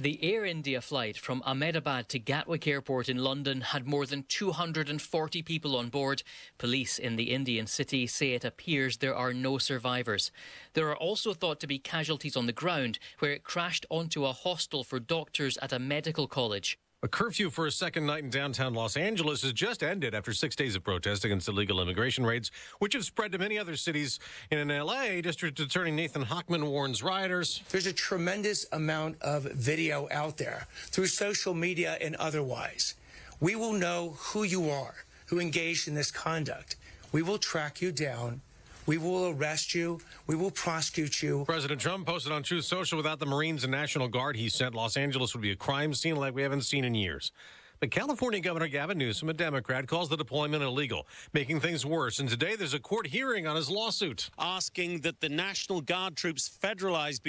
The Air India flight from Ahmedabad to Gatwick Airport in London had more than 240 people on board. Police in the Indian city say it appears there are no survivors. There are also thought to be casualties on the ground, where it crashed onto a hostel for doctors at a medical college. A curfew for a second night in downtown Los Angeles has just ended after 6 days of protest against illegal immigration raids, which have spread to many other cities. In L.A., District Attorney Nathan Hochman warns rioters. There's a tremendous amount of video out there through social media and otherwise. We will know who you are, who engaged in this conduct. We will track you down. We will arrest you. We will prosecute you. President Trump posted on Truth Social, without the Marines and National Guard he sent, Los Angeles would be a crime scene like we haven't seen in years. But California Governor Gavin Newsom, a Democrat, calls the deployment illegal, making things worse. And today there's a court hearing on his lawsuit, asking that the National Guard troops federalized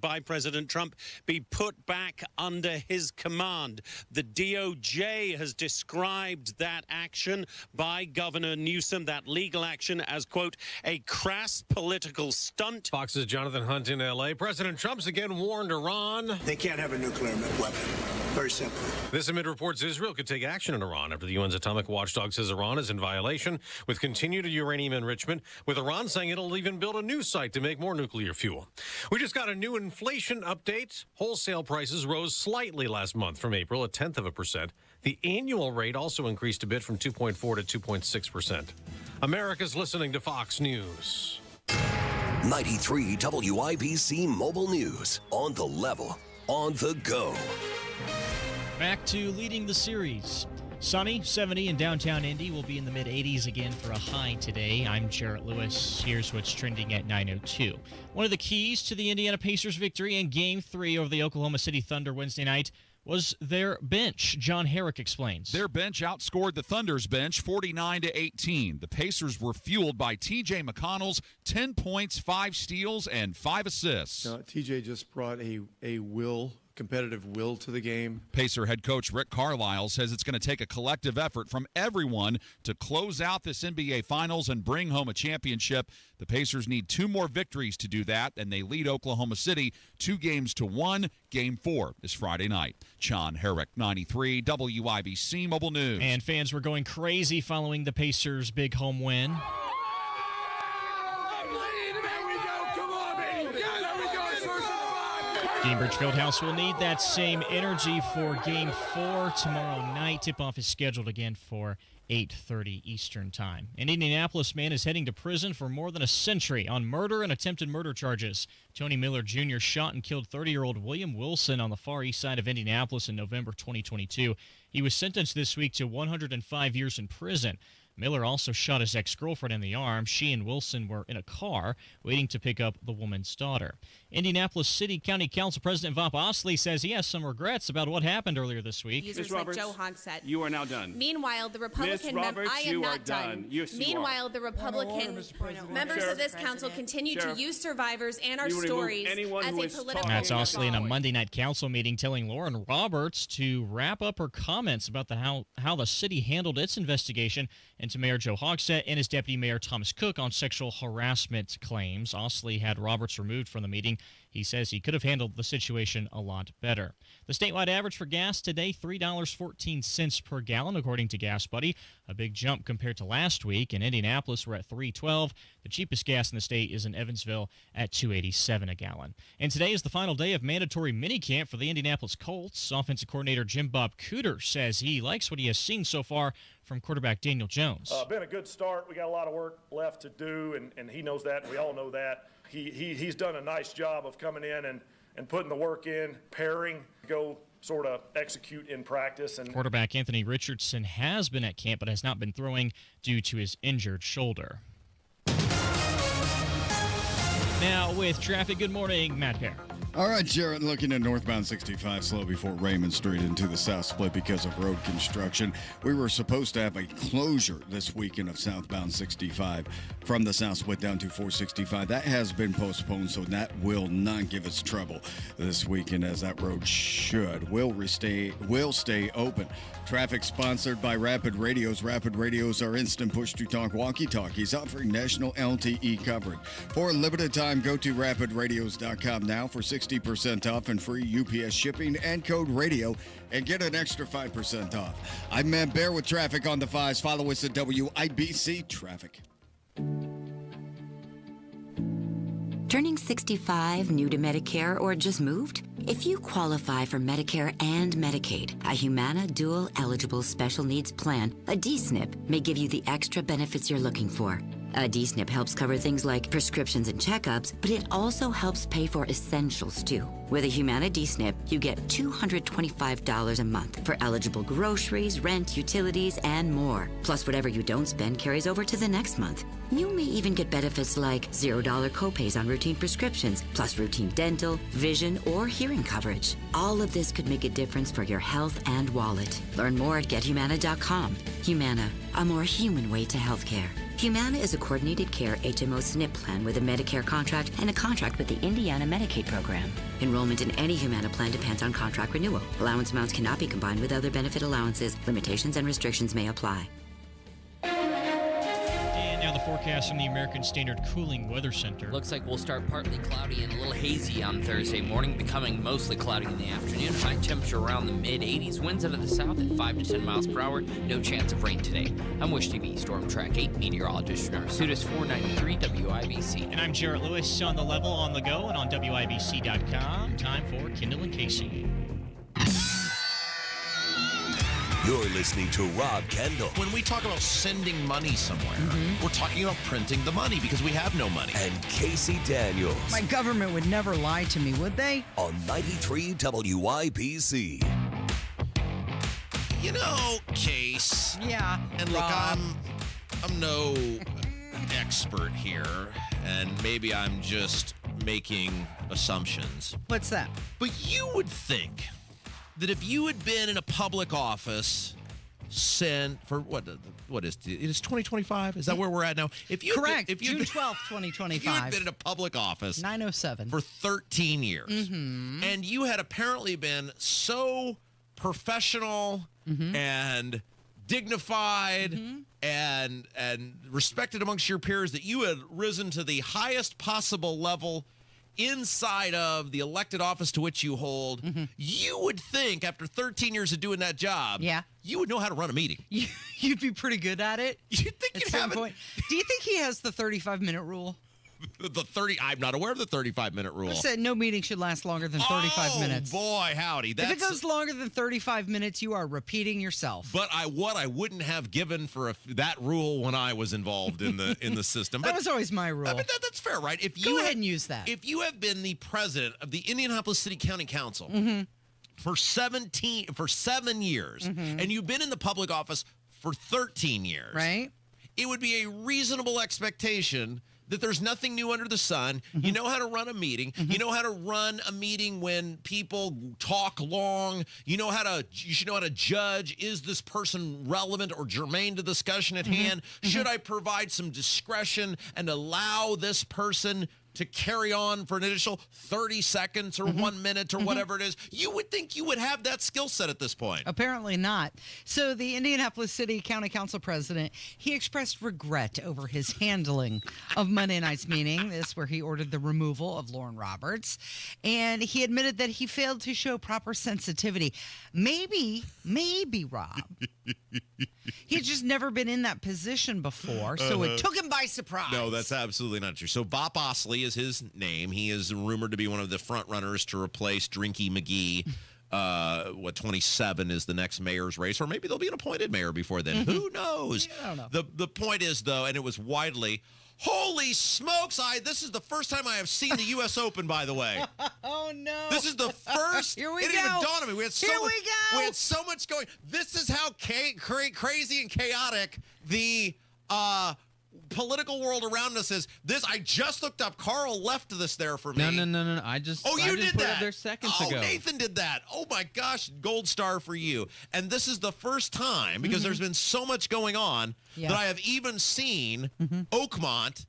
by President Trump be put back under his command. The DOJ has described that action by Governor Newsom, that legal action, as, quote, a crass political stunt. Fox's Jonathan Hunt in L.A. President Trump's again warned Iran They can't have a nuclear weapon. Very simple. This amid reports Israel could take action in Iran after the UN's atomic watchdog says Iran is in violation with continued uranium enrichment, with Iran saying it'll even build a new site to make more nuclear fuel. We just got a new inflation update. Wholesale prices rose slightly last month from April, 0.1%. The annual rate also increased a bit from 2.4 to 2.6%. America's listening to Fox News. 93 WIBC Mobile News. On the level, on the go. Back to leading the series. Sunny, 70 in downtown Indy. Will be in the mid-80s again for a high today. I'm Jarrett Lewis. Here's what's trending at 9:02. One of the keys to the Indiana Pacers' victory in Game 3 over the Oklahoma City Thunder Wednesday night was their bench. John Herrick explains. Their bench outscored the Thunder's bench 49-18. The Pacers were fueled by T.J. McConnell's 10 points, 5 steals, and 5 assists. T.J. just brought a competitive will to the game. Pacer head coach Rick Carlisle says it's going to take a collective effort from everyone to close out this NBA Finals and bring home a championship. The Pacers need 2 more victories to do that, and they lead Oklahoma City 2-1. Game 4 is Friday night. John Herrick, 93 WIBC Mobile News. And fans were going crazy following the Pacers' big home win. Gainbridge Fieldhouse will need that same energy for Game 4 tomorrow night. Tip-off is scheduled again for 8:30 Eastern Time. An Indianapolis man is heading to prison for more than a century on murder and attempted murder charges. Tony Miller Jr. shot and killed 30-year-old William Wilson on the far east side of Indianapolis in November 2022. He was sentenced this week to 105 years in prison. Miller also shot his ex-girlfriend in the arm. She and Wilson were in a car waiting to pick up the woman's daughter. Indianapolis City County Council President Vop Osley says he has some regrets about what happened earlier this week. Users like Joe Hogsett. You are now done. Meanwhile, the Republican I am not done. Meanwhile, the Republican members of this council continue to use survivors and our stories as a political. That's Osley in a Monday night council meeting telling Lauren Roberts to wrap up her comments about how the city handled its investigation into Mayor Joe Hogsett and his deputy mayor Thomas Cook on sexual harassment claims. Osley had Roberts removed from the meeting. He says he could have handled the situation a lot better. The statewide average for gas today, $3.14 per gallon, according to Gas Buddy. A big jump compared to last week. In Indianapolis, we're at $3.12. The cheapest gas in the state is in Evansville at $2.87 a gallon. And today is the final day of mandatory minicamp for the Indianapolis Colts. Offensive coordinator Jim Bob Cooter says he likes what he has seen so far from quarterback Daniel Jones. Been a good start. We got a lot of work left to do, and he knows that, and we all know that. He's done a nice job of coming in and putting the work in, pairing, go sort of execute in practice. And quarterback Anthony Richardson has been at camp but has not been throwing due to his injured shoulder. Now with traffic, good morning, Matt Pear. All right, Jared, looking at northbound 65 slow before Raymond Street into the south split because of road construction. We were supposed to have a closure this weekend of southbound 65 from the south split down to 465. That has been postponed, so that will not give us trouble this weekend, as that road will stay open. Traffic sponsored by Rapid Radios. Rapid Radios are instant push-to-talk walkie-talkies offering national LTE coverage. For a limited time, go to rapidradios.com now. For 60 60% off and free UPS shipping and code radio and get an extra 5% off. I'm Matt Bear with traffic on the 5s. Follow us at WIBC Traffic. Turning 65, new to Medicare, or just moved? If you qualify for Medicare and Medicaid, a Humana Dual Eligible Special Needs Plan, a DSNP, may give you the extra benefits you're looking for. A DSNP helps cover things like prescriptions and checkups, but it also helps pay for essentials, too. With a Humana DSNP, you get $225 a month for eligible groceries, rent, utilities, and more. Plus, whatever you don't spend carries over to the next month. You may even get benefits like $0 copays on routine prescriptions, plus routine dental, vision, or hearing coverage. All of this could make a difference for your health and wallet. Learn more at GetHumana.com. Humana, a more human way to healthcare. Humana is a coordinated care HMO SNP plan with a Medicare contract and a contract with the Indiana Medicaid program. Enrollment in any Humana plan depends on contract renewal. Allowance amounts cannot be combined with other benefit allowances. Limitations and restrictions may apply. And now the forecast from the American Standard Cooling Weather Center. Looks like we'll start partly cloudy and a little hazy on Thursday morning, becoming mostly cloudy in the afternoon. High temperature around the mid-80s. Winds out of the south at 5 to 10 miles per hour. No chance of rain today. I'm Wish TV Storm Track 8 meteorologist Narsutis 493 WIBC. And I'm Jarrett Lewis on the level, on the go, and on WIBC.com. Time for Kendall and Casey. You're listening to Rob Kendall. When we talk about sending money somewhere, we're talking about printing the money because we have no money. And Casey Daniels. My government would never lie to me, would they? On 93 WIBC. You know, Case. Yeah. And look, Rob. I'm no expert here, and maybe I'm just making assumptions. What's that? But you would think that if you had been in a public office for what is it? It is 2025? Is that where we're at now? Correct. June 12th, 2025. If you had been in a public office 907 for 13 years, and you had apparently been so professional and dignified and respected amongst your peers that you had risen to the highest possible level inside of the elected office to which you hold, you would think after 13 years of doing that job, you would know how to run a meeting. You'd be pretty good at it. You'd think you'd have it. Do you think he has the 35-minute rule? I'm not aware of the 35-minute rule. I said no meeting should last longer than 35 minutes. Oh, boy, howdy. If it goes longer than 35 minutes, you are repeating yourself. But what I wouldn't have given for that rule when I was involved in the system. That was always my rule. I mean, that's fair, right? Go ahead and use that. If you have been the president of the Indianapolis City County Council for 7 years, and you've been in the public office for 13 years, right? It would be a reasonable expectation that there's nothing new under the sun. You know how to run a meeting. You know how to run a meeting when people talk long. You should know how to judge. Is this person relevant or germane to the discussion at hand? Should I provide some discretion and allow this person to carry on for an additional 30 seconds or 1 minute or whatever it is? You would think you would have that skill set at this point. Apparently not. So the Indianapolis City County Council president, he expressed regret over his handling of Monday night's meeting. This where he ordered the removal of Lauren Roberts. And he admitted that he failed to show proper sensitivity. Maybe, Rob. He'd just never been in that position before, so it took him by surprise. No, that's absolutely not true. So Bob Osley is his name. He is rumored to be one of the front runners to replace Drinky McGee. 27 is the next mayor's race, or maybe there'll be an appointed mayor before then. Who knows? I don't know. The point is, though, and it was widely, holy smokes, this is the first time I have seen the U.S. Open, by the way. Oh, no. This is the first. Here we it go. didn't even dawn on me. We had We had so much going. This is how crazy and chaotic the political world around us is. I just looked up. Carl left this there for me. No. You did put that it there seconds ago. Nathan did that. Oh my gosh, gold star for you. And this is the first time, because there's been so much going on, that I have even seen Oakmont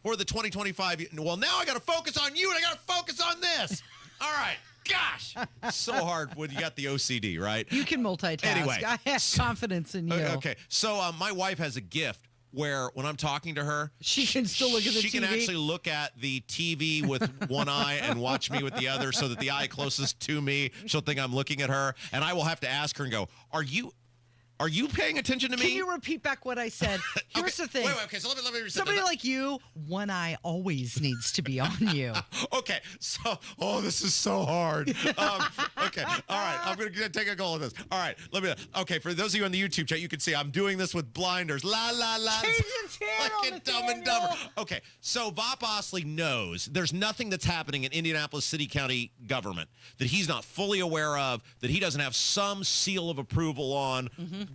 for the 2025. Well, now I got to focus on you, and I got to focus on this. All right. Gosh, so hard when you got the OCD, right? You can multitask. Anyway, I have confidence in you. Okay, so my wife has a gift where when I'm talking to her, she can still look at the TV. She can actually look at the TV with one eye and watch me with the other, so that the eye closest to me, she'll think I'm looking at her, and I will have to ask her and go, Are you paying attention to me? Can you repeat back what I said? Here's the thing. Wait, okay, so let me reset Somebody like you, one eye always needs to be on you. Okay, so, this is so hard. Okay, all right, I'm going to take a go of this. All right, okay, for those of you on the YouTube chat, you can see I'm doing this with blinders. La, la, la. Change the channel, Fucking Dumb and Dumber. Okay, so Bob Osley knows there's nothing that's happening in Indianapolis City County government that he's not fully aware of, that he doesn't have some seal of approval on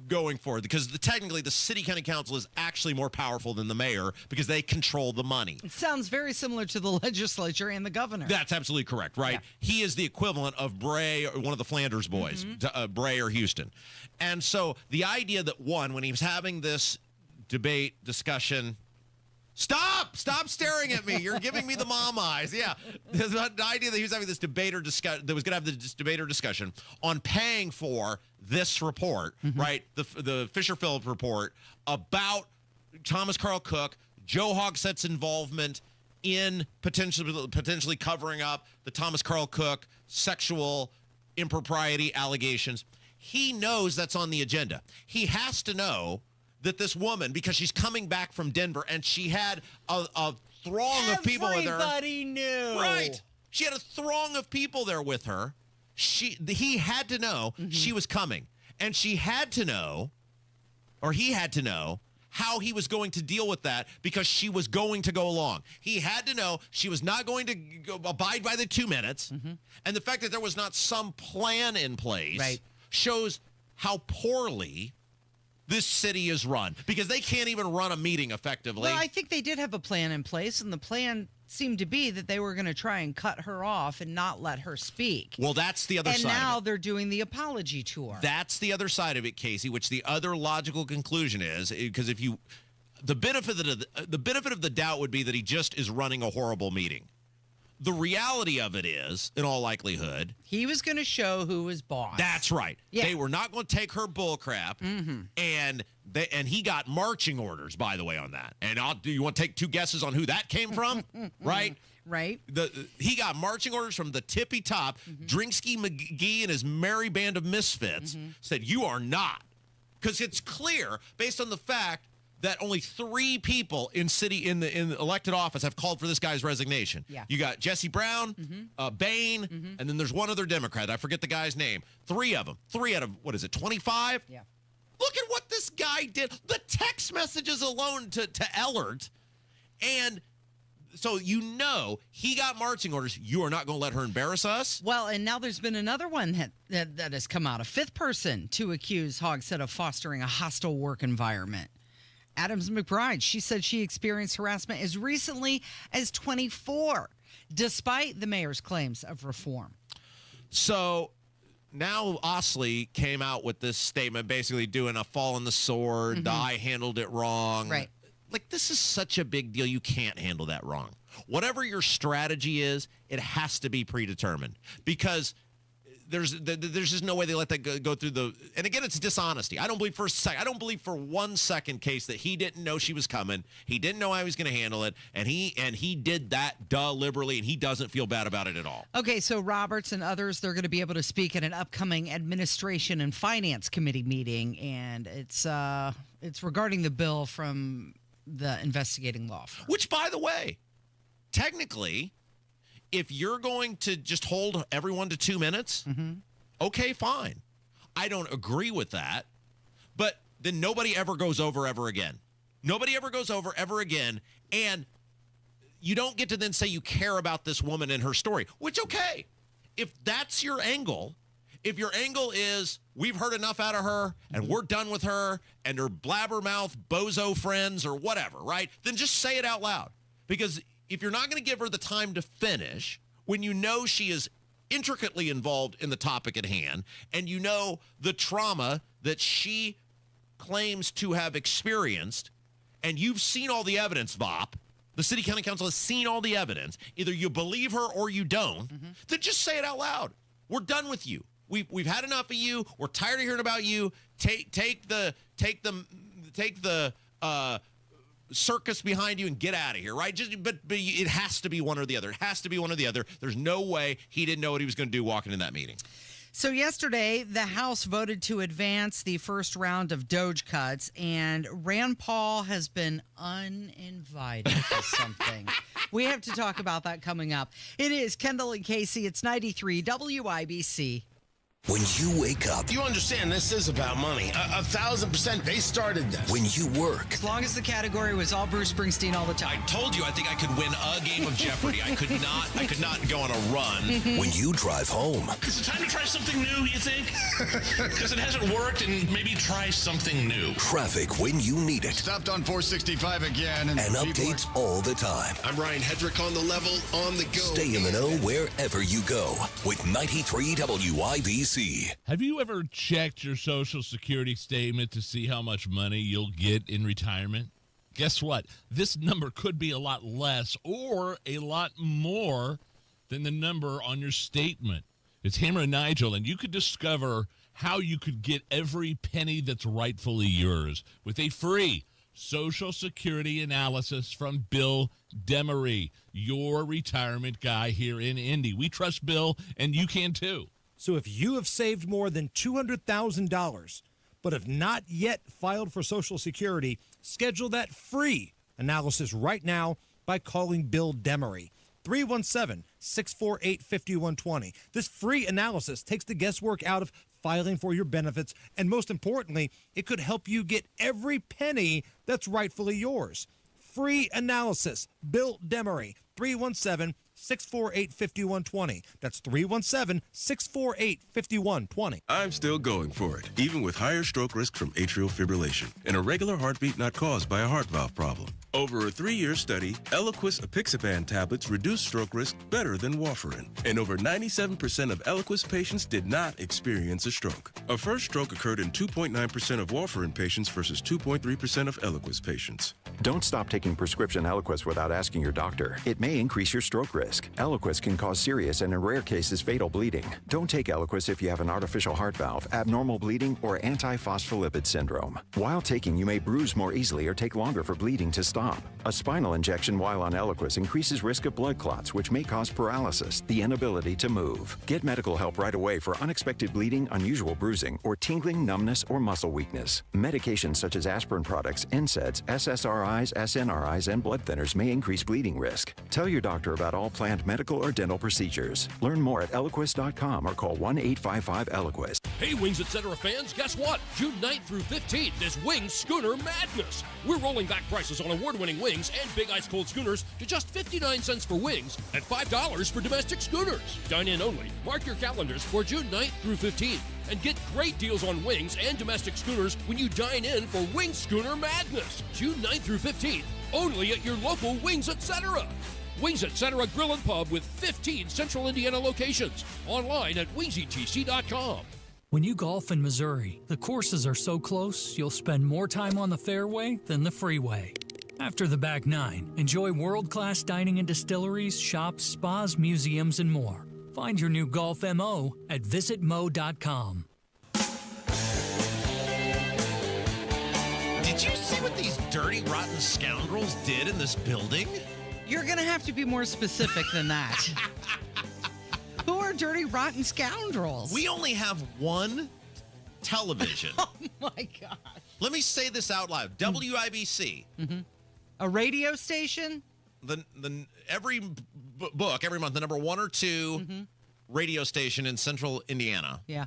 going forward. Because technically, the City County Council is actually more powerful than the mayor because they control the money. It sounds very similar to the legislature and the governor. That's absolutely correct, right? Yeah. He is the equivalent of Bray, or one of the Flanders boys, Bray or Houston. And so the idea that, when he was having this debate, discussion, Stop staring at me. You're giving me the mom eyes. Yeah. The idea that he was having this debate or discussion, that was going to have this debate or discussion on paying for this report, right? The Fisher Phillips report about Thomas Carl Cook, Joe Hogsett's involvement in potentially covering up the Thomas Carl Cook sexual impropriety allegations. He knows that's on the agenda. He has to know that this woman, because she's coming back from Denver, and she had a throng of people with her. Everybody knew. Right. She had a throng of people there with her. He had to know she was coming. And she had to know, or he had to know, how he was going to deal with that, because she was going to go along. He had to know she was not going to abide by the 2 minutes. And the fact that there was not some plan in place shows how poorly this city is run, because they can't even run a meeting effectively. Well, I think they did have a plan in place, and the plan seemed to be that they were going to try and cut her off and not let her speak. Well, that's the other side. And now they're doing the apology tour. That's the other side of it, Casey, which the other logical conclusion is, because if you, the benefit of the doubt would be that he just is running a horrible meeting. The reality of it is, in all likelihood, he was going to show who was boss. That's right. Yeah. They were not going to take her bull crap, and he got marching orders, by the way, on that. And do you want to take 2 guesses on who that came from? Right? Right. He got marching orders from the tippy top. Drinksky McGee and his merry band of misfits said, "You are not," because it's clear based on the fact that only 3 people in the elected office have called for this guy's resignation. Yeah. You got Jesse Brown, Bain, and then there's one other Democrat. I forget the guy's name. 3 of them. 3 out of, 25? Yeah. Look at what this guy did. The text messages alone to Ellert. And so he got marching orders. You are not going to let her embarrass us? Well, and now there's been another one that has come out. A 5th person to accuse Hogsett of fostering a hostile work environment. Adams McBride, she said she experienced harassment as recently as 24, despite the mayor's claims of reform. So now Osley came out with this statement, basically doing a fall on the sword. I handled it wrong. Right. Like, this is such a big deal. You can't handle that wrong. Whatever your strategy is, it has to be predetermined, because there's just no way they let that go through the. And again, it's dishonesty. I don't believe for 1 second, Case, that he didn't know she was coming. He didn't know how he was going to handle it, and he did that deliberately, and he doesn't feel bad about it at all. Okay, so Roberts and others, they're going to be able to speak at an upcoming Administration and Finance Committee meeting, and it's regarding the bill from the investigating law firm. Which, by the way, technically, if you're going to just hold everyone to 2 minutes, okay, fine. I don't agree with that, but then nobody ever goes over ever again. Nobody ever goes over ever again, and you don't get to then say you care about this woman and her story, which, okay, if that's your angle, if your angle is we've heard enough out of her and we're done with her and her blabbermouth bozo friends or whatever, right, then just say it out loud. Because if you're not going to give her the time to finish, when you know she is intricately involved in the topic at hand, and you know the trauma that she claims to have experienced, and you've seen all the evidence, Vop, the City County Council has seen all the evidence, either you believe her or you don't, then just say it out loud. We're done with you. We've had enough of you. We're tired of hearing about you. Take the circus behind you and get out of here, right? But it has to be one or the other. It has to be one or the other. There's no way he didn't know what he was going to do walking in that meeting. So yesterday, the House voted to advance the first round of DOGE cuts, and Rand Paul has been uninvited to something. We have to talk about that coming up. It is Kendall and Casey. It's 93 WIBC. When you wake up, you understand this is about money. 1,000%. They started this. When you work. As long as the category was all Bruce Springsteen all the time. I told you I think I could win a game of Jeopardy. I could not go on a run. When you drive home. Is it time to try something new, you think? Because it hasn't worked, and maybe try something new. Traffic when you need it. Stopped on 465 again. And updates all the time. I'm Ryan Hedrick on the level, on the go. Stay in the know wherever you go with 93 WIBC. Have you ever checked your Social Security statement to see how much money you'll get in retirement? Guess what? This number could be a lot less or a lot more than the number on your statement. It's Hammer and Nigel, and you could discover how you could get every penny that's rightfully yours with a free Social Security analysis from Bill Demery, your retirement guy here in Indy. We trust Bill, and you can too. So if you have saved more than $200,000 but have not yet filed for Social Security, schedule that free analysis right now by calling Bill Demery. 317-648-5120. This free analysis takes the guesswork out of filing for your benefits, and most importantly, it could help you get every penny that's rightfully yours. Free analysis. Bill Demery. 317-648-5120. That's 317-648-5120. I'm still going for it, even with higher stroke risk from atrial fibrillation and a regular heartbeat not caused by a heart valve problem. Over a 3-year study, Eliquis apixaban tablets reduce stroke risk better than warfarin, and over 97% of Eliquis patients did not experience a stroke. A first stroke occurred in 2.9% of warfarin patients versus 2.3% of Eliquis patients. Don't stop taking prescription Eliquis without asking your doctor. It may increase your stroke risk. Eliquis can cause serious and, in rare cases, fatal bleeding. Don't take Eliquis if you have an artificial heart valve, abnormal bleeding, or antiphospholipid syndrome. While taking, you may bruise more easily or take longer for bleeding to stop. A spinal injection while on Eliquis increases risk of blood clots, which may cause paralysis, the inability to move. Get medical help right away for unexpected bleeding, unusual bruising, or tingling, numbness, or muscle weakness. Medications such as aspirin products, NSAIDs, SSRIs, SNRIs, and blood thinners may increase bleeding risk. Tell your doctor about all planned medical or dental procedures. Learn more at Eliquis.com or call 1-855-ELIQUIS. Hey, Wings Etc. fans, guess what? June 9th through 15th is Wings Schooner Madness. We're rolling back prices on award-winning wings and big ice cold schooners to just 59 cents for wings and $5 for domestic schooners. Dine in only. Mark your calendars for June 9th through 15th and get great deals on wings and domestic schooners when you dine in for Wings Schooner Madness. June 9th through 15th, only at your local Wings Etc. Wings Etc. Grill and Pub with 15 Central Indiana locations. Online at wingsetc.com. When you golf in Missouri, the courses are so close, you'll spend more time on the fairway than the freeway. After the back nine, enjoy world-class dining and distilleries, shops, spas, museums, and more. Find your new golf MO at visitmo.com. Did you see what these dirty, rotten scoundrels did in this building? You're going to have to be more specific than that. Who are dirty, rotten scoundrels? We only have one television. Oh, my God. Let me say this out loud. WIBC. Mm-hmm. A radio station? Every book, every month, the number 1 or 2 radio station in Central Indiana. Yeah.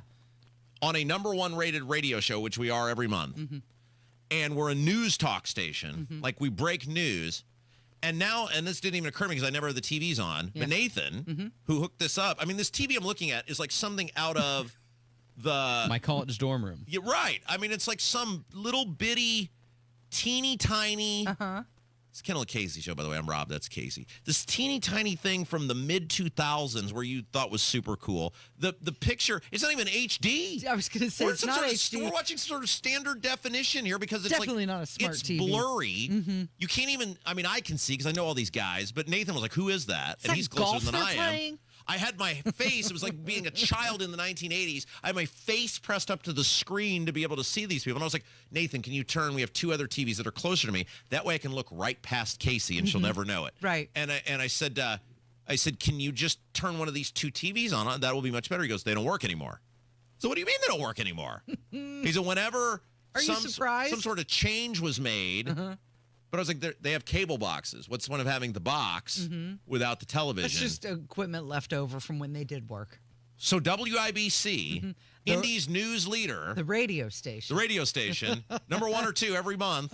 On a number 1 rated radio show, which we are every month. Mm-hmm. And we're a news talk station. Mm-hmm. Like, we break news. And now, and this didn't even occur to me because I never had the TVs on, but Nathan, who hooked this up, I mean, this TV I'm looking at is like something out of the... my college dorm room. Yeah, right. I mean, it's like some little bitty, teeny tiny... It's Kendall Casey show, by the way. I'm Rob. That's Casey. This teeny tiny thing from the mid-2000s where you thought was super cool. The picture, it's not even HD. I was going to say, it's not HD. We're watching sort of standard definition here because it's definitely not a smart TV. It's blurry. You can't even, I mean, I can see because I know all these guys, but Nathan was like, who is that? And he's closer than I am. I had my face, it was like being a child in the 1980s. I had my face pressed up to the screen to be able to see these people. And I was like, Nathan, can you turn? We have 2 other TVs that are closer to me. That way I can look right past Casey and she'll never know it. Right. And I said, can you just turn one of these 2 TVs on? That will be much better. He goes, they don't work anymore. So what do you mean they don't work anymore? He said, whenever you surprised? Some sort of change was made, but I was like, they have cable boxes. What's the point of having the box without the television? It's just equipment left over from when they did work. So WIBC, Indy's news leader. The radio station. Number 1 or 2 every month.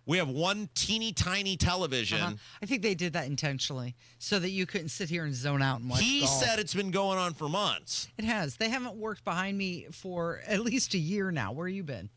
We have one teeny tiny television. I think they did that intentionally so that you couldn't sit here and zone out and watch He golf. said it's been going on for months. It has. They haven't worked behind me for at least a year now. Where you been?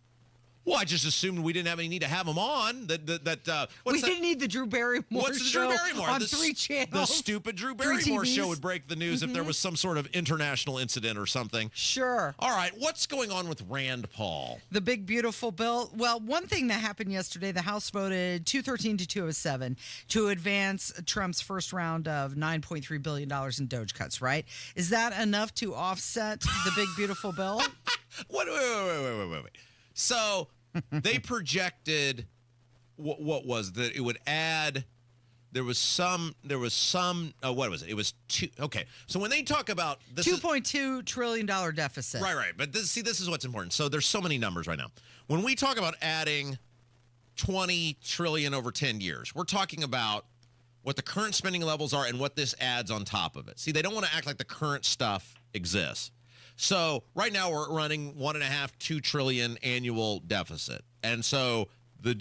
Well, I just assumed we didn't have any need to have him on. We didn't need the Drew Barrymore What's the show Drew Barrymore? on the, 3 channels. The stupid Drew Barrymore show would break the news if there was some sort of international incident or something. Sure. All right, what's going on with Rand Paul? The big, beautiful bill. Well, one thing that happened yesterday, the House voted 213 to 207 to advance Trump's first round of $9.3 billion in DOGE cuts, right? Is that enough to offset the big, beautiful bill? Wait. So they projected what was that it would add. There was some. What was it? It was 2. Okay, so when they talk about this, $2.2 trillion deficit. Right. But this is what's important. So there's so many numbers right now. When we talk about adding 20 trillion over 10 years, we're talking about what the current spending levels are and what this adds on top of it. See, they don't want to act like the current stuff exists. So right now we're running 1.5-2 trillion annual deficit, and so the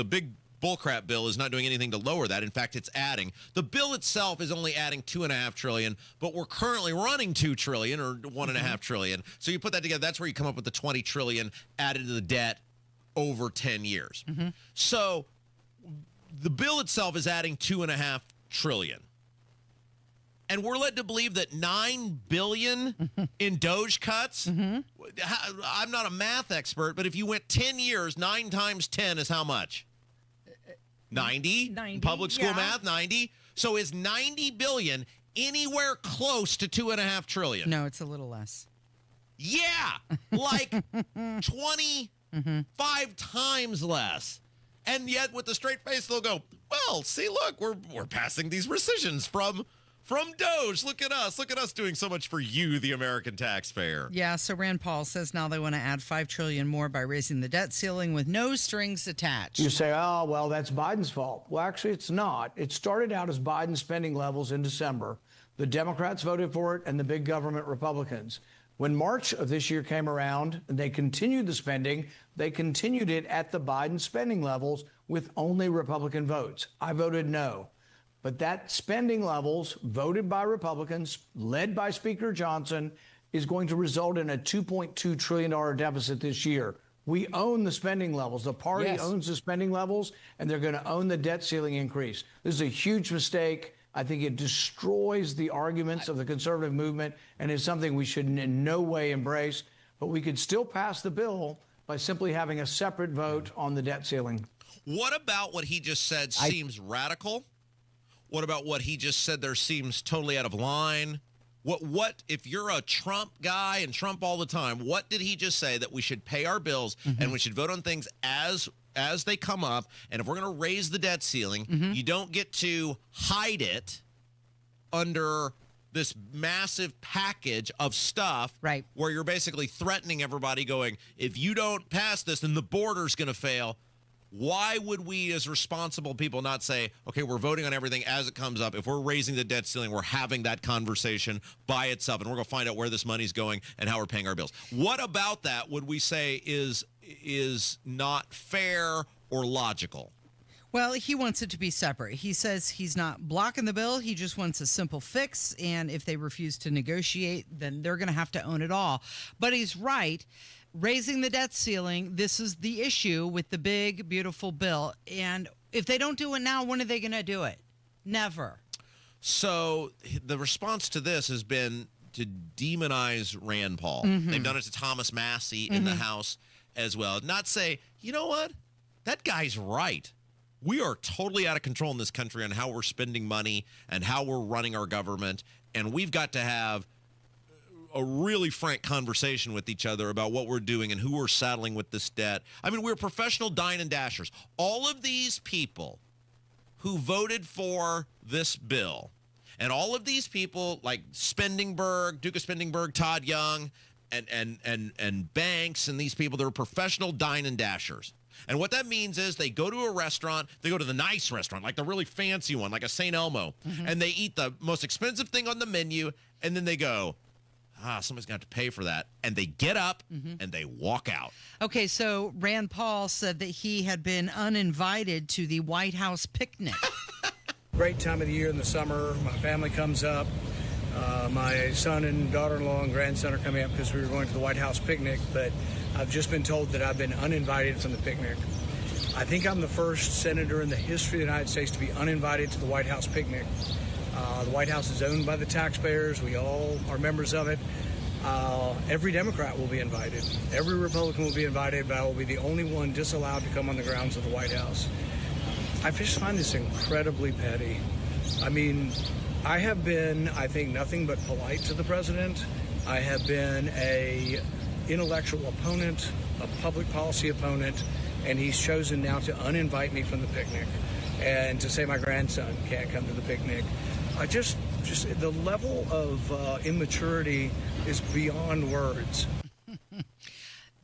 big bullcrap bill is not doing anything to lower that. In fact, it's adding. The bill itself is only adding 2.5 trillion, but we're currently running 2 trillion or 1.5 trillion. So you put that together, that's where you come up with the 20 trillion added to the debt over 10 years. So the bill itself is adding 2.5 trillion. And we're led to believe that $9 billion in DOGE cuts. I'm not a math expert, but if you went 10 years, 9 times 10 is how much? 90? Public school math, 90. So is 90 billion anywhere close to 2.5 trillion? No, it's a little less. Yeah, like 25 times less. And yet, with a straight face, they'll go, well, see, look, we're passing these rescissions from DOGE. Look at us doing so much for you, the American taxpayer. Yeah, so Rand Paul says now they want to add $5 trillion more by raising the debt ceiling with no strings attached. You say, oh, well, that's Biden's fault. Well, actually, it's not. It started out as Biden's spending levels in December. The Democrats voted for it and the big government Republicans. When March of this year came around and they continued the spending, they continued it at the Biden spending levels with only Republican votes. I voted no. But that spending levels voted by Republicans, led by Speaker Johnson, is going to result in a $2.2 trillion deficit this year. We own the spending levels. The party owns the spending levels, and they're going to own the debt ceiling increase. This is a huge mistake. I think it destroys the arguments of the conservative movement and is something we should in no way embrace. But we could still pass the bill by simply having a separate vote on the debt ceiling. What about what he just said seems radical? What about what he just said there seems totally out of line? What if you're a Trump guy and Trump all the time, what did he just say that we should pay our bills and we should vote on things as they come up? And if we're going to raise the debt ceiling, you don't get to hide it under this massive package of stuff where you're basically threatening everybody going, if you don't pass this, then the border's going to fail. Why would we as responsible people not say, okay, we're voting on everything as it comes up. If we're raising the debt ceiling, we're having that conversation by itself, and we're going to find out where this money's going and how we're paying our bills. What about that would we say is not fair or logical? Well, he wants it to be separate. He says he's not blocking the bill. He just wants a simple fix, and if they refuse to negotiate, then they're going to have to own it all. But he's right. Raising the debt ceiling, this is the issue with the big, beautiful bill. And if they don't do it now, when are they going to do it? Never. So the response to this has been to demonize Rand Paul. They've done it to Thomas Massey in the House as well. Not say, you know what? That guy's right. We are totally out of control in this country on how we're spending money and how we're running our government, and we've got to have a really frank conversation with each other about what we're doing and who we're saddling with this debt. I mean, we're professional dine and dashers. All of these people who voted for this bill, and all of these people like Spendingberg, Duke of Spendingberg, Todd Young, and Banks, and these people, they're professional dine and dashers. And what that means is they go to a restaurant, they go to the nice restaurant, like the really fancy one, like a St. Elmo, and they eat the most expensive thing on the menu, and then they go, somebody's going to have to pay for that. And they get up and they walk out. Okay, so Rand Paul said that he had been uninvited to the White House picnic. Great time of the year in the summer. My family comes up. My son and daughter-in-law and grandson are coming up because we were going to the White House picnic, but I've just been told that I've been uninvited from the picnic. I think I'm the first senator in the history of the United States to be uninvited to the White House picnic. The White House is owned by the taxpayers. We all are members of it. Every Democrat will be invited. Every Republican will be invited, but I will be the only one disallowed to come on the grounds of the White House. I just find this incredibly petty. I mean, I have been, I think, nothing but polite to the president. I have been a intellectual opponent, a public policy opponent, and he's chosen now to uninvite me from the picnic and to say my grandson can't come to the picnic. I just the level of immaturity is beyond words.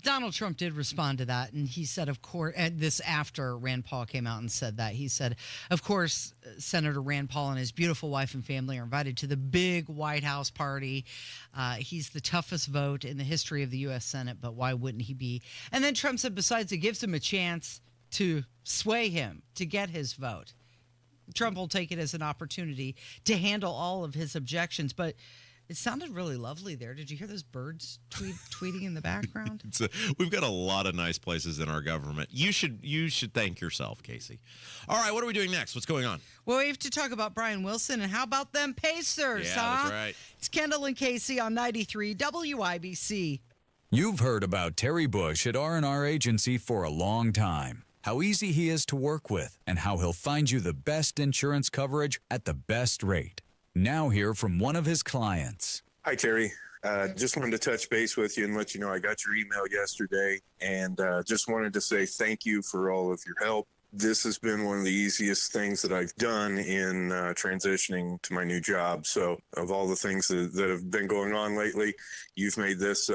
Donald Trump did respond to that, and he said, of course, and this after Rand Paul came out and said that. He said, of course, Senator Rand Paul and his beautiful wife and family are invited to the big White House party. He's the toughest vote in the history of the U.S. Senate, but why wouldn't he be? And then Trump said, besides, it gives him a chance to sway him, to get his vote. Trump will take it as an opportunity to handle all of his objections, but it sounded really lovely there. Did you hear those birds tweeting in the background? We've got a lot of nice places in our government. You should thank yourself, Casey. All right, what are we doing next? What's going on? Well, we have to talk about Brian Wilson, and how about them Pacers, Yeah, huh? that's right. It's Kendall and Casey on 93 WIBC. You've heard about Terry Bush at R&R Agency for a long time. How easy he is to work with, and how he'll find you the best insurance coverage at the best rate. Now hear from one of his clients. Hi, Terry. Just wanted to touch base with you and let you know I got your email yesterday, and just wanted to say thank you for all of your help. This has been one of the easiest things that I've done in transitioning to my new job. So of all the things that have been going on lately, you've made this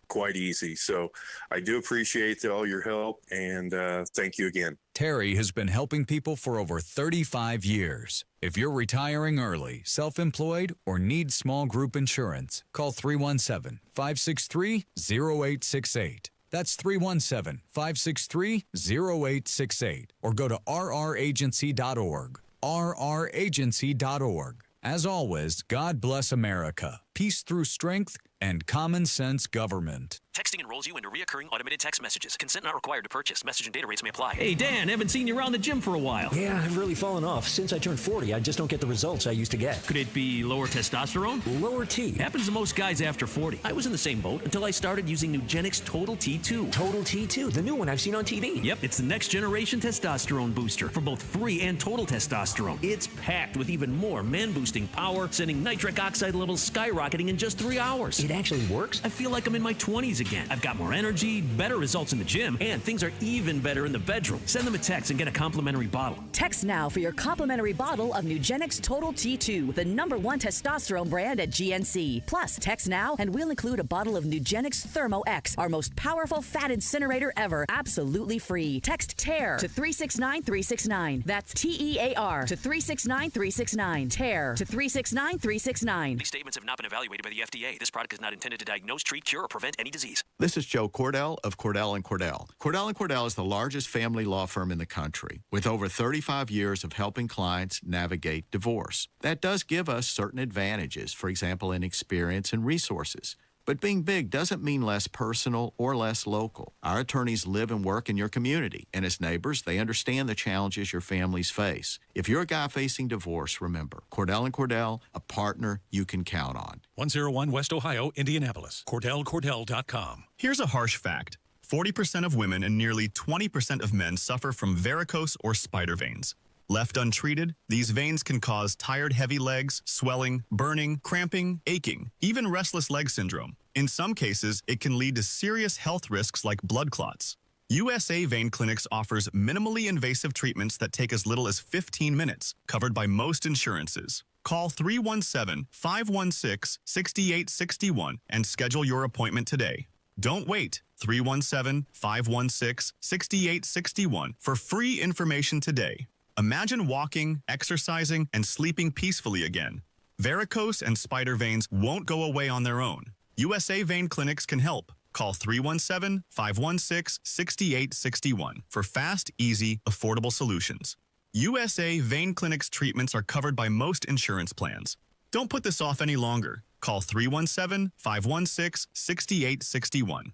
quite easy. So I do appreciate all your help, and thank you again. Terry has been helping people for over 35 years. If you're retiring early, self-employed, or need small group insurance, call 317-563-0868. That's 317-563-0868. Or go to rragency.org. rragency.org. As always, God bless America. Peace through strength and common sense government. Texting enrolls you into recurring automated text messages. Consent not required to purchase. Message and data rates may apply. Hey, Dan, haven't seen you around the gym for a while. Yeah, I've really fallen off. Since I turned 40, I just don't get the results I used to get. Could it be lower testosterone? Lower T. Happens to most guys after 40. I was in the same boat until I started using Nugenix Total T2. Total T2, the new one I've seen on TV. Yep, it's the next generation testosterone booster for both free and total testosterone. It's packed with even more man-boosting power, sending nitric oxide levels skyrocketing in just 3 hours. It actually works? I feel like I'm in my 20s again. I've got more energy, better results in the gym, and things are even better in the bedroom. Send them a text and get a complimentary bottle. Text now for your complimentary bottle of Nugenix Total T2, the #1 testosterone brand at GNC. Plus, text now and we'll include a bottle of Nugenix Thermo X, our most powerful fat incinerator ever, absolutely free. Text TEAR to 369369. That's TEAR to 369369. TEAR to 369369. These statements have not been evaluated by the FDA. This product is not intended to diagnose, treat, cure, or prevent any disease. This is Joe Cordell of Cordell and Cordell. Cordell and Cordell is the largest family law firm in the country, with over 35 years of helping clients navigate divorce. That does give us certain advantages, for example, in experience and resources. But being big doesn't mean less personal or less local. Our attorneys live and work in your community, and as neighbors, they understand the challenges your families face. If you're a guy facing divorce, remember, Cordell and Cordell, a partner you can count on. 101 West Ohio, Indianapolis. CordellCordell.com. Here's a harsh fact. 40% of women and nearly 20% of men suffer from varicose or spider veins. Left untreated, these veins can cause tired, heavy legs, swelling, burning, cramping, aching, even restless leg syndrome. In some cases, it can lead to serious health risks like blood clots. USA Vein Clinics offers minimally invasive treatments that take as little as 15 minutes, covered by most insurances. Call 317-516-6861 and schedule your appointment today. Don't wait. 317-516-6861 for free information today. Imagine walking, exercising, and sleeping peacefully again. Varicose and spider veins won't go away on their own. USA Vein Clinics can help. Call 317-516-6861 for fast, easy, affordable solutions. USA Vein Clinics treatments are covered by most insurance plans. Don't put this off any longer. Call 317-516-6861.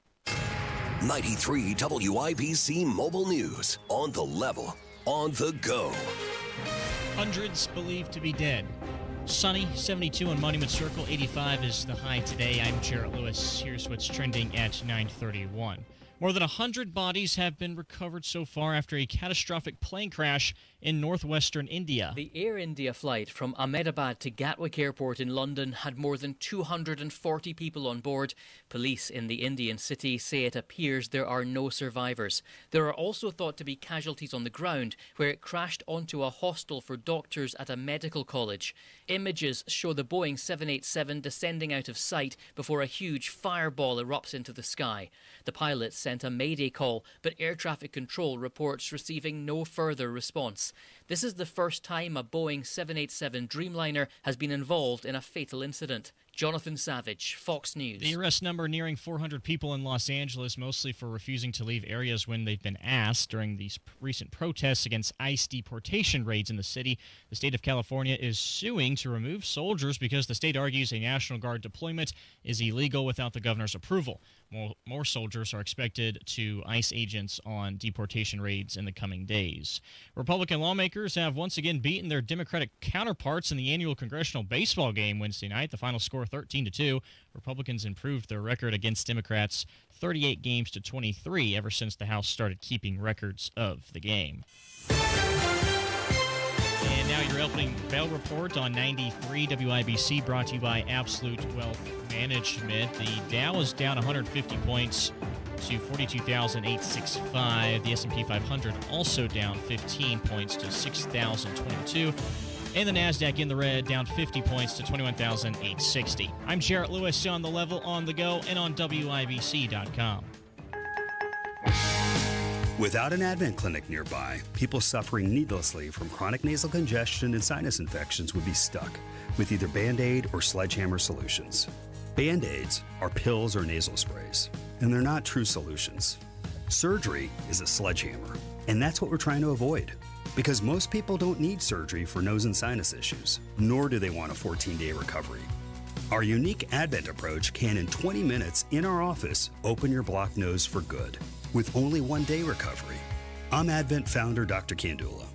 93 WIBC Mobile News. On the level. On the go. Hundreds believed to be dead. Sunny, 72 on Monument Circle, 85 is the high today. I'm Jarrett Lewis. Here's what's trending at 9:31. More than 100 bodies have been recovered so far after a catastrophic plane crash in northwestern India. The Air India flight from Ahmedabad to Gatwick Airport in London had more than 240 people on board. Police in the Indian city say it appears there are no survivors. There are also thought to be casualties on the ground, where it crashed onto a hostel for doctors at a medical college. Images show the Boeing 787 descending out of sight before a huge fireball erupts into the sky. The pilots sent a mayday call, but air traffic control reports receiving no further response. This is the first time a Boeing 787 Dreamliner has been involved in a fatal incident. Jonathan Savage, Fox News. The arrest number nearing 400 people in Los Angeles, mostly for refusing to leave areas when they've been asked during these recent protests against ICE deportation raids in the city. The state of California is suing to remove soldiers because the state argues a National Guard deployment is illegal without the governor's approval. More soldiers are expected to ICE agents on deportation raids in the coming days. Republican lawmakers have once again beaten their Democratic counterparts in the annual congressional baseball game Wednesday night. The final score 13-2. Republicans improved their record against Democrats 38 games to 23 ever since the House started keeping records of the game. And now your opening bell report on 93 WIBC, brought to you by Absolute Wealth Management. The Dow is down 150 points to 42,865. The S&P 500 also down 15 points to 6,022. And the NASDAQ in the red, down 50 points to 21,860. I'm Jarrett Lewis on The Level, on the go, and on WIBC.com. Without an Advent clinic nearby, people suffering needlessly from chronic nasal congestion and sinus infections would be stuck with either Band-Aid or sledgehammer solutions. Band-Aids are pills or nasal sprays, and they're not true solutions. Surgery is a sledgehammer, and that's what we're trying to avoid. Because most people don't need surgery for nose and sinus issues, nor do they want a 14-day recovery. Our unique Advent approach can, in 20 minutes in our office, open your blocked nose for good, with only 1-day recovery. I'm Advent founder Dr. Kandula.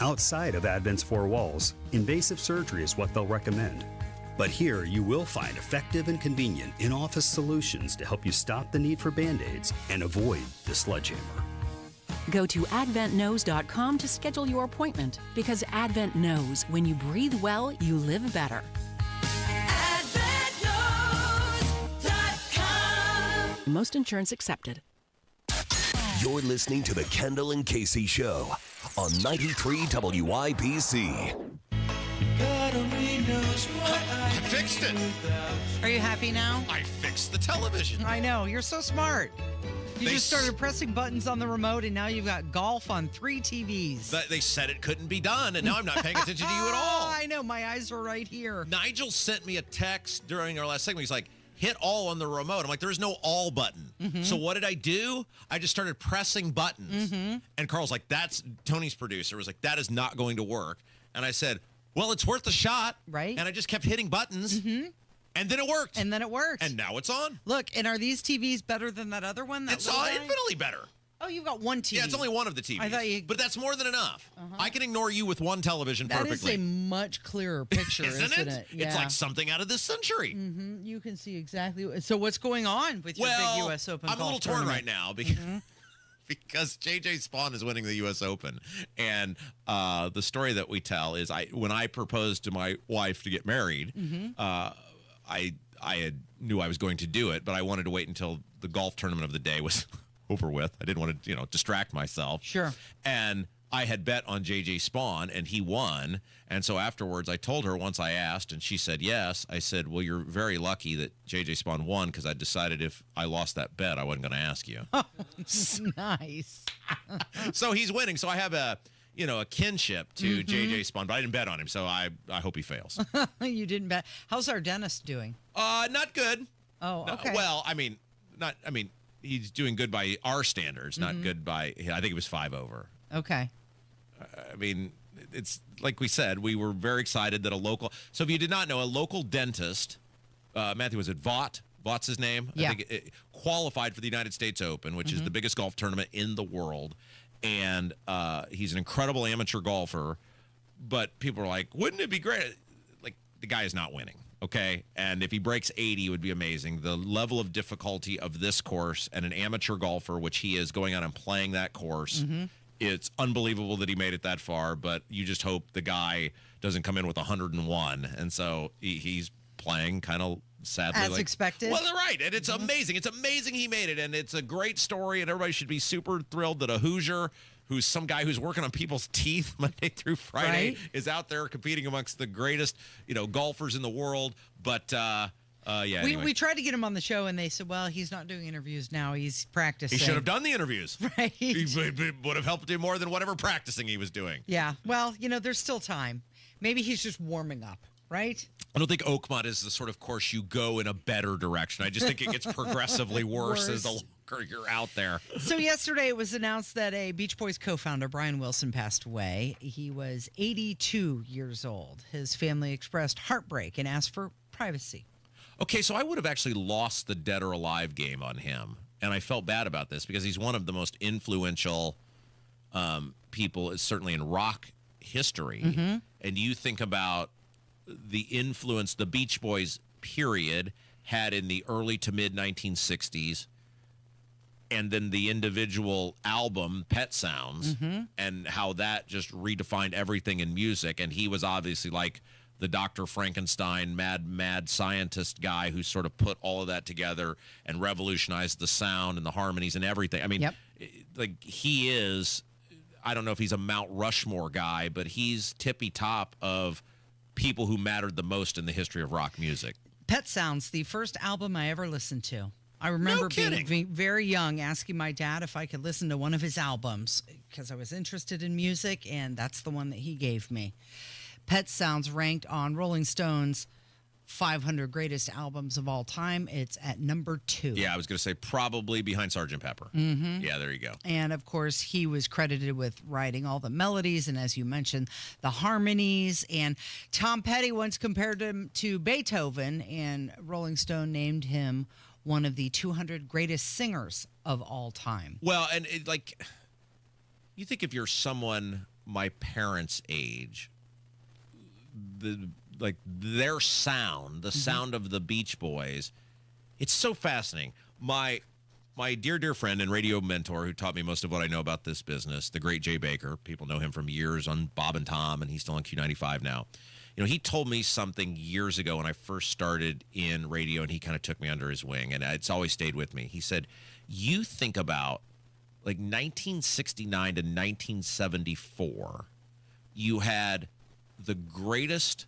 Outside of Advent's four walls, invasive surgery is what they'll recommend. But here you will find effective and convenient in-office solutions to help you stop the need for Band-Aids and avoid the sledgehammer. Go to adventknows.com to schedule your appointment, because Advent knows when you breathe well, you live better. AdventKnows.com. Most insurance accepted. You're listening to the Kendall and Casey Show on 93 WIBC. I fixed it. Are you happy now? I fixed the television. I know. You're so smart. You just started pressing buttons on the remote, and now you've got golf on 3 TVs. They said it couldn't be done, and now I'm not paying attention to you at all. I know. My eyes were right here. Nigel sent me a text during our last segment. He's like, hit all on the remote. I'm like, there's no all button. Mm-hmm. So what did I do? I just started pressing buttons. Mm-hmm. And Carl's like, Tony's producer was like, that is not going to work. And I said, well, it's worth a shot. Right. And I just kept hitting buttons. Mm-hmm. And then it worked. And then it worked. And now it's on. Look, and are these TVs better than that other one? It's infinitely better. Oh, you've got one TV. Yeah, it's only one of the TVs. I thought you... But that's more than enough. I can ignore you with one television That perfectly. is a much clearer picture, isn't it? Yeah. It's like something out of this century. Mm-hmm. You can see exactly. So what's going on with your big U.S. Open I'm a little golf torn tournament? right now because J.J. Spawn is winning the U.S. Open. And the story that we tell is when I proposed to my wife to get married, I knew I was going to do it, but I wanted to wait until the golf tournament of the day was over with. I didn't want to, distract myself. Sure. And I had bet on J.J. Spawn, and he won. And so afterwards, I told her once I asked, and she said yes. I said, well, you're very lucky that J.J. Spawn won because I decided if I lost that bet, I wasn't going to ask you. Oh, nice. So he's winning. So I have a kinship to J.J. Spawn, but I didn't bet on him, so I hope he fails. You didn't bet. How's our dentist doing? Not good. Oh, okay. Well, he's doing good by our standards, not good by, I think it was 5 over. Okay. It's like we said, we were very excited that so if you did not know, a local dentist, Matthew, was it Vaught? Vaught's his name? Yeah. I think it qualified for the United States Open, which is the biggest golf tournament in the world. And he's an incredible amateur golfer. But people are like, wouldn't it be great? Like, the guy is not winning. Okay, and if he breaks 80, it would be amazing. The level of difficulty of this course and an amateur golfer, which he is going out and playing that course, it's unbelievable that he made it that far, but you just hope the guy doesn't come in with 101. And so he's playing kind of sadly. As expected. Well, they're right, and it's amazing. It's amazing he made it, and it's a great story, and everybody should be super thrilled that a Hoosier who's some guy who's working on people's teeth Monday through Friday, is out there competing amongst the greatest, golfers in the world. But anyway. We tried to get him on the show, and they said, "Well, he's not doing interviews now; he's practicing." He should have done the interviews. Right. It would have helped him more than whatever practicing he was doing. Yeah. Well, there's still time. Maybe he's just warming up, right? I don't think Oakmont is the sort of course you go in a better direction. I just think it gets progressively worse as the longer you're out there. So yesterday it was announced that a Beach Boys co-founder, Brian Wilson, passed away. He was 82 years old. His family expressed heartbreak and asked for privacy. Okay, so I would have actually lost the dead or alive game on him. And I felt bad about this because he's one of the most influential people, certainly in rock history. And you think about the influence the Beach Boys period had in the early to mid 1960s, and then the individual album Pet Sounds, and how that just redefined everything in music. And he was obviously like the Dr. Frankenstein mad scientist guy who sort of put all of that together and revolutionized the sound and the harmonies and everything. I mean, like he is, I don't know if he's a Mount Rushmore guy, but he's tippy top of people who mattered the most in the history of rock music. Pet Sounds, the first album I ever listened to. I remember being very young, asking my dad if I could listen to one of his albums because I was interested in music, and that's the one that he gave me. Pet Sounds ranked on Rolling Stone's 500 greatest albums of all time. It's at number 2. Yeah, I was going to say probably behind Sgt. Pepper. Yeah, there you go. And, of course, he was credited with writing all the melodies and, as you mentioned, the harmonies. And Tom Petty once compared him to Beethoven, and Rolling Stone named him one of the 200 greatest singers of all time. Well, and you think if you're someone my parents' age, their sound, the sound of the Beach Boys, it's so fascinating. My dear friend and radio mentor who taught me most of what I know about this business, the great Jay Baker, people know him from years on Bob and Tom, and he's still on Q95 now. He told me something years ago when I first started in radio, and he kind of took me under his wing, and it's always stayed with me. He said, you think about 1969 to 1974, you had the greatest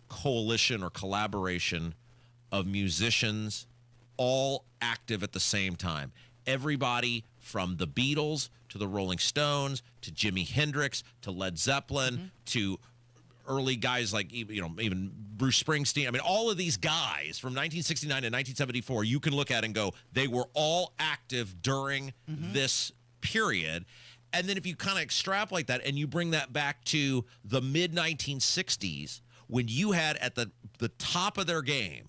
coalition or collaboration of musicians all active at the same time. Everybody from the Beatles to the Rolling Stones to Jimi Hendrix to Led Zeppelin to early guys like even Bruce Springsteen. I mean, all of these guys from 1969 to 1974, you can look at and go, they were all active during this period. And then if you kind of extrapolate that and you bring that back to the mid-1960s, when you had at the top of their game,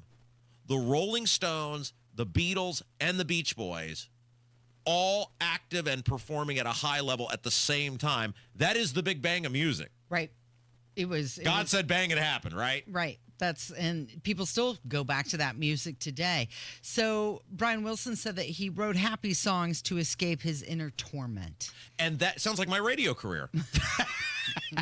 the Rolling Stones, the Beatles, and the Beach Boys, all active and performing at a high level at the same time. That is the Big Bang of music. Right. God said bang, it happened, right? Right. And people still go back to that music today. So Brian Wilson said that he wrote happy songs to escape his inner torment. And that sounds like my radio career.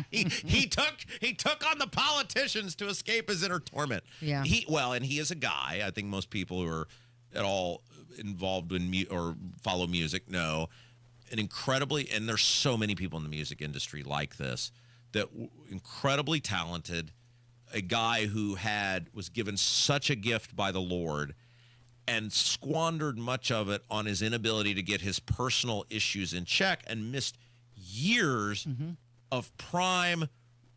he took on the politicians to escape his inner torment. Yeah. And he is a guy. I think most people who are at all involved in or follow music know and there's so many people in the music industry like this, that incredibly talented, a guy who was given such a gift by the Lord and squandered much of it on his inability to get his personal issues in check and missed years of prime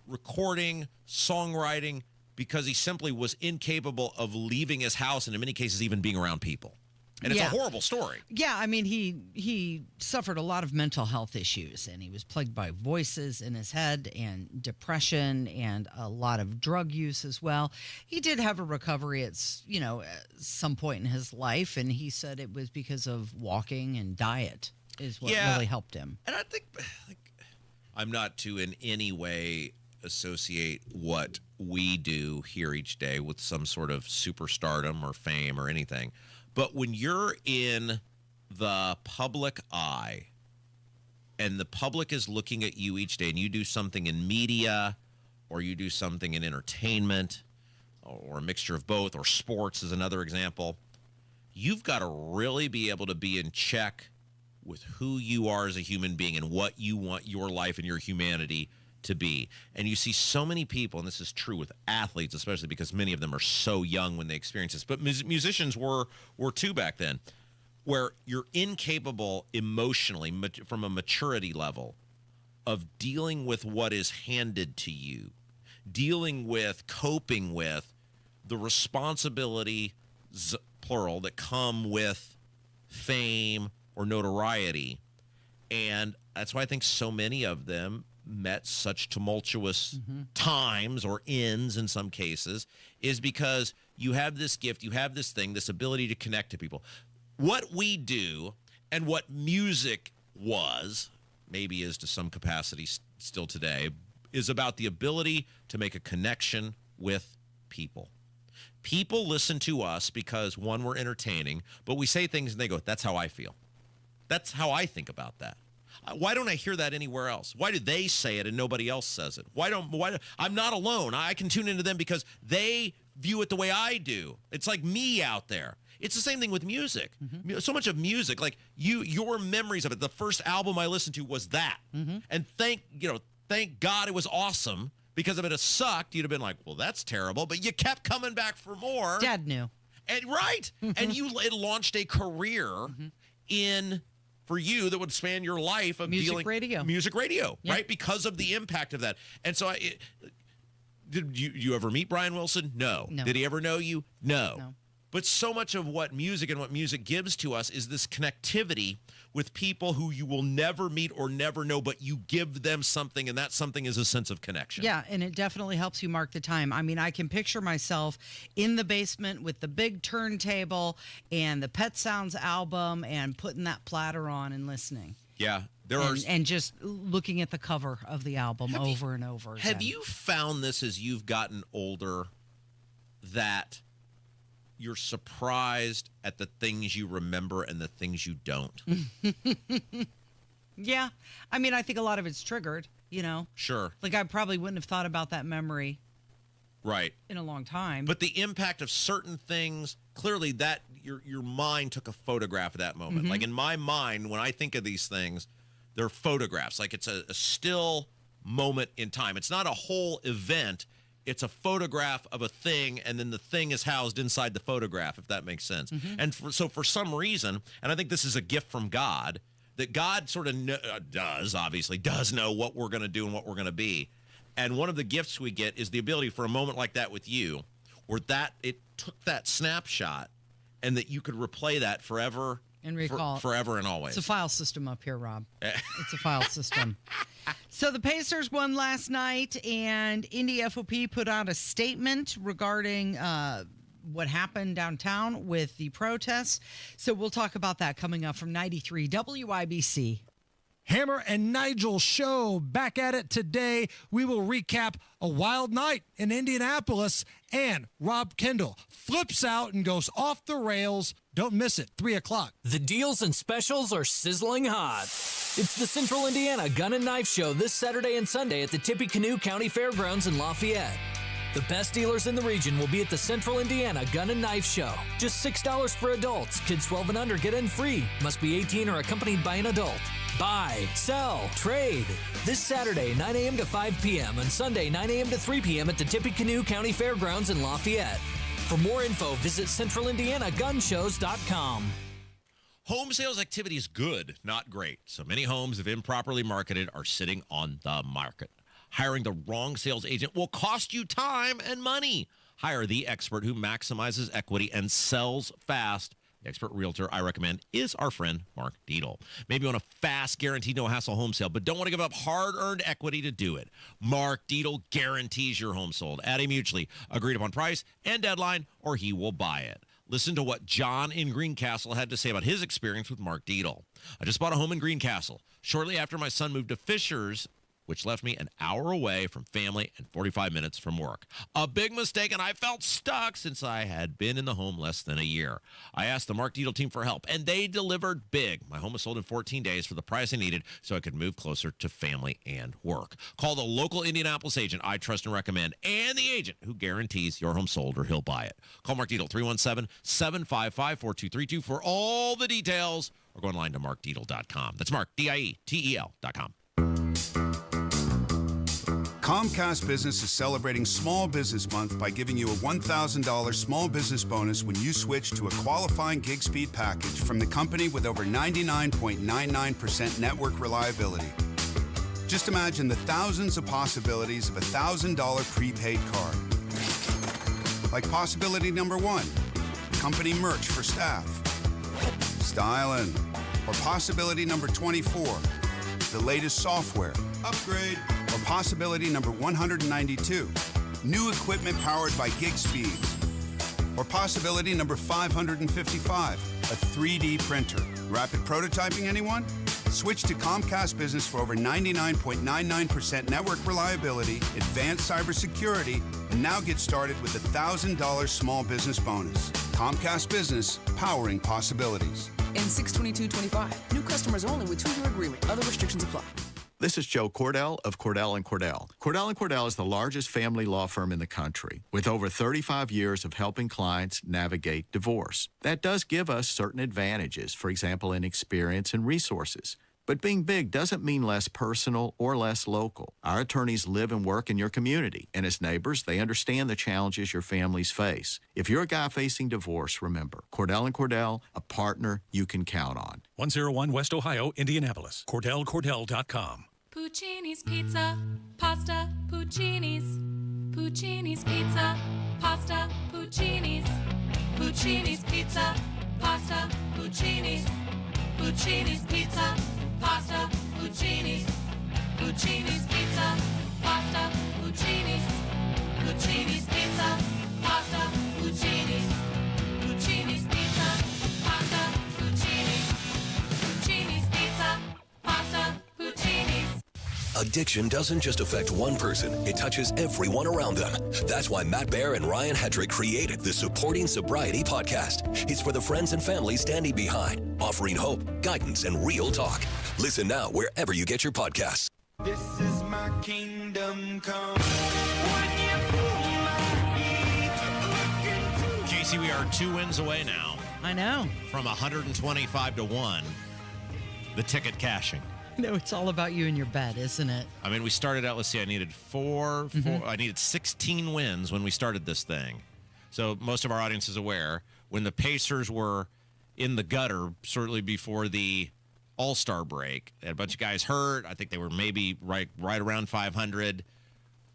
recording, songwriting, because he simply was incapable of leaving his house and in many cases even being around people. And it's a horrible story. Yeah, I mean, he suffered a lot of mental health issues, and he was plagued by voices in his head and depression and a lot of drug use as well. He did have a recovery at some point in his life, and he said it was because of walking and diet is what really helped him. And I think I'm not to in any way associate what we do here each day with some sort of superstardom or fame or anything. But when you're in the public eye and the public is looking at you each day and you do something in media or you do something in entertainment or a mixture of both, or sports is another example, you've got to really be able to be in check with who you are as a human being and what you want your life and your humanity to be. And you see so many people, and this is true with athletes, especially because many of them are so young when they experience this, but musicians were too back then, where you're incapable emotionally from a maturity level of dealing with what is handed to you, coping with the responsibility, plural, that come with fame or notoriety. And that's why I think so many of them met such tumultuous times, or ends in some cases, is because you have this gift, you have this thing, this ability to connect to people. What we do and what music was, maybe is to some capacity still today, is about the ability to make a connection with people. People listen to us because, one, we're entertaining, but we say things and they go, that's how I feel. That's how I think about that. Why don't I hear that anywhere else? Why do they say it and nobody else says it? I'm not alone. I can tune into them because they view it the way I do. It's like me out there. It's the same thing with music. So much of music, like your memories of it. The first album I listened to was that. And thank God it was awesome, because if it had sucked, you'd have been like, well, that's terrible. But you kept coming back for more. Dad knew. And right. And it launched a career for you that would span your life of music radio, right? Because of the impact of that. And so did you ever meet Brian Wilson? No. Did he ever know you? No. But so much of what music and what music gives to us is this connectivity with people who you will never meet or never know, but you give them something, and that something is a sense of connection. Yeah, and it definitely helps you mark the time. I mean, I can picture myself in the basement with the big turntable and the Pet Sounds album and putting that platter on and listening. Yeah. And just looking at the cover of the album over and over again. Have you found this as you've gotten older, that you're surprised at the things you remember and the things you don't? Yeah. I mean, I think a lot of it's triggered, Sure. Like, I probably wouldn't have thought about that memory in a long time. But the impact of certain things, clearly that your mind took a photograph of that moment. Like in my mind, when I think of these things, they're photographs. Like it's a still moment in time. It's not a whole event. It's a photograph of a thing, and then the thing is housed inside the photograph, if that makes sense. And so for some reason, and I think this is a gift from God, that God sort of does know what we're going to do and what we're going to be. And one of the gifts we get is the ability for a moment like that with you, where it took that snapshot, and that you could replay that forever and recall forever and always. It's a file system up here, Rob. It's a file system. So the Pacers won last night, and Indy FOP put out a statement regarding what happened downtown with the protests. So we'll talk about that coming up from 93 WIBC. Hammer and Nigel show back at it today. We will recap a wild night in Indianapolis, and Rob Kendall flips out and goes off the rails. Don't miss it, 3 o'clock. The deals and specials are sizzling hot. It's the Central Indiana Gun and Knife Show this Saturday and Sunday at the Tippecanoe County Fairgrounds in Lafayette. The best dealers in the region will be at the Central Indiana Gun and Knife Show. Just $6 for adults. Kids 12 and under get in free. Must be 18 or accompanied by an adult. Buy, sell, trade. This Saturday, 9 a.m. to 5 p.m. and Sunday, 9 a.m. to 3 p.m. at the Tippecanoe County Fairgrounds in Lafayette. For more info, visit centralindianagunshows.com. Home sales activity is good, not great. So many homes, if improperly marketed, are sitting on the market. Hiring the wrong sales agent will cost you time and money. Hire the expert who maximizes equity and sells fast. The expert realtor I recommend is our friend Mark Dietl. Maybe you want a fast, guaranteed, no-hassle home sale, but don't want to give up hard-earned equity to do it. Mark Dietl guarantees your home sold at a mutually agreed-upon price and deadline, or he will buy it. Listen to what John in Greencastle had to say about his experience with Mark Dietl. I just bought a home in Greencastle shortly after my son moved to Fishers, which left me an hour away from family and 45 minutes from work. A big mistake, and I felt stuck since I had been in the home less than a year. I asked the Mark Dietl team for help, and they delivered big. My home was sold in 14 days for the price I needed so I could move closer to family and work. Call the local Indianapolis agent I trust and recommend, and the agent who guarantees your home sold or he'll buy it. Call Mark Dietl, 317-755-4232 for all the details, or go online to markdietl.com. That's Mark, DIETEL.com. Comcast Business is celebrating Small Business Month by giving you a $1,000 small business bonus when you switch to a qualifying gig speed package from the company with over 99.99% network reliability. Just imagine the thousands of possibilities of a $1,000 prepaid card. Like possibility number 1, company merch for staff. Styling. Or possibility number 24, the latest software. Upgrade. Or possibility number 192, new equipment powered by gig speeds. Or possibility number 555, a 3D printer. Rapid prototyping, anyone? Switch to Comcast Business for over 99.99% network reliability, advanced cybersecurity, and now get started with a $1,000 small business bonus. Comcast Business, powering possibilities. In 62225, new customers only with 2-year agreement. Other restrictions apply. This is Joe Cordell of Cordell and Cordell. Cordell and Cordell is the largest family law firm in the country with over 35 years of helping clients navigate divorce. That does give us certain advantages, for example, in experience and resources. But being big doesn't mean less personal or less local. Our attorneys live and work in your community, and as neighbors, they understand the challenges your families face. If you're a guy facing divorce, remember, Cordell and Cordell, a partner you can count on. 101 West Ohio, Indianapolis. CordellCordell.com. Puccini's Pizza, Pasta, Puccini's. Puccini's Pizza, Pasta, Puccini's. Puccini's Pizza, Pasta, Puccini's. Puccini's Pizza, Pasta, Puccini's. Puccini's Pizza, Pasta, Puccini's. Puccini's Pizza, Pasta, Puccini's. Puccini's Pizza, Pasta, Puccini's. Puccini's Pizza, Pasta, Puccini's. Addiction doesn't just affect one person, it touches everyone around them. That's why Matt Baer and Ryan Hedrick created the Supporting Sobriety podcast. It's for the friends and family standing behind, offering hope, guidance, and real talk. Listen now wherever you get your podcasts. This is my kingdom come. Casey, we are 2 wins away now. I know. From 125 to 1, the ticket cashing. No, it's all about you and your bet, isn't it? I mean, we started out, let's see, I needed I needed 16 wins when we started this thing. So most of our audience is aware, when the Pacers were in the gutter, certainly before the All-Star break, they had a bunch of guys hurt. I think they were maybe right around 500.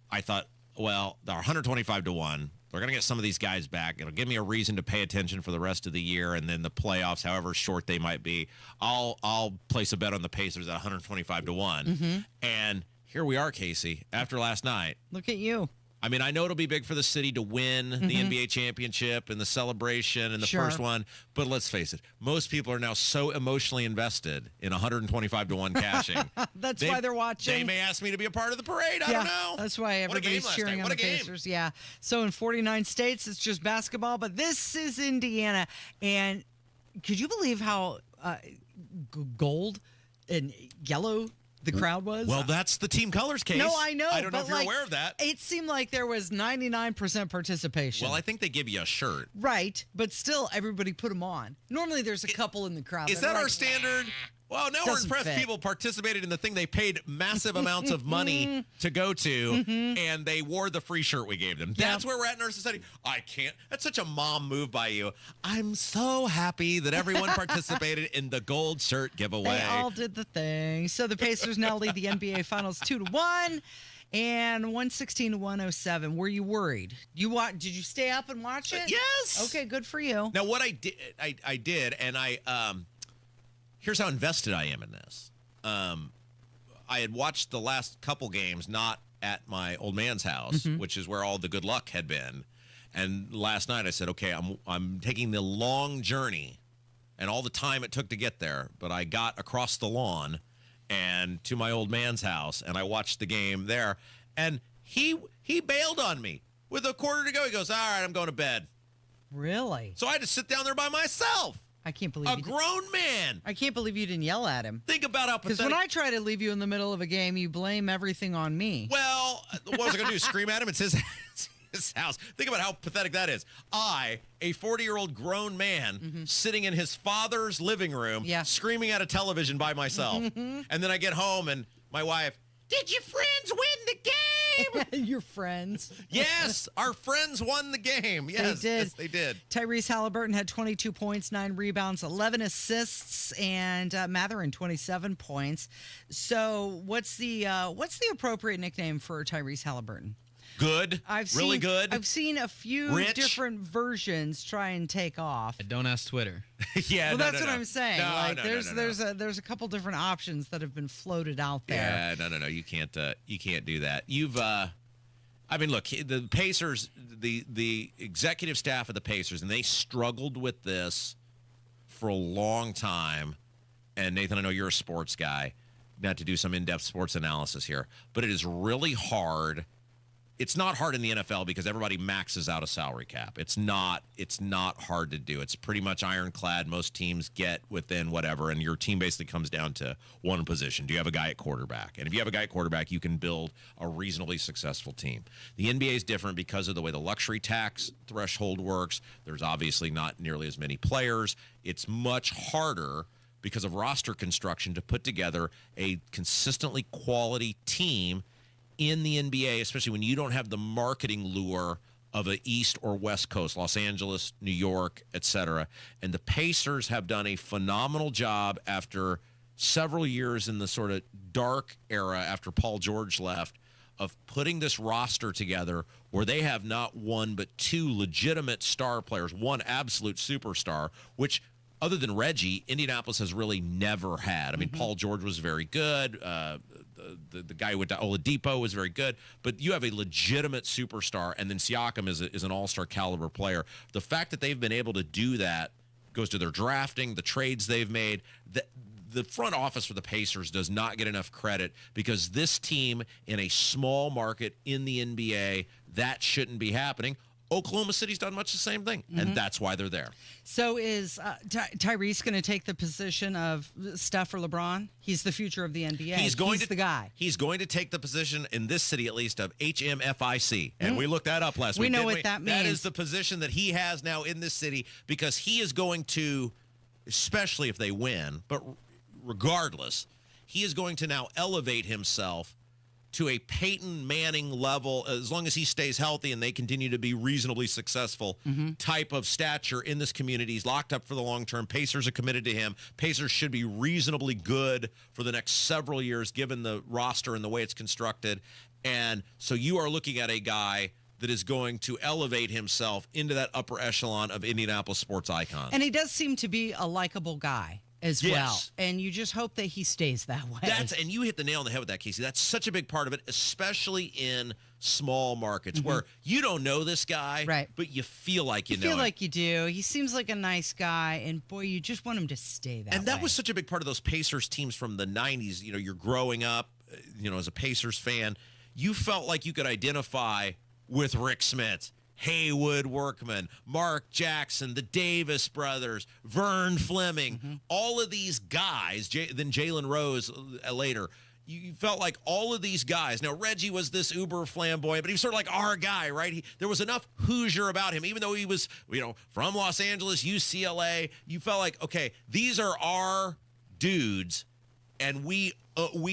I thought, well, they're 125 to 1. They're going to get some of these guys back. It'll give me a reason to pay attention for the rest of the year, and then the playoffs, however short they might be, I'll place a bet on the Pacers at 125 to 1. And here we are, Casey, after last night. Look at you. I mean, I know it'll be big for the city to win the NBA championship and the celebration and the first one, but let's face it, most people are now so emotionally invested in 125-1 cashing. That's why they're watching. They may ask me to be a part of the parade. I don't know. That's why everybody's cheering on the Pacers. Yeah. So in 49 states, it's just basketball, but this is Indiana. And could you believe how gold and yellow the crowd was? Well, that's the team colors case. No, I know. I don't know if you're aware of that. It seemed like there was 99% participation. Well, I think they give you a shirt. Right, but still, everybody put them on. Normally, there's a couple in the crowd. Is that our standard? Well, now we're impressed people participated in the thing they paid massive amounts of money to go to, and they wore the free shirt we gave them. That's where we're at in our society. I can't. That's such a mom move by you. I'm so happy that everyone participated in the gold shirt giveaway. They all did the thing. So the Pacers now lead the NBA Finals 2-1. And 116-107. Were you worried? Did you stay up and watch it? Yes. Okay, good for you. Now, what I did, and here's how invested I am in this. I had watched the last couple games not at my old man's house, which is where all the good luck had been. And last night I said, okay, I'm taking the long journey and all the time it took to get there, but I got across the lawn and to my old man's house, and I watched the game there. And he bailed on me with a quarter to go. He goes, all right, I'm going to bed. Really? So I had to sit down there by myself. I can't believe a grown man. I can't believe you didn't yell at him. Think about how pathetic. Because when I try to leave you in the middle of a game, you blame everything on me. Well, what was I going to do? Scream at him? It's his house. Think about how pathetic that is. I, a 40-year-old grown man, sitting in his father's living room, screaming at a television by myself. And then I get home and my wife, did your friends win the game? Your friends. Yes, our friends won the game. Yes, they did. Yes, they did. Tyrese Halliburton had 22 points, 9 rebounds, 11 assists, and Mathurin 27 points. So what's the appropriate nickname for Tyrese Halliburton? Good. Really good. I've seen a few different versions try and take off. Don't ask Twitter. Yeah, well, that's what I'm saying. No, there's a couple different options that have been floated out there. Yeah, no. You can't do that. You've I mean, look, the Pacers, the executive staff of the Pacers, and they struggled with this for a long time. And Nathan, I know you're a sports guy, not to do some in-depth sports analysis here, but it is really hard. It's not hard in the NFL because everybody maxes out a salary cap. It's not hard to do. It's pretty much ironclad. Most teams get within whatever, and your team basically comes down to one position. Do you have a guy at quarterback? And if you have a guy at quarterback, you can build a reasonably successful team. The NBA is different because of the way the luxury tax threshold works. There's obviously not nearly as many players. It's much harder because of roster construction to put together a consistently quality team in the NBA, especially when you don't have the marketing lure of an East or West Coast, Los Angeles, New York, etc. And the Pacers have done a phenomenal job after several years in the sort of dark era after Paul George left of putting this roster together where they have not one but two legitimate star players, one absolute superstar, which other than Reggie, Indianapolis has really never had. I mean, Paul George was very good. The guy who went to Oladipo was very good, but you have a legitimate superstar, and then Siakam is an all-star caliber player. The fact that they've been able to do that goes to their drafting, the trades they've made. The front office for the Pacers does not get enough credit because this team in a small market in the NBA, that shouldn't be happening. Oklahoma City's done much the same thing, and that's why they're there. So is Tyrese going to take the position of Steph or LeBron? He's the future of the NBA. He's the guy. He's going to take the position, in this city at least, of HMFIC. And we looked that up last week. We know what that means. That is the position that he has now in this city because he is going to, especially if they win, but regardless, he is going to now elevate himself to a Peyton Manning level, as long as he stays healthy and they continue to be reasonably successful type of stature in this community. He's locked up for the long term. Pacers are committed to him. Pacers should be reasonably good for the next several years, given the roster and the way it's constructed. And so you are looking at a guy that is going to elevate himself into that upper echelon of Indianapolis sports icons. And he does seem to be a likable guy. as well. And you just hope that he stays that way. And you hit the nail on the head with that, Casey. That's such a big part of it, especially in small markets where you don't know this guy, right? But you feel like you know him. Feel like you do. He seems like a nice guy, and boy, you just want him to stay that way. And that was such a big part of those Pacers teams from the 90s. You know, you're growing up, as a Pacers fan, you felt like you could identify with Rick Smith, Haywood Workman, Mark Jackson, the Davis brothers, Vern Fleming, all of these guys, then Jalen Rose later. You felt like all of these guys. Now, Reggie was this uber flamboyant, but he was sort of like our guy, right? There was enough Hoosier about him, even though he was, from Los Angeles, UCLA. You felt like, okay, these are our dudes, and we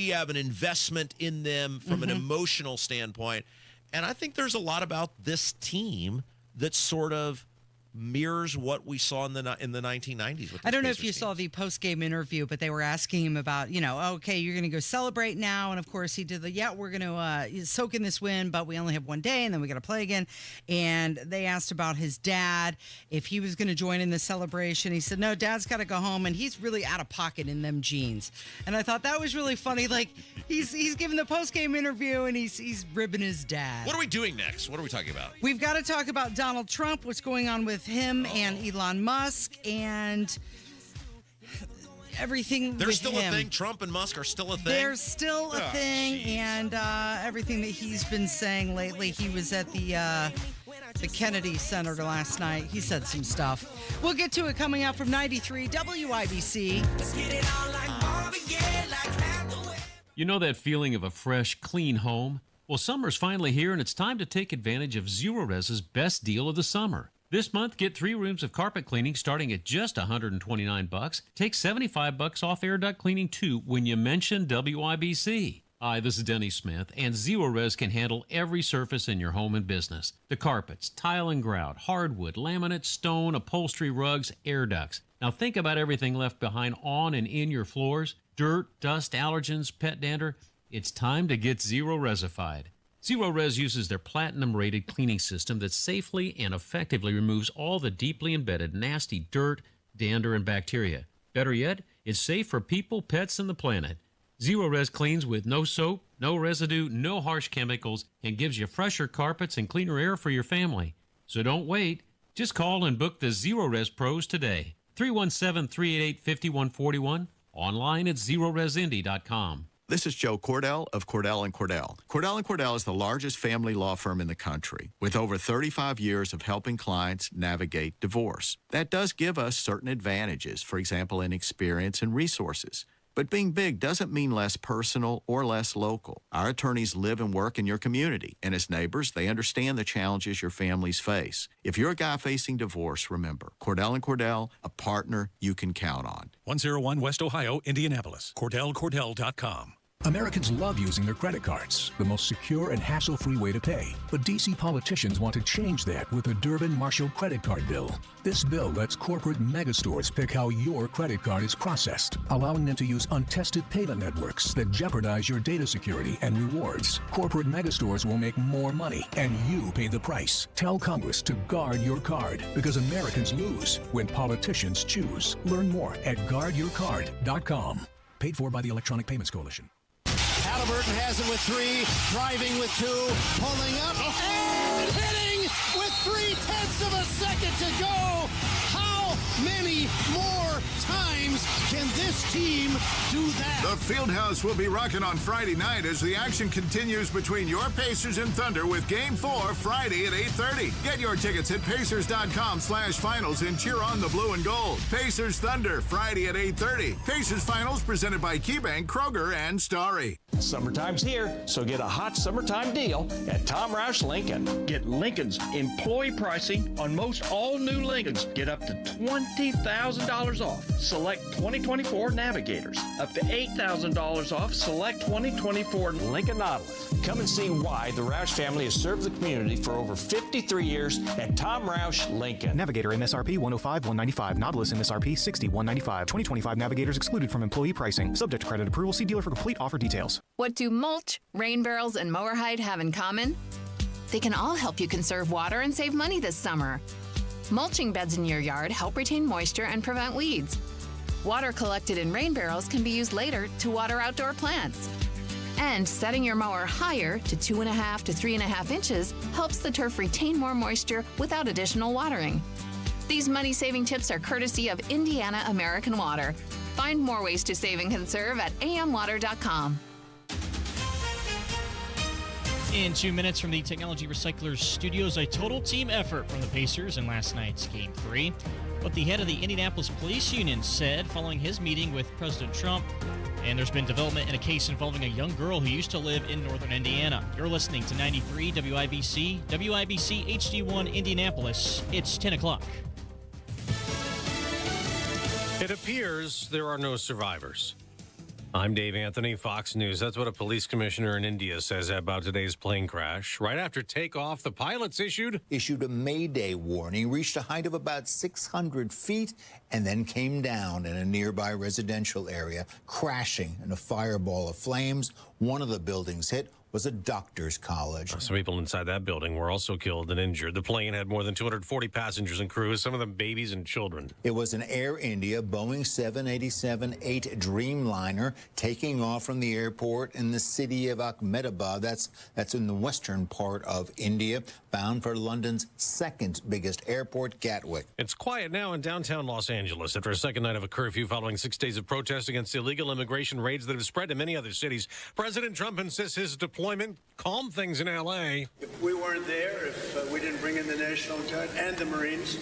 have an investment in them from an emotional standpoint. And I think there's a lot about this team that sort of mirrors what we saw in the 1990s. I don't know if you saw the post-game interview, but they were asking him about, okay, you're going to go celebrate now. And, of course, he did we're going to soak in this win, but we only have one day, and then we got to play again. And they asked about his dad, if he was going to join in the celebration. He said, no, Dad's got to go home, and he's really out of pocket in them jeans. And I thought that was really funny. Like, he's giving the post-game interview, and he's ribbing his dad. What are we doing next? What are we talking about? We've got to talk about Donald Trump, what's going on with him and Elon Musk and everything. There's with still him. a thing. Trump and Musk are still a thing. There's still a thing, and everything that he's been saying lately. He was at the Kennedy Center last night. He said some stuff. We'll get to it coming up from 93 WIBC. Let's get it on like Marvin Gaye, like Hathaway. You know that feeling of a fresh, clean home? Well, summer's finally here, and it's time to take advantage of Zero Res's best deal of the summer. This month, get 3 rooms of carpet cleaning starting at just $129. Take $75 off air duct cleaning too when you mention WIBC. Hi, this is Denny Smith, and Zero Res can handle every surface in your home and business. The carpets, tile and grout, hardwood, laminate, stone, upholstery, rugs, air ducts. Now think about everything left behind on and in your floors. Dirt, dust, allergens, pet dander. It's time to get Zero Resified. Zero Res uses their platinum-rated cleaning system that safely and effectively removes all the deeply embedded nasty dirt, dander, and bacteria. Better yet, it's safe for people, pets, and the planet. Zero Res cleans with no soap, no residue, no harsh chemicals, and gives you fresher carpets and cleaner air for your family. So don't wait. Just call and book the Zero Res Pros today. 317-388-5141. Online at ZeroResIndy.com. This is Joe Cordell of Cordell and Cordell. Cordell and Cordell is the largest family law firm in the country with over 35 years of helping clients navigate divorce. That does give us certain advantages, for example, in experience and resources. But being big doesn't mean less personal or less local. Our attorneys live and work in your community, and as neighbors, they understand the challenges your families face. If you're a guy facing divorce, remember, Cordell and Cordell, a partner you can count on. 101 West Ohio, Indianapolis. CordellCordell.com. Americans love using their credit cards, the most secure and hassle-free way to pay. But D.C. politicians want to change that with the Durbin-Marshall credit card bill. This bill lets corporate megastores pick how your credit card is processed, allowing them to use untested payment networks that jeopardize your data security and rewards. Corporate megastores will make more money, and you pay the price. Tell Congress to guard your card, because Americans lose when politicians choose. Learn more at guardyourcard.com. Paid for by the Electronic Payments Coalition. Halliburton has it with 3, driving with 2, pulling up, and hitting with 0.3 of a second to go. How many more times can this team do that? The Fieldhouse will be rocking on Friday night as the action continues between your Pacers and Thunder with Game 4 Friday at 8:30. Get your tickets at Pacers.com/finals and cheer on the blue and gold. Pacers Thunder Friday at 8:30. Pacers Finals presented by KeyBank, Kroger, and Starry. Summertime's here, so get a hot summertime deal at Tom Roush Lincoln. Get Lincoln's employee pricing on most all new Lincolns. Get up to $20,000 off select 2024 Navigators. Up to $8,000 off select 2024 Lincoln Nautilus. Come and see why the Roush family has served the community for over 53 years at Tom Roush Lincoln. Navigator MSRP 105-195. Nautilus MSRP 60-195. 2025 Navigators excluded from employee pricing. Subject to credit approval. See dealer for complete offer details. What do mulch, rain barrels, and mower hide have in common? They can all help you conserve water and save money this summer. Mulching beds in your yard help retain moisture and prevent weeds. Water collected in rain barrels can be used later to water outdoor plants. And setting your mower higher to 2.5 to 3.5 inches helps the turf retain more moisture without additional watering. These money-saving tips are courtesy of Indiana American Water. Find more ways to save and conserve at amwater.com. In 2 minutes from the Technology Recyclers Studios, a total team effort from the Pacers in last night's Game 3. What the head of the Indianapolis Police Union said following his meeting with President Trump. And there's been development in a case involving a young girl who used to live in northern Indiana. You're listening to 93 WIBC, WIBC HD1 Indianapolis. It's 10 o'clock. It appears there are no survivors. I'm Dave Anthony, Fox News. That's what a police commissioner in India says about today's plane crash. Right after takeoff, the pilots issued a Mayday warning, reached a height of about 600 feet, and then came down in a nearby residential area, crashing in a fireball of flames. One of the buildings hit was a doctor's college. Some people inside that building were also killed and injured. The plane had more than 240 passengers and crew, some of them babies and children. It was an Air India Boeing 787-8 Dreamliner taking off from the airport in the city of Ahmedabad. That's in the western part of India, bound for London's second biggest airport, Gatwick. It's quiet now in downtown Los Angeles after a second night of a curfew following 6 days of protest against illegal immigration raids that have spread to many other cities. President Trump insists his deployment calmed things in L.A. If we weren't there, if we didn't bring in the National Guard and the Marines,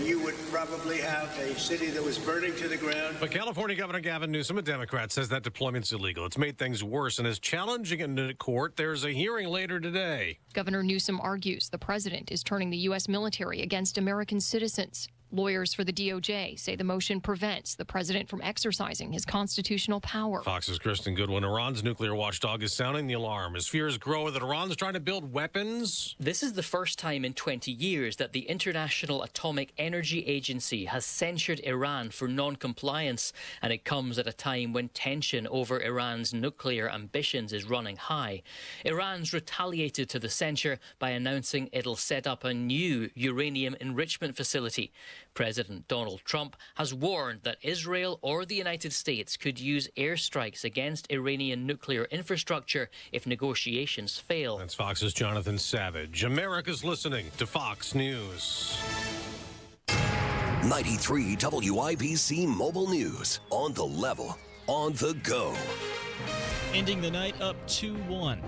you would probably have a city that was burning to the ground. But California Governor Gavin Newsom, a Democrat, says that deployment's illegal. It's made things worse and is challenging it into court. There's a hearing later today. Governor Newsom argues the president is turning the U.S. military against American citizens. Lawyers for the DOJ say the motion prevents the president from exercising his constitutional power. Fox's Kristen Goodwin. Iran's nuclear watchdog is sounding the alarm as fears grow that Iran's trying to build weapons. This is the first time in 20 years that the International Atomic Energy Agency has censured Iran for non-compliance, and it comes at a time when tension over Iran's nuclear ambitions is running high. Iran's retaliated to the censure by announcing it'll set up a new uranium enrichment facility. President Donald Trump has warned that Israel or the United States could use airstrikes against Iranian nuclear infrastructure if negotiations fail. That's Fox's Jonathan Savage. America's listening to Fox News. 93 WIBC Mobile News. On the level, on the go. Ending the night up 2-1.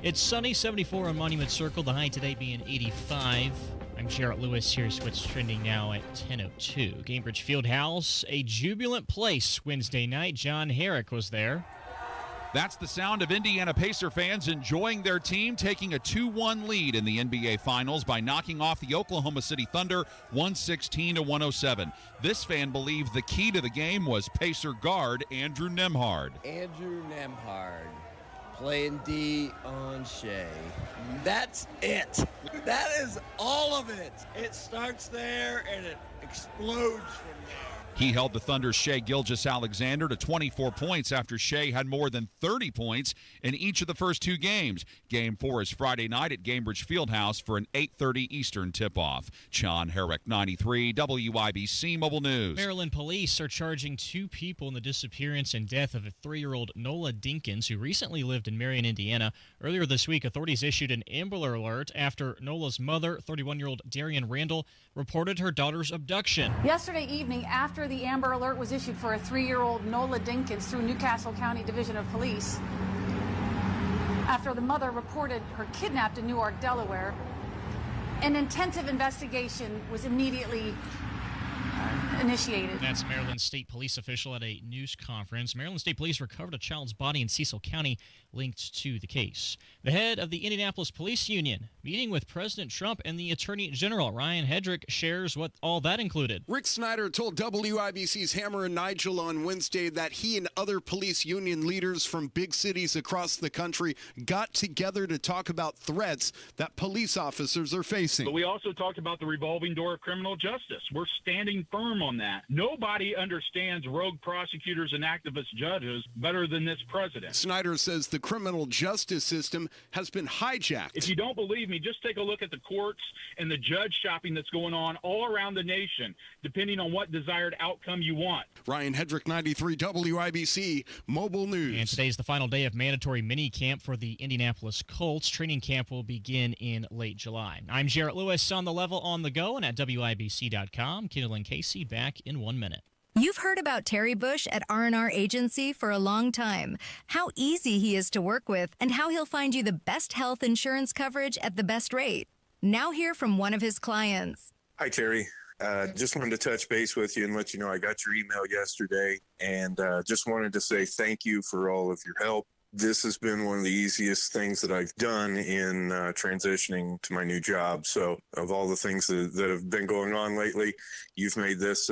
It's sunny, 74 on Monument Circle, the high today being 85. I'm Jarrett Lewis. Here's what's trending now at 10:02. Gainbridge Fieldhouse, a jubilant place Wednesday night. John Herrick was there. That's the sound of Indiana Pacer fans enjoying their team taking a 2-1 lead in the NBA Finals by knocking off the Oklahoma City Thunder 116-107. This fan believed the key to the game was Pacer guard Andrew Nembhard. Andrew Nembhard playing D on Shea. That's it. That is all of it. It starts there and it explodes from there. He held the Thunder's Shea Gilgeous-Alexander to 24 points after Shea had more than 30 points in each of the first two games. Game 4 is Friday night at Gainbridge Fieldhouse for an 8:30 Eastern tip-off. John Herrick, 93 WIBC Mobile News. Maryland police are charging 2 people in the disappearance and death of a 3-year-old Nola Dinkins, who recently lived in Marion, Indiana. Earlier this week, authorities issued an Amber Alert after Nola's mother, 31-year-old Darian Randall, reported her daughter's abduction. Yesterday evening, after the Amber Alert was issued for a 3-year-old Nola Dinkins through Newcastle County Division of Police, after the mother reported her kidnapped in Newark, Delaware, an intensive investigation was immediately initiated. That's Maryland State Police official at a news conference. Maryland State Police recovered a child's body in Cecil County linked to the case. The head of the Indianapolis Police Union meeting with President Trump and the Attorney General. Ryan Hedrick shares what all that included. Rick Snyder told WIBC's Hammer and Nigel on Wednesday that he and other police union leaders from big cities across the country got together to talk about threats that police officers are facing. But we also talked about the revolving door of criminal justice. We're standing firm on that. Nobody understands rogue prosecutors and activist judges better than this president. Snyder says the criminal justice system has been hijacked. If you don't believe me, just take a look at the courts and the judge shopping that's going on all around the nation, depending on what desired outcome you want. Ryan Hedrick, 93 WIBC, Mobile News. And today's the final day of mandatory mini camp for the Indianapolis Colts. Training camp will begin in late July. I'm Jarrett Lewis on the level on the go and at WIBC.com. Kendall and Casey back in 1 minute. You've heard about Terry Bush at R&R Agency for a long time, how easy he is to work with, and how he'll find you the best health insurance coverage at the best rate. Now hear from one of his clients. Hi, Terry. Just wanted to touch base with you and let you know I got your email yesterday, and just wanted to say thank you for all of your help. This has been one of the easiest things that I've done in transitioning to my new job. So of all the things that have been going on lately, you've made this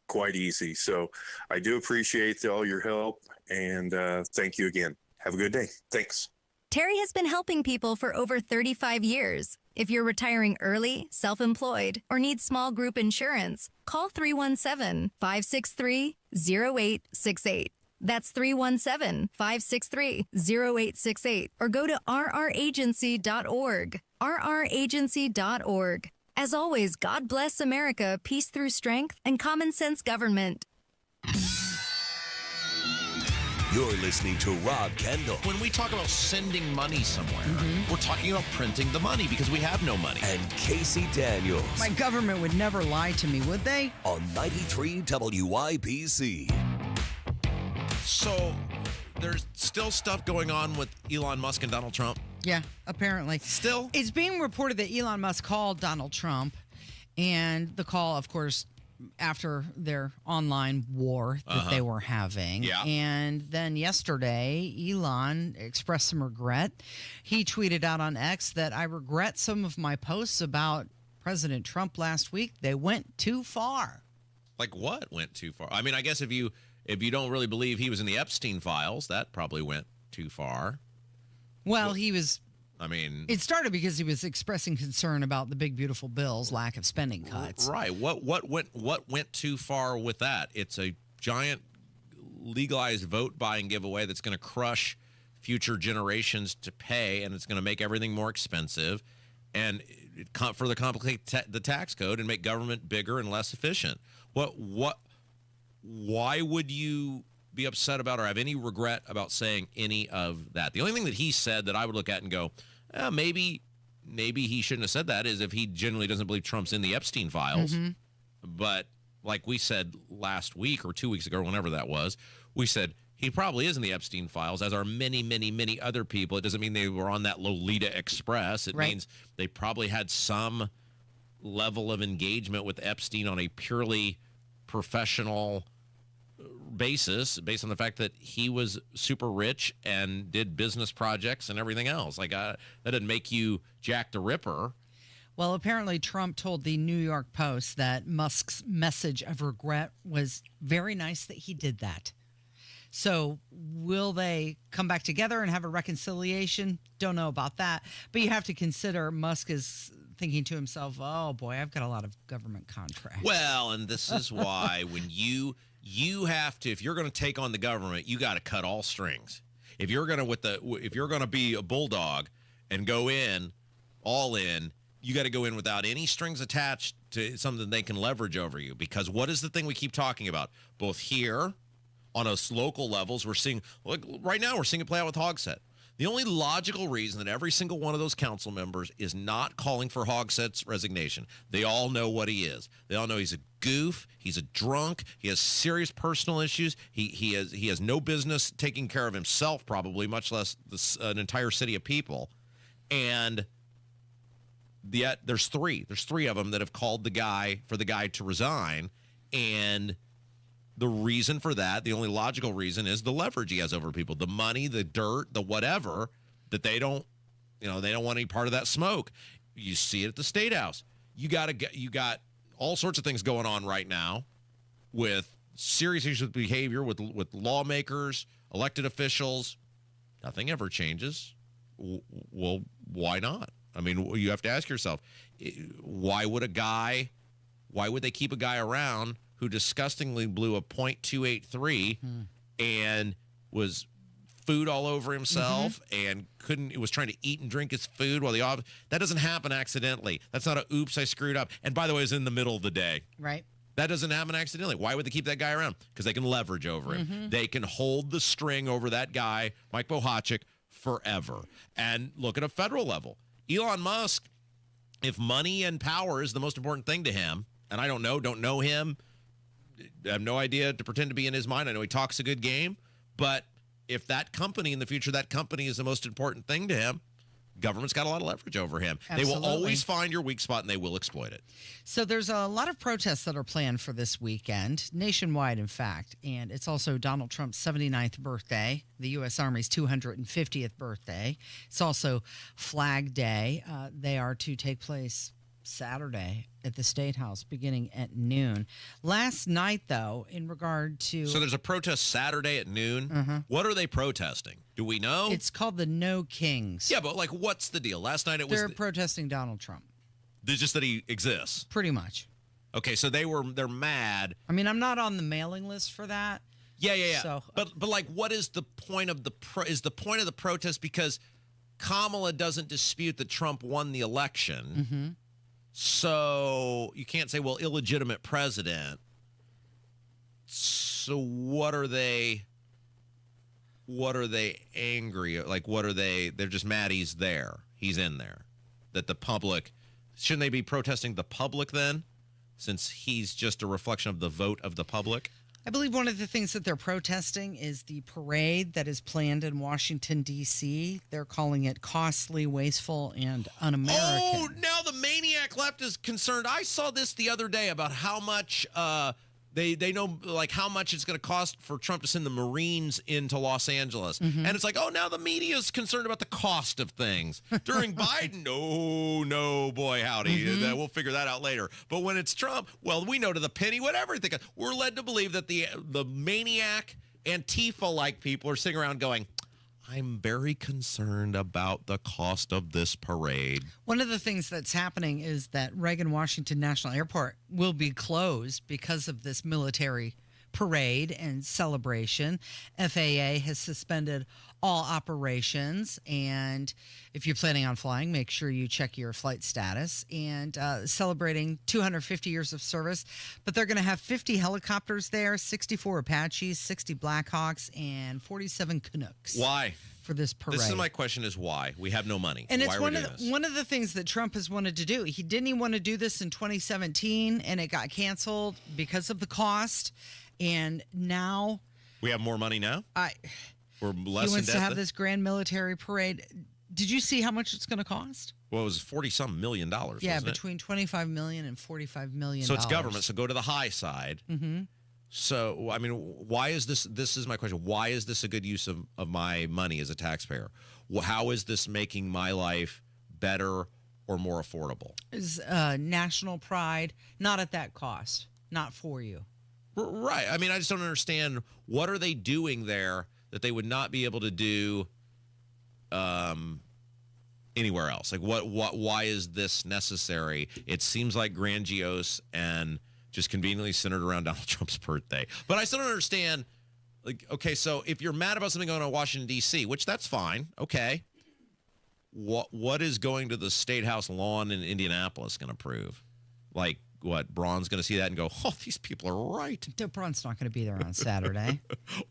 quite easy. So I do appreciate all your help, and thank you again. Have a good day. Thanks. Terry has been helping people for over 35 years. If you're retiring early, self-employed, or need small group insurance, call 317-563-0868. That's 317-563-0868, or go to rragency.org. rragency.org. As always, God bless America, peace through strength, and common sense government. You're listening to Rob Kendall. When we talk about sending money somewhere, we're talking about printing the money because we have no money. And Casey Daniels. My government would never lie to me, would they? On 93 WIBC. So there's still stuff going on with Elon Musk and Donald Trump? Yeah, apparently. Still? It's being reported that Elon Musk called Donald Trump, and the call, of course, after their online war that they were having. Yeah. And then yesterday, Elon expressed some regret. He tweeted out on X that I regret some of my posts about President Trump last week. They went too far. Like what went too far? I mean, I guess if you don't really believe he was in the Epstein files, that probably went too far. Well, he was... I mean, it started because he was expressing concern about the big beautiful bill's lack of spending cuts. Right. What went too far with that? It's a giant legalized vote buying giveaway that's going to crush future generations to pay, and it's going to make everything more expensive, and further complicate the tax code and make government bigger and less efficient. Why would you be upset about or have any regret about saying any of that? The only thing that he said that I would look at and go, maybe he shouldn't have said that is if he genuinely doesn't believe Trump's in the Epstein files. But like we said last week or 2 weeks ago, whenever that was, we said he probably is in the Epstein files, as are many, many, many other people. It doesn't mean they were on that Lolita Express. It means they probably had some level of engagement with Epstein on a purely professional basis, based on the fact that he was super rich and did business projects and everything else. Like that didn't make you Jack the Ripper. Well, apparently Trump told the New York Post that Musk's message of regret was very nice that he did that. So will they come back together and have a reconciliation? Don't know about that. But you have to consider Musk is thinking to himself, oh boy, I've got a lot of government contracts. Well, and this is why when you have to, if you're going to take on the government, you got to cut all strings. If you're going to be a bulldog and go in all in, you got to go in without any strings attached to something they can leverage over you. Because what is the thing we keep talking about? Both here on us local levels, we're seeing, look, right now we're seeing it play out with Hogsett. The only logical reason that every single one of those council members is not calling for Hogsett's resignation, they all know what he is. They all know he's a goof, he's a drunk, he has serious personal issues, he has no business taking care of himself probably, much less an entire city of people. And yet there's three of them that have called the guy to resign, and the reason for that, the only logical reason, is the leverage he has over people, the money, the dirt, the whatever, that they don't want any part of that smoke. You see it at the State House. You got all sorts of things going on right now with serious issues with behavior with lawmakers, elected officials. Nothing ever changes. Well, why not? I mean, you have to ask yourself, why would a guy Why would they keep a guy around who disgustingly blew a .283 and was food all over himself and was trying to eat and drink his food while that doesn't happen accidentally. That's not a oops, I screwed up. And by the way, it was in the middle of the day. Right. That doesn't happen accidentally. Why would they keep that guy around? Because they can leverage over him. They can hold the string over that guy, Mike Bohachik, forever. And look at a federal level. Elon Musk, if money and power is the most important thing to him, and I don't know him, I have no idea to pretend to be in his mind. I know he talks a good game, but if that company in the future, that company is the most important thing to him, government's got a lot of leverage over him. Absolutely. They will always find your weak spot, and they will exploit it. So there's a lot of protests that are planned for this weekend, nationwide, in fact. And it's also Donald Trump's 79th birthday, the U.S. Army's 250th birthday. It's also Flag Day. They are to take place Saturday at the State House beginning at noon. Last night, though, in regard to... So there's a protest Saturday at noon. What are they protesting? Do we know? It's called the No Kings. Yeah, but like, what's the deal? Last night They're protesting Donald Trump. Just that he exists. Pretty much. Okay, so they're mad. I mean, I'm not on the mailing list for that. Yeah. So, but like, what is the point of the protest? Because Kamala doesn't dispute that Trump won the election. So you can't say, well, illegitimate president. So what are they angry? Like, what are they? They're just mad he's there. He's in there. That the public, shouldn't they be protesting the public then? Since he's just a reflection of the vote of the public? I believe one of the things that they're protesting is the parade that is planned in Washington, D.C. They're calling it costly, wasteful, and un-American. Oh, now the maniac left is concerned. I saw this the other day about how much they know, like, how much it's going to cost for Trump to send the Marines into Los Angeles. And it's like, oh, now the media is concerned about the cost of things. During Biden, no, boy, howdy. We'll figure that out later. But when it's Trump, well, we know to the penny what everything. We're led to believe that the maniac Antifa-like people are sitting around going, I'm very concerned about the cost of this parade. One of the things that's happening is that Reagan-Washington National Airport will be closed because of this military parade and celebration. FAA has suspended all operations, and if you're planning on flying, make sure you check your flight status. And celebrating 250 years of service, but they're going to have 50 helicopters there, 64 Apaches, 60 Blackhawks, and 47 Canucks. Why? For this parade. This is my question: is why? We have no money. And why it's are we doing this? one of the things that Trump has wanted to do. He didn't even want to do this in 2017, and it got canceled because of the cost. And now we have more money now. We're less in debt. He wants to have this grand military parade. Did you see how much it's going to cost? Well, it was $40-some million. Yeah, between $25 million and $45 million. So it's government. So go to the high side. So, I mean, why is this? This is my question. Why is this a good use of my money as a taxpayer? How is this making my life better or more affordable? Is national pride, not at that cost, not for you. Right. I mean, I just don't understand, what are they doing there that they would not be able to do anywhere else? Like, why is this necessary? It seems like grandiose and just conveniently centered around Donald Trump's birthday. But I still don't understand, like, okay, so if you're mad about something going on in Washington, D.C., which that's fine, okay, what is going to the State House lawn in Indianapolis going to prove? Like, what, Braun's going to see that and go, oh, these people are right. Braun's not going to be there on Saturday.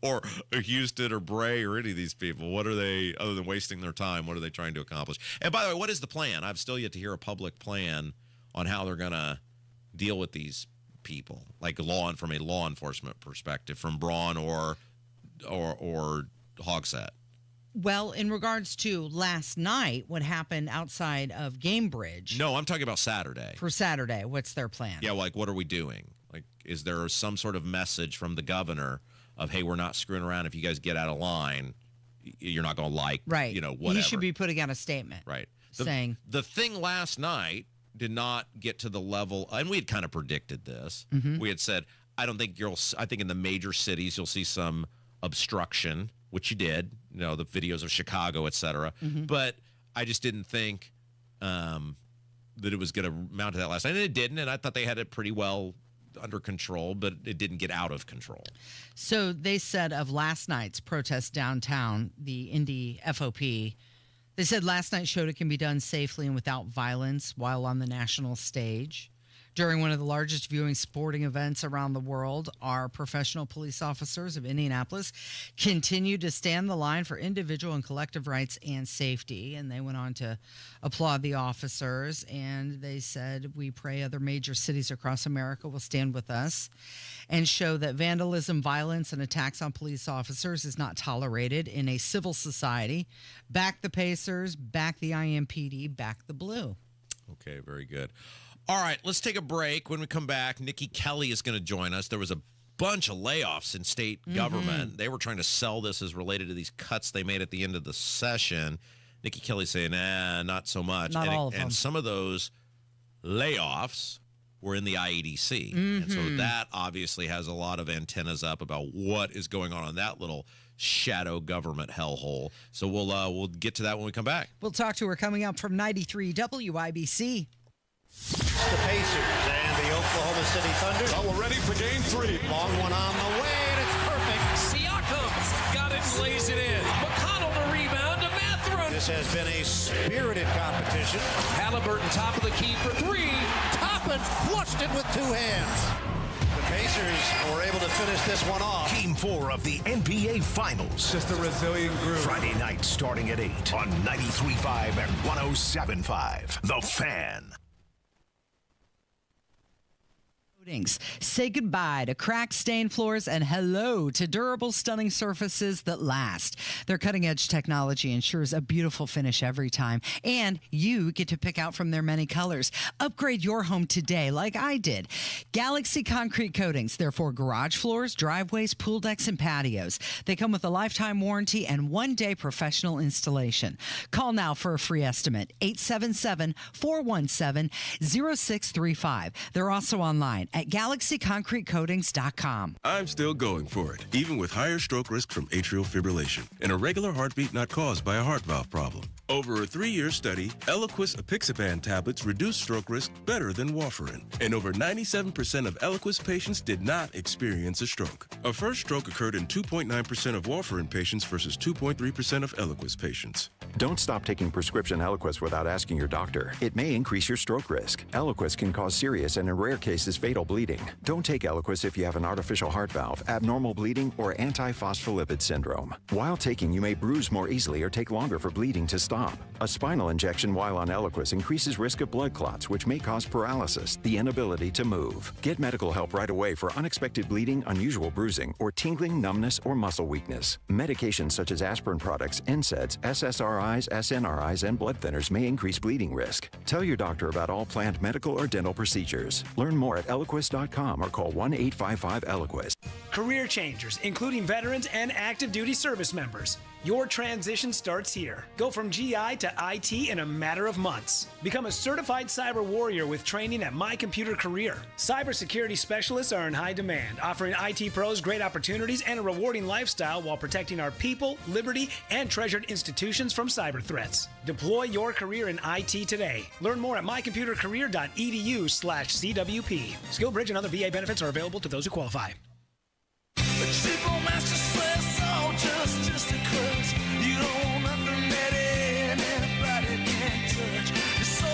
Or Houston or Bray or any of these people. What are they, other than wasting their time, what are they trying to accomplish? And by the way, what is the plan? I've still yet to hear a public plan on how they're going to deal with these people, like from a law enforcement perspective, from Braun or Hogsett. Well, in regards to last night, what happened outside of Gamebridge. No, I'm talking about Saturday. For Saturday, what's their plan? Yeah, like, what are we doing? Like, is there some sort of message from the governor of, hey, we're not screwing around. If you guys get out of line, you're not going to like, right. Whatever. He should be putting out a statement. Right. Saying. The thing last night did not get to the level, and we had kind of predicted this. We had said, I think in the major cities you'll see some obstruction, which you did, the videos of Chicago, et cetera. But I just didn't think that it was going to mount to that last night, and it didn't. And I thought they had it pretty well under control, but it didn't get out of control. So they said of last night's protest downtown, the Indy FOP, they said last night showed it can be done safely and without violence while on the national stage. During one of the largest viewing sporting events around the world, our professional police officers of Indianapolis continued to stand the line for individual and collective rights and safety. And they went on to applaud the officers. And they said, we pray other major cities across America will stand with us and show that vandalism, violence, and attacks on police officers is not tolerated in a civil society. Back the Pacers, back the IMPD, back the blue. Okay, very good. All right, let's take a break. When we come back, Nikki Kelly is going to join us. There was a bunch of layoffs in state government. They were trying to sell this as related to these cuts they made at the end of the session. Nikki Kelly saying, not so much. Not all of them. And some of those layoffs were in the IEDC. And so that obviously has a lot of antennas up about what is going on in that little shadow government hellhole. So we'll get to that when we come back. We'll talk to her coming up from 93 WIBC. The Pacers and the Oklahoma City Thunder. Oh, we're ready for game 3. Long one on the way, and it's perfect. Siakam got it and lays it in. McConnell the rebound to Mathurin. This has been a spirited competition. Halliburton top of the key for 3. Toppin flushed it with 2 hands. The Pacers were able to finish this one off. Game 4 of the NBA Finals. Just a resilient group. Friday night starting at 8 on 93.5 and 107.5. The Fan. Say goodbye to cracked, stained floors and hello to durable, stunning surfaces that last. Their cutting-edge technology ensures a beautiful finish every time, and you get to pick out from their many colors. Upgrade your home today like I did. Galaxy Concrete Coatings. They're for garage floors, driveways, pool decks, and patios. They come with a lifetime warranty and 1-day professional installation. Call now for a free estimate. 877-417-0635. They're also online at GalaxyConcreteCoatings.com. I'm still going for it, even with higher stroke risk from atrial fibrillation, an irregular heartbeat not caused by a heart valve problem. Over a 3-year study, Eliquis apixaban tablets reduce stroke risk better than warfarin, and over 97% of Eliquis patients did not experience a stroke. A first stroke occurred in 2.9% of warfarin patients versus 2.3% of Eliquis patients. Don't stop taking prescription Eliquis without asking your doctor. It may increase your stroke risk. Eliquis can cause serious and in rare cases fatal bleeding. Don't take Eliquis if you have an artificial heart valve, abnormal bleeding, or antiphospholipid syndrome. While taking, you may bruise more easily or take longer for bleeding to stop. A spinal injection while on Eliquis increases risk of blood clots, which may cause paralysis, the inability to move. Get medical help right away for unexpected bleeding, unusual bruising, or tingling, numbness, or muscle weakness. Medications such as aspirin products, NSAIDs, SSRIs, SNRIs, and blood thinners may increase bleeding risk. Tell your doctor about all planned medical or dental procedures. Learn more at Eliquis.com or call 1-855-ELIQUIS. Career changers, including veterans and active duty service members. Your transition starts here. Go from GI to IT in a matter of months. Become a certified cyber warrior with training at My Computer Career. Cybersecurity specialists are in high demand, offering IT pros great opportunities and a rewarding lifestyle while protecting our people, liberty, and treasured institutions from cyber threats. Deploy your career in IT today. Learn more at mycomputercareer.edu/CWP. SkillBridge and other VA benefits are available to those who qualify.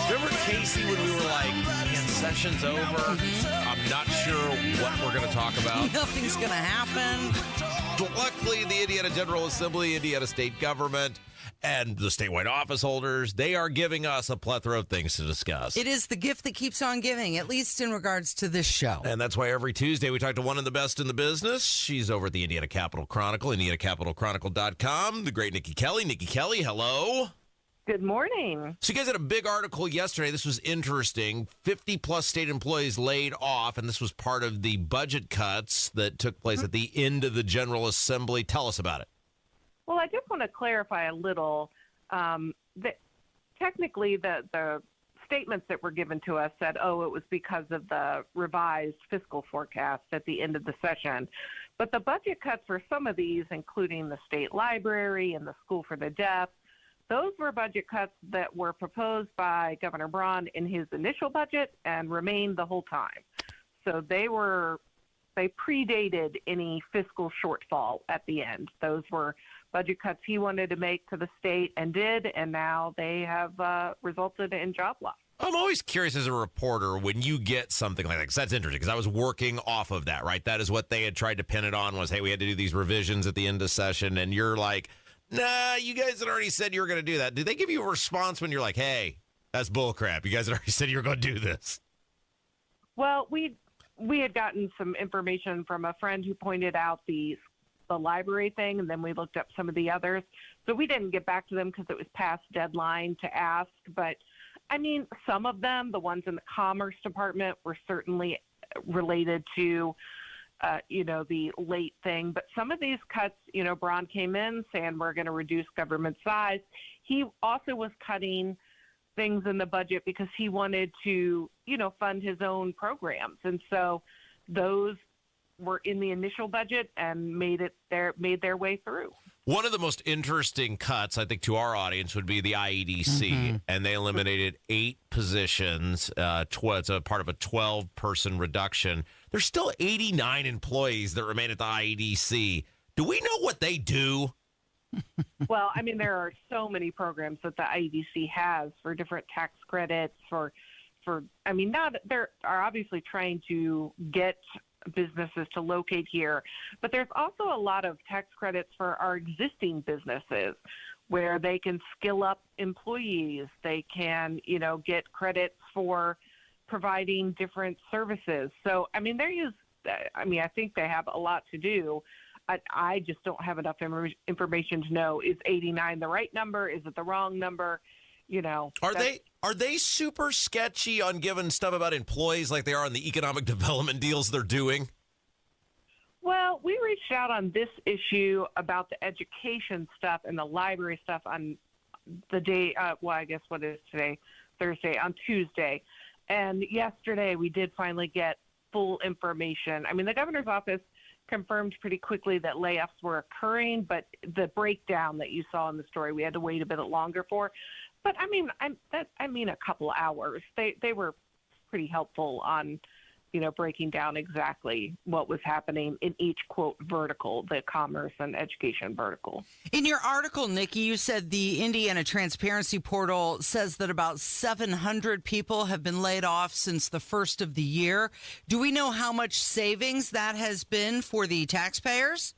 Remember Casey when we were like, man, session's over. I'm not sure what we're going to talk about. Nothing's going to happen. Luckily, the Indiana General Assembly, Indiana State Government, and the statewide office holders, they are giving us a plethora of things to discuss. It is the gift that keeps on giving, at least in regards to this show. And that's why every Tuesday we talk to one of the best in the business. She's over at the Indiana Capital Chronicle, IndianaCapitalChronicle.com. The great Nikki Kelly. Nikki Kelly, hello. Good morning. So you guys had a big article yesterday. This was interesting. 50-plus state employees laid off, and this was part of the budget cuts that took place at the end of the General Assembly. Tell us about it. Well, I just want to clarify a little. That technically, the statements that were given to us said, oh, it was because of the revised fiscal forecast at the end of the session. But the budget cuts for some of these, including the state library and the school for the deaf, those were budget cuts that were proposed by Governor Braun in his initial budget and remained the whole time. So they predated any fiscal shortfall at the end. Those were budget cuts he wanted to make to the state and did, and now they have resulted in job loss. I'm always curious as a reporter when you get something like that, because that's interesting, because I was working off of that, right? That is what they had tried to pin it on was, hey, we had to do these revisions at the end of session, and you're like, nah, you guys had already said you were going to do that. Did they give you a response when you're like, hey, that's bullcrap? You guys had already said you were going to do this. Well, we had gotten some information from a friend who pointed out the library thing, and then we looked up some of the others. So we didn't get back to them because it was past deadline to ask, but I mean, some of them, the ones in the Commerce Department, were certainly related to, the late thing. But some of these cuts, Braun came in saying we're going to reduce government size. He also was cutting things in the budget because he wanted to, fund his own programs. And so those were in the initial budget and made their way through. One of the most interesting cuts, I think, to our audience would be the IEDC, and they eliminated 8 positions. It's a part of a 12-person reduction. There's still 89 employees that remain at the IEDC. Do we know what they do? Well, I mean, there are so many programs that the IEDC has for different tax credits. They are obviously trying to get businesses to locate here, but there's also a lot of tax credits for our existing businesses where they can skill up employees. They can, get credits for providing different services. So, I think they have a lot to do. I just don't have enough information to know, is 89 the right number? Is it the wrong number? Are they super sketchy on giving stuff about employees like they are on the economic development deals they're doing? Well, we reached out on this issue about the education stuff and the library stuff on the day, I guess what is today? Thursday, on Tuesday. And yesterday we did finally get full information. I mean, the governor's office confirmed pretty quickly that layoffs were occurring, but the breakdown that you saw in the story, we had to wait a bit longer for. But a couple hours. They were pretty helpful on, breaking down exactly what was happening in each quote vertical, the commerce and education vertical. In your article, Nikki, you said the Indiana Transparency Portal says that about 700 people have been laid off since the first of the year. Do we know how much savings that has been for the taxpayers?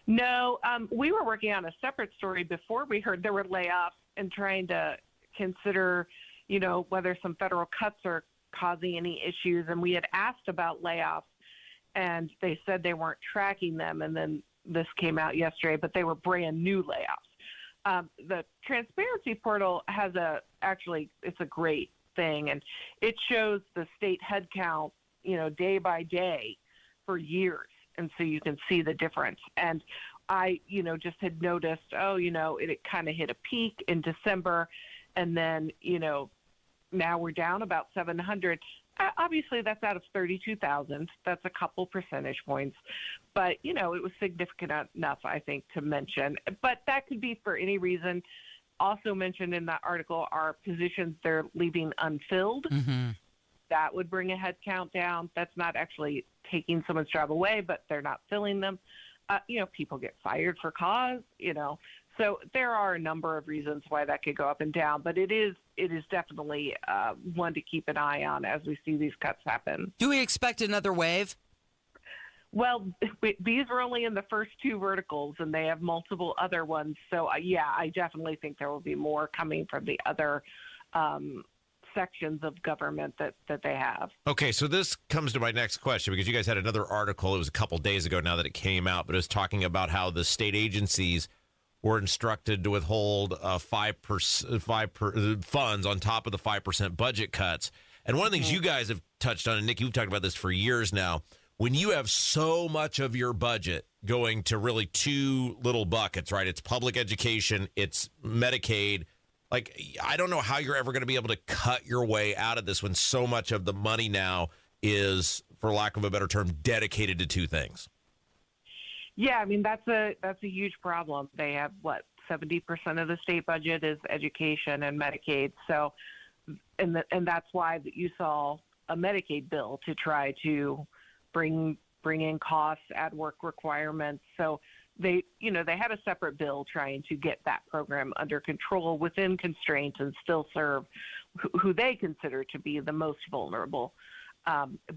No, we were working on a separate story before we heard there were layoffs and trying to consider, whether some federal cuts are causing any issues. And we had asked about layoffs, and they said they weren't tracking them. And then this came out yesterday, but they were brand new layoffs. The Transparency Portal has it's a great thing, and it shows the state headcount, day by day for years. And so you can see the difference. And I, just had noticed, it kind of hit a peak in December. And then, now we're down about 700. Obviously, that's out of 32,000. That's a couple percentage points. But, it was significant enough, I think, to mention. But that could be for any reason. Also mentioned in that article are positions they're leaving unfilled. Mm-hmm. That would bring a head count down. That's not actually taking someone's job away, but they're not filling them. People get fired for cause, So there are a number of reasons why that could go up and down, but it is definitely one to keep an eye on as we see these cuts happen. Do we expect another wave? Well, these are only in the first 2 verticals, and they have multiple other ones. So, I definitely think there will be more coming from the other sections of government that they have. Okay, so this comes to my next question, because you guys had another article. It was a couple days ago now that it came out, but it was talking about how the state agencies were instructed to withhold 5% funds on top of the 5% budget cuts. And one of the things you guys have touched on, and Nick, you've talked about this for years now, when you have so much of your budget going to really 2 little buckets, right? It's public education, it's Medicaid. Like, I don't know how you're ever going to be able to cut your way out of this when so much of the money now is, for lack of a better term, dedicated to 2 things. Yeah, that's a huge problem. They have 70% of the state budget is education and Medicaid. So, and that's why you saw a Medicaid bill to try to bring in costs, add work requirements. So they had a separate bill trying to get that program under control within constraints and still serve who they consider to be the most vulnerable.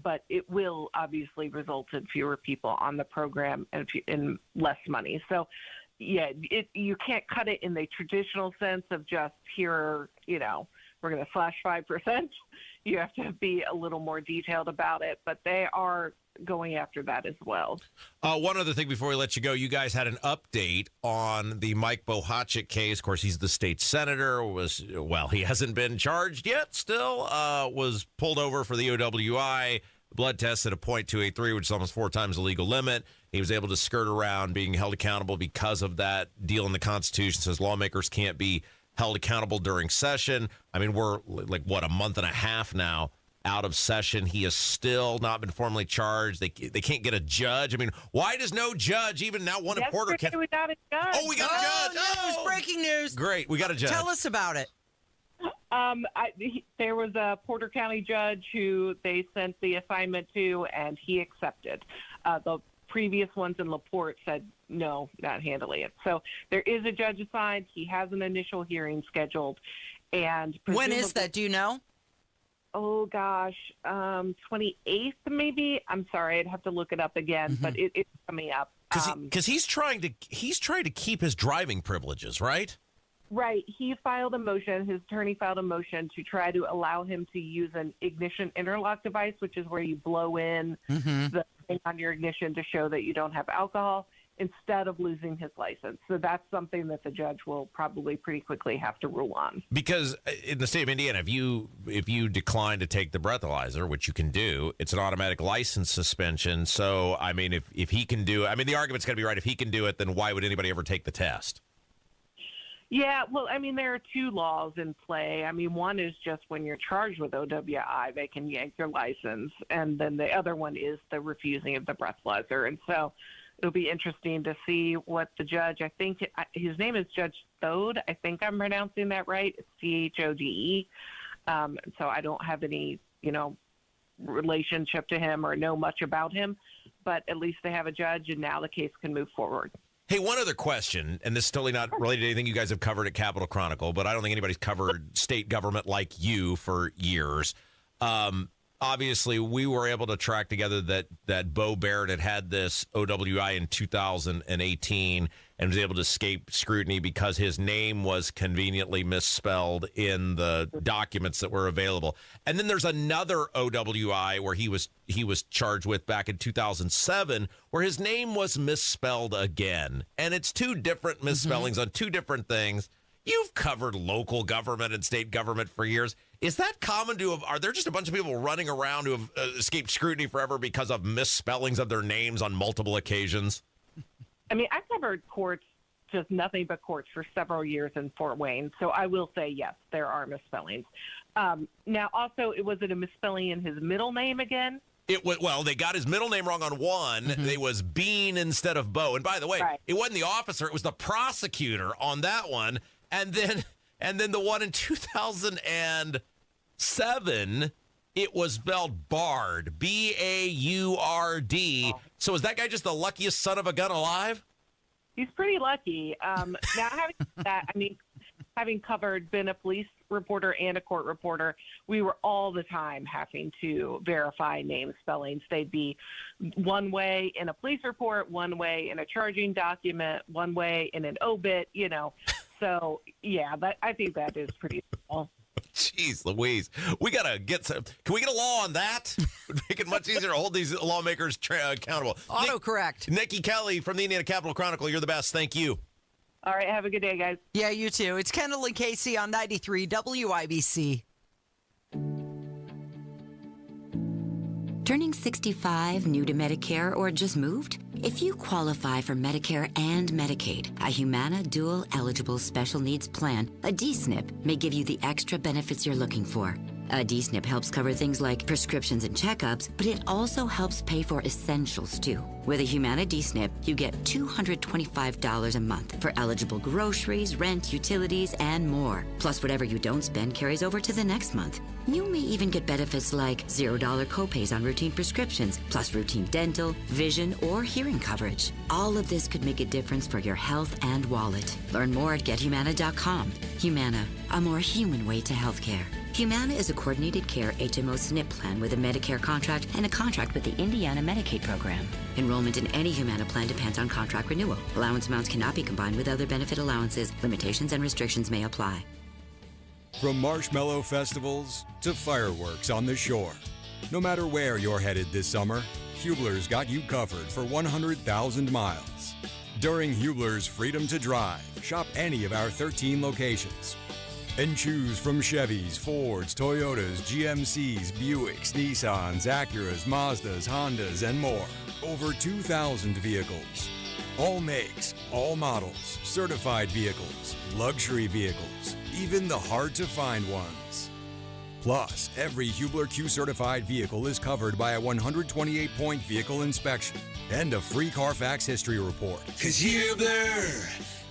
But it will obviously result in fewer people on the program and in less money. So, yeah, you can't cut it in the traditional sense of just here, we're going to slash 5%. You have to be a little more detailed about it, but they are going after that as well. One other thing before we let you go, you guys had an update on the Mike Hogsett case. Of course, he's the state senator. He hasn't been charged yet still, was pulled over for the OWI, blood test at a .283, which is almost 4 times the legal limit. He was able to skirt around being held accountable because of that deal in the Constitution. Says lawmakers can't be held accountable during session. I mean, we're a month and a half now out of session. He has still not been formally charged. They can't get a judge. I mean, why does no judge even now want a Porter County? We got a judge. Oh, we got a judge. News, breaking news. Great, we got a judge. Tell us about it. There was a Porter County judge who they sent the assignment to, and he accepted. The previous ones in LaPorte said, no, not handling it. So there is a judge assigned. He has an initial hearing scheduled. And when is that? Do you know? Oh, gosh, 28th maybe. I'm sorry, I'd have to look it up again, but it's coming up. Because he's trying to keep his driving privileges, right? Right. He filed a motion. His attorney filed a motion to try to allow him to use an ignition interlock device, which is where you blow in the thing on your ignition to show that you don't have alcohol, instead of losing his license. So that's something that the judge will probably pretty quickly have to rule on. Because in the state of Indiana, if you decline to take the breathalyzer, which you can do, it's an automatic license suspension. So, I mean, if he can do it, I mean, the argument's going to be right. If he can do it, then why would anybody ever take the test? Yeah, well, I mean, there are 2 laws in play. I mean, one is just when you're charged with OWI, they can yank your license. And then the other one is the refusing of the breathalyzer. And so it'll be interesting to see what the judge, I think his name is Judge Thode. I think I'm pronouncing that right. It's Chode. So I don't have any, relationship to him or know much about him, but at least they have a judge and now the case can move forward. Hey, one other question, and this is totally not related to anything you guys have covered at Capitol Chronicle, but I don't think anybody's covered state government like you for years. Obviously, we were able to track together that Bo Barrett had this OWI in 2018 and was able to escape scrutiny because his name was conveniently misspelled in the documents that were available. And then there's another OWI where he was charged with back in 2007 where his name was misspelled again. And it's 2 different misspellings on 2 different things. You've covered local government and state government for years. Is that common are there just a bunch of people running around who have escaped scrutiny forever because of misspellings of their names on multiple occasions? I mean, I've covered courts, just nothing but courts for several years in Fort Wayne. So I will say, yes, there are misspellings. Now, also, was it a misspelling in his middle name again? They got his middle name wrong on one. It was Bean instead of Bo. And by the way, It wasn't the officer. It was the prosecutor on that one. And then the one in 2007, it was spelled Bard, Baurd. So is that guy just the luckiest son of a gun alive? He's pretty lucky. Now, having that, I mean, having been a police reporter and a court reporter, we were all the time having to verify name spellings. They'd be one way in a police report, one way in a charging document, one way in an obit, So, yeah, I think that is pretty cool. Jeez Louise. We got to get some. Can we get a law on that? Would make it much easier to hold these lawmakers accountable. Autocorrect. Nikki Kelly from the Indiana Capitol Chronicle. You're the best. Thank you. All right. Have a good day, guys. Yeah, you too. It's Kendall and Casey on 93 WIBC. Turning 65, new to Medicare, or just moved? If you qualify for Medicare and Medicaid, a Humana Dual Eligible Special Needs Plan, a DSNP, may give you the extra benefits you're looking for. A D-SNP helps cover things like prescriptions and checkups, but it also helps pay for essentials, too. With a Humana D-SNP, you get $225 a month for eligible groceries, rent, utilities, and more. Plus, whatever you don't spend carries over to the next month. You may even get benefits like $0 copays on routine prescriptions, plus routine dental, vision, or hearing coverage. All of this could make a difference for your health and wallet. Learn more at gethumana.com. Humana, a more human way to healthcare. Humana is a coordinated care HMO SNP plan with a Medicare contract and a contract with the Indiana Medicaid program. Enrollment in any Humana plan depends on contract renewal. Allowance amounts cannot be combined with other benefit allowances. Limitations and restrictions may apply. From marshmallow festivals to fireworks on the shore. No matter where you're headed this summer, Hubler's got you covered for 100,000 miles. During Hubler's Freedom to Drive, shop any of our 13 locations and choose from Chevys, Fords, Toyotas, GMCs, Buicks, Nissans, Acuras, Mazdas, Hondas, and more. Over 2,000 vehicles. All makes, all models, certified vehicles, luxury vehicles, even the hard-to-find ones. Plus, every Hubler Q-certified vehicle is covered by a 128-point vehicle inspection and a free Carfax history report. 'Cause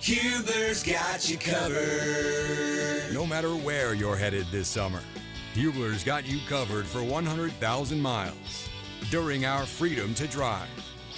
Hubler's got you covered. No matter where you're headed this summer, Hubler's got you covered for 100,000 miles during our Freedom to Drive.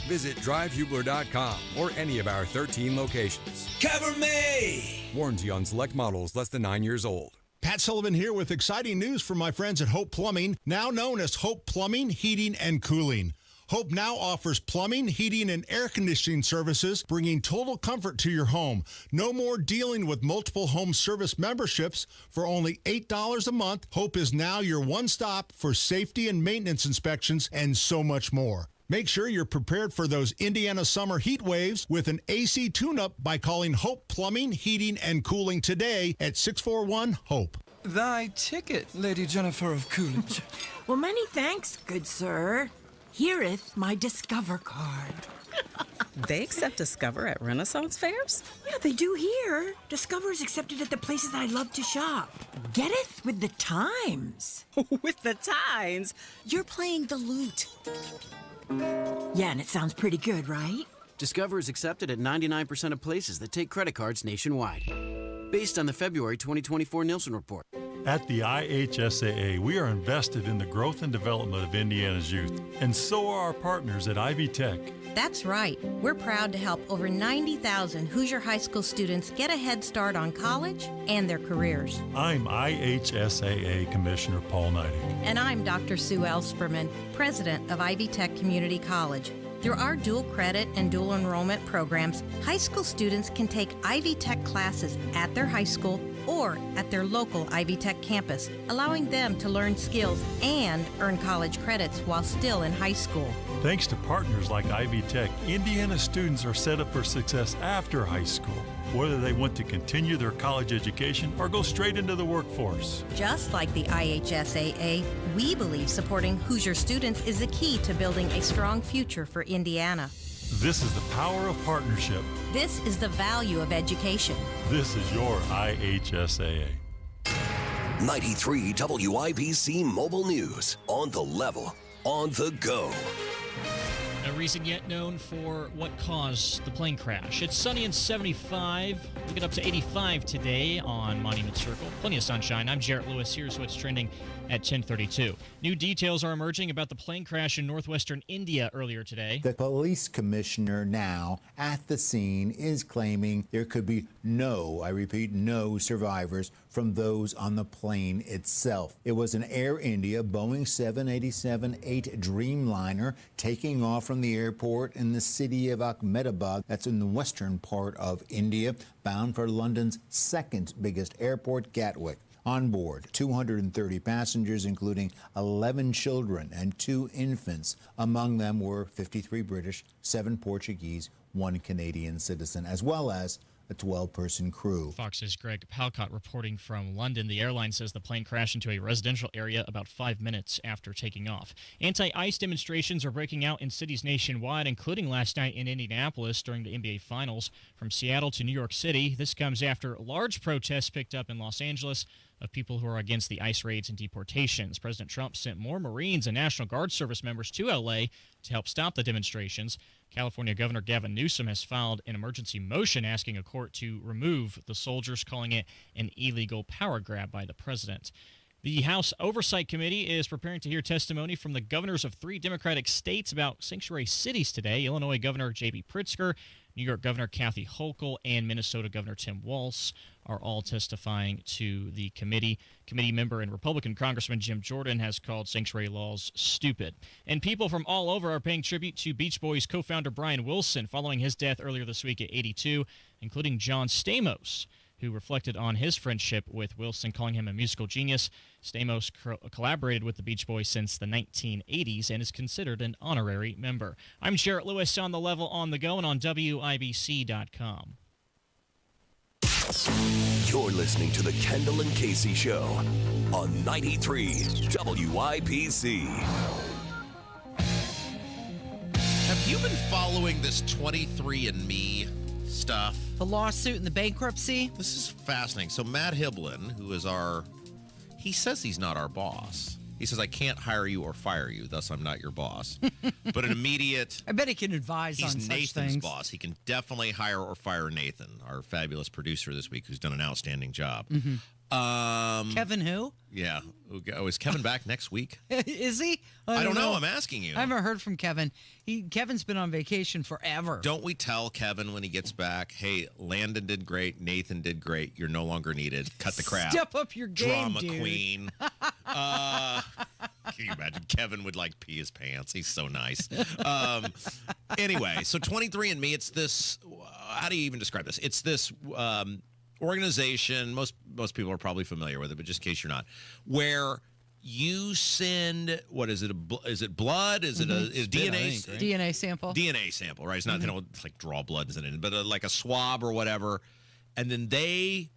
Visit drivehubler.com or any of our 13 locations. Cover me! Warranty on select models less than 9 years old. Pat Sullivan here with exciting news from my friends at Hope Plumbing, now known as Hope Plumbing, Heating, and Cooling. Hope now offers plumbing, heating, and air conditioning services, bringing total comfort to your home. No more dealing with multiple home service memberships. For only $8 a month, Hope is now your one-stop for safety and maintenance inspections and so much more. Make sure you're prepared for those Indiana summer heat waves with an AC tune-up by calling Hope Plumbing, Heating, and Cooling today at 641-HOPE. Thy ticket, Lady Jennifer of Coolidge. Well, many thanks, good sir. Here'th my Discover card. They accept Discover at Renaissance fairs? Yeah, they do here. Discover is accepted at the places I love to shop. Getteth with the times. With the times? You're playing the lute. Yeah, and it sounds pretty good, right? Discover is accepted at 99% of places that take credit cards nationwide. Based on the February 2024 Nielsen report. At the IHSAA, we are invested in the growth and development of Indiana's youth, and so are our partners at Ivy Tech. That's right. We're proud to help over 90,000 Hoosier High School students get a head start on college and their careers. I'm IHSAA Commissioner Paul Neidig. And I'm Dr. Sue Elsperman, President of Ivy Tech Community College. Through our dual credit and dual enrollment programs, high school students can take Ivy Tech classes at their high school or at their local Ivy Tech campus, allowing them to learn skills and earn college credits while still in high school. Thanks to partners like Ivy Tech, Indiana students are set up for success after high school, whether they want to continue their college education or go straight into the workforce. Just like the IHSAA, we believe supporting Hoosier students is the key to building a strong future for Indiana. This is the power of partnership. This is the value of education. This is your IHSAA. 93 WIBC Mobile News. On the level, on the go. No reason yet known for what caused the plane crash. It's sunny and 75. We'll get up to 85 today on Monument Circle. Plenty of sunshine. I'm Jarrett Lewis. Here's what's trending at 10:32. New details are emerging about the plane crash in northwestern India earlier today. The police commissioner now at the scene is claiming there could be no, I repeat, no survivors from those on the plane itself. It was an Air India Boeing 787-8 Dreamliner taking off from the airport in the city of Ahmedabad, that's in the western part of India, bound for London's second biggest airport, Gatwick. On board, 230 passengers, including 11 children and 2 infants. Among them were 53 British, 7 Portuguese, 1 Canadian citizen, as well as a 12-person crew. Fox's Greg Palcott reporting from London. The airline says the plane crashed into a residential area about 5 minutes after taking off. Anti-ICE demonstrations are breaking out in cities nationwide, including last night in Indianapolis during the NBA Finals. From Seattle to New York City, this comes after large protests picked up in Los Angeles, of people who are against the ICE raids and deportations. President Trump sent more Marines and National Guard service members to L.A. to help stop the demonstrations. California Governor Gavin Newsom has filed an emergency motion asking a court to remove the soldiers, calling it an illegal power grab by the president. The House Oversight Committee is preparing to hear testimony from the governors of 3 Democratic states about sanctuary cities today. Illinois Governor J.B. Pritzker, New York Governor Kathy Hochul, and Minnesota Governor Tim Walz are all testifying to the committee. Committee member and Republican Congressman Jim Jordan has called sanctuary laws stupid. And people from all over are paying tribute to Beach Boys co-founder Brian Wilson following his death earlier this week at 82, including John Stamos, who reflected on his friendship with Wilson, calling him a musical genius. Stamos collaborated with the Beach Boys since the 1980s and is considered an honorary member. I'm Jarrett Lewis on The Level on the Go and on WIBC.com. You're listening to the Kendall and Casey Show on 93 WIBC. Have you been following this 23andMe stuff? The lawsuit and the bankruptcy? This is fascinating. So Matt Hiblin, who is he says he's not our boss. He says, I can't hire you or fire you, thus I'm not your boss. But an immediate... I bet he can advise on such things. He's Nathan's boss. He can definitely hire or fire Nathan, our fabulous producer this week, who's done an outstanding job. Mm-hmm. Kevin who? Yeah. Oh, is Kevin back next week? Is he? I don't know. I'm asking you. I haven't heard from Kevin. Kevin's been on vacation forever. Don't we tell Kevin when he gets back, hey, Landon did great, Nathan did great, you're no longer needed. Cut the crap. Step up your game, Drama dude. queen. Can you imagine? Kevin would like pee his pants. He's so nice. Anyway, so 23andMe, it's this, how do you even describe this? It's this organization, most people are probably familiar with it, but just in case you're not, where you send, what is it? Is it blood? Is it a DNA? Right? DNA sample. DNA sample, right? It's not, they don't like draw blood, isn't it? But like a swab or whatever. And then they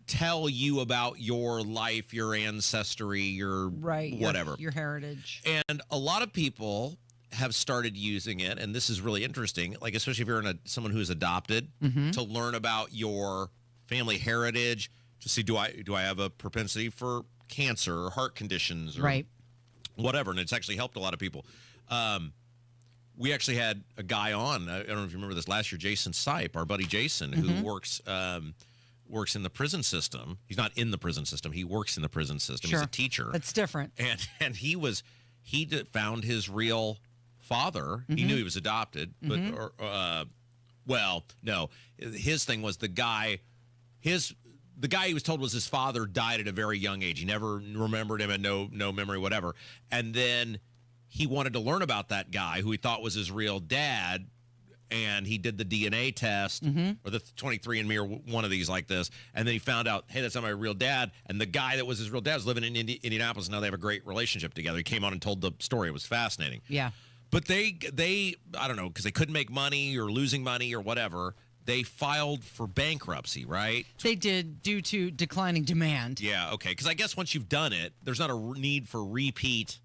tell you about your life, your ancestry, your whatever. Your heritage. And a lot of people have started using it, and this is really interesting, like especially if you're someone who's adopted, to learn about your family heritage, to see do I have a propensity for cancer or heart conditions or whatever. And it's actually helped a lot of people. We actually had a guy on, I don't know if you remember this last year, Jason Sipe, our buddy Jason, who works in the prison system. He's not in the prison system. He works in the prison system. Sure. He's a teacher. That's different. And he found his real father. He knew he was adopted, but no. His thing was the guy he was told was his father died at a very young age. He never remembered him, and no memory, whatever. And then he wanted to learn about that guy who he thought was his real dad, and he did the DNA test or the 23andMe or one of these like this, and then he found out, hey, that's not my real dad. And the guy that was his real dad was living in Indianapolis, and now they have a great relationship together. He came on and told the story. It was fascinating. Yeah. But they I don't know, because they couldn't make money or losing money or whatever, they filed for bankruptcy, right? They did, due to declining demand. Yeah, okay. Because I guess once you've done it, there's not a need for repeat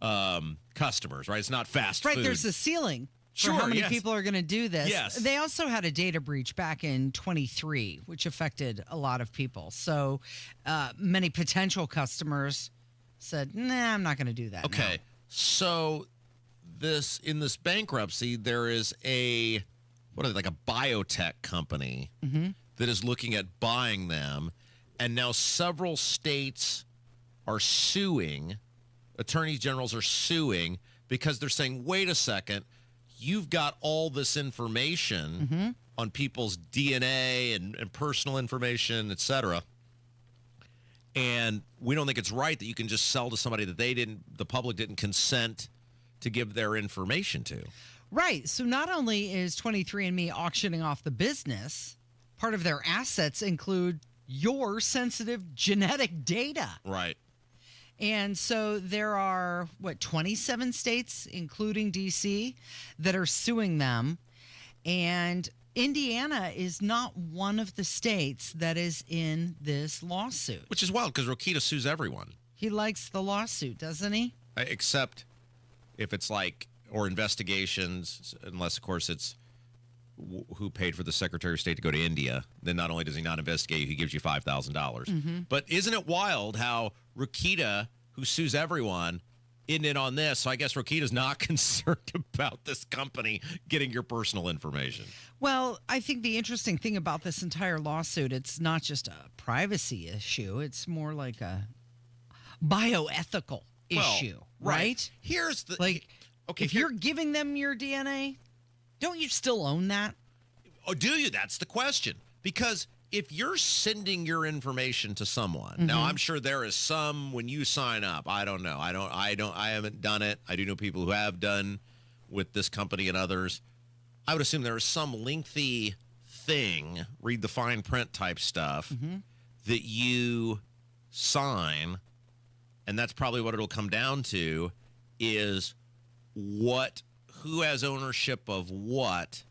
customers, right? It's not fast food. Right, there's a ceiling for how many people are going to do this. Yes. They also had a data breach back in 23, which affected a lot of people. So many potential customers said, nah, I'm not going to do that. Okay, so in this bankruptcy, there is like a biotech company that is looking at buying them, and now several states are suing. Attorneys generals are suing because they're saying, wait a second, you've got all this information on people's DNA and personal information, et cetera, and we don't think it's right that you can just sell to somebody that the public didn't consent to give their information to. Right. So not only is 23andMe auctioning off the business, part of their assets include your sensitive genetic data. Right. And so there are, 27 states, including D.C., that are suing them. And Indiana is not one of the states that is in this lawsuit. Which is wild, because Rokita sues everyone. He likes the lawsuit, doesn't he? Except if it's or investigations, unless, of course, it's who paid for the Secretary of State to go to India, then not only does he not investigate you, he gives you $5,000. But isn't it wild how Rokita, who sues everyone, isn't in on this? So I guess Rokita's not concerned about this company getting your personal information. Well, I think the interesting thing about this entire lawsuit, it's not just a privacy issue. It's more like a bioethical issue, right? Here's the... Like, if you're giving them your DNA, don't you still own that? Oh, do you? That's the question. Because if you're sending your information to someone, now I'm sure there is some when you sign up. I don't know. I haven't done it. I do know people who have done with this company and others. I would assume there is some lengthy thing, read the fine print type stuff that you sign, and that's probably what it'll come down to is who has ownership of what,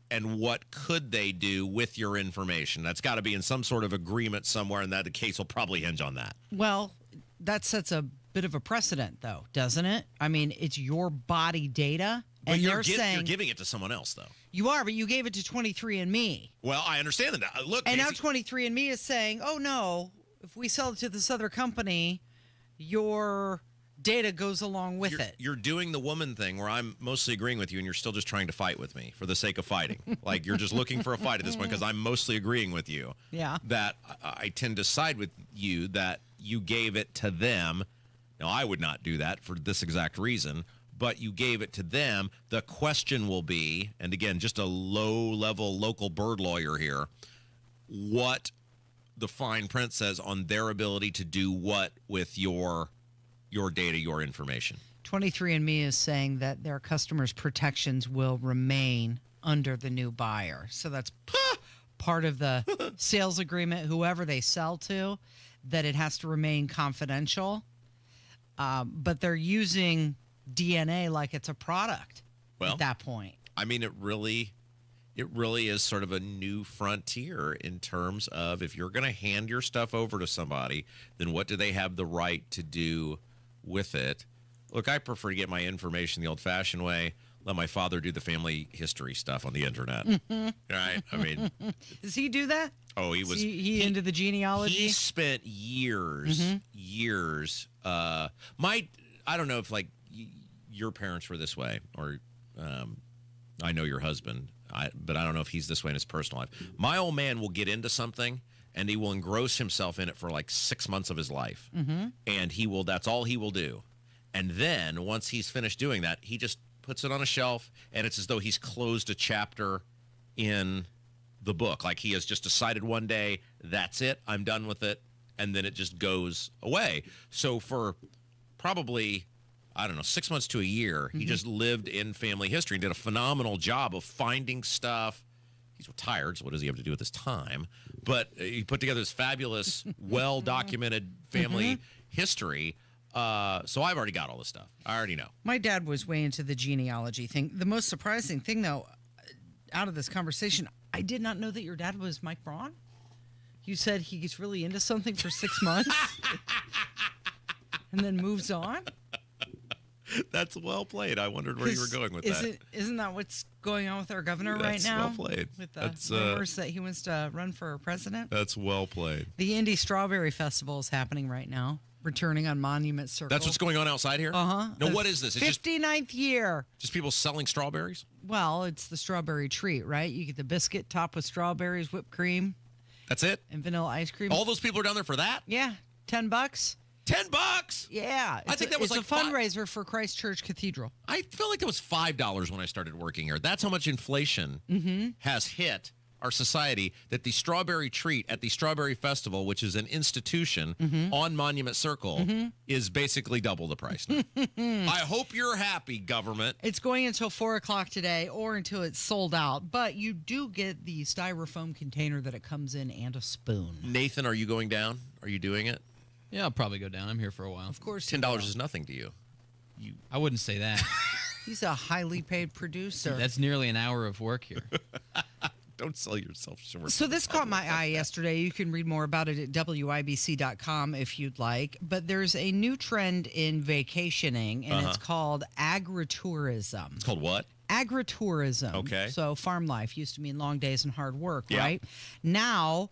and what could they do with your information. That's got to be in some sort of agreement somewhere, and that the case will probably hinge on that. Well, that sets a bit of a precedent, though, doesn't it? I mean, it's your body data, and you're saying... You're giving it to someone else, though. You are, but you gave it to 23andMe. Well, I understand that. Look, and Casey, now 23andMe is saying, oh, no, if we sell it to this other company, your data goes along with it. You're doing the woman thing where I'm mostly agreeing with you, and you're still just trying to fight with me for the sake of fighting. Like, you're just looking for a fight at this point because I'm mostly agreeing with you. Yeah. That I tend to side with you that you gave it to them. Now, I would not do that for this exact reason, but you gave it to them. The question will be, and again, just a low-level local bird lawyer here, what the fine print says on their ability to do what with your data, your information. 23andMe is saying that their customers' protections will remain under the new buyer. So that's part of the sales agreement, whoever they sell to, that it has to remain confidential. But they're using DNA like it's a product at that point. I mean, it really is sort of a new frontier in terms of if you're going to hand your stuff over to somebody, then what do they have the right to do with it? Look, I prefer to get my information the old-fashioned way. Let my father do the family history stuff on the internet. Right? I mean, does he do that? Oh, he was he into the genealogy. He spent years. I don't know if like your parents were this way, or I know your husband, but I don't know if he's this way in his personal life. My old man will get into something, and he will engross himself in it for like 6 months of his life. And that's all he will do. And then once he's finished doing that, he just puts it on a shelf, and it's as though he's closed a chapter in the book. Like he has just decided one day, that's it, I'm done with it, and then it just goes away. So for probably, I don't know, 6 months to a year, he just lived in family history and did a phenomenal job of finding stuff. He's retired, so what does he have to do with his time? But he put together this fabulous, well-documented family history. So I've already got all this stuff. I already know. My dad was way into the genealogy thing. The most surprising thing, though, out of this conversation, I did not know that your dad was Mike Braun. You said he gets really into something for 6 months and then moves on? That's well played. I wondered where you were going with that. Isn't that what's going on with our governor right now? That's well played. With the rumors that he wants to run for president? That's well played. The Indy Strawberry Festival is happening right now, returning on Monument Circle. That's what's going on outside here? Uh-huh. No, what is this? It's 59th year. Just people selling strawberries? Well, it's the strawberry treat, right? You get the biscuit topped with strawberries, whipped cream. That's it? And vanilla ice cream. All those people are down there for that? Yeah. $10. $10? Yeah. I think that was it's a fundraiser for Christ Church Cathedral. I feel like that was $5 when I started working here. That's how much inflation has hit our society, that the strawberry treat at the Strawberry Festival, which is an institution on Monument Circle, is basically double the price now. I hope you're happy, government. It's going until 4 o'clock today or until it's sold out, but you do get the styrofoam container that it comes in and a spoon. Nathan, are you going down? Are you doing it? Yeah, I'll probably go down. I'm here for a while. Of course. $10 is nothing to you. I wouldn't say that. He's a highly paid producer. That's nearly an hour of work here. Don't sell yourself short. So this caught my eye yesterday. You can read more about it at WIBC.com if you'd like. But there's a new trend in vacationing, and it's called agritourism. It's called what? Agritourism. Okay. So farm life used to mean long days and hard work, Yeah. right? Now,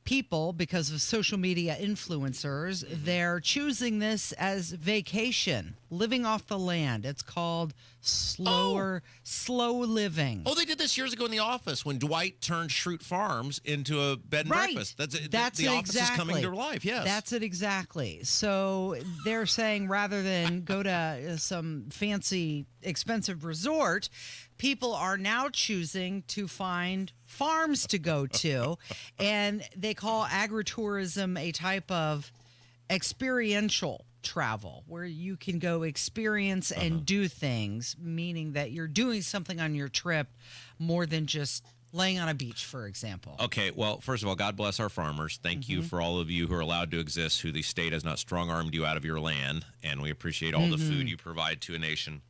people, because of social media influencers, they're choosing this as vacation, living off the land. It's called slow living. Oh, they did this years ago in The Office when Dwight turned Schrute Farms into a bed and Right. breakfast. That's The Office is coming to life, yes. That's it exactly. So they're saying rather than go to some fancy, expensive resort, people are now choosing to find farms to go to. And they call agritourism a type of experiential travel where you can go experience and do things, meaning that you're doing something on your trip more than just laying on a beach, for example. Okay, well, first of all, God bless our farmers. Thank you for all of you who are allowed to exist, who the state has not strong-armed you out of your land, and we appreciate all the food you provide to a nation.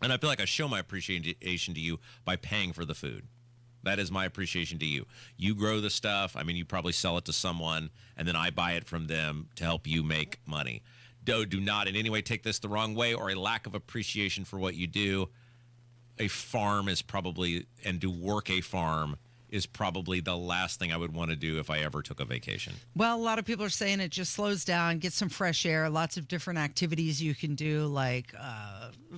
And I feel like I show my appreciation to you by paying for the food. That is my appreciation to you. You grow the stuff. I mean, you probably sell it to someone, and then I buy it from them to help you make money. Do not in any way take this the wrong way or a lack of appreciation for what you do. A farm is probably, and to work a farm is probably the last thing I would want to do if I ever took a vacation. Well, a lot of people are saying it just slows down, get some fresh air, lots of different activities you can do, like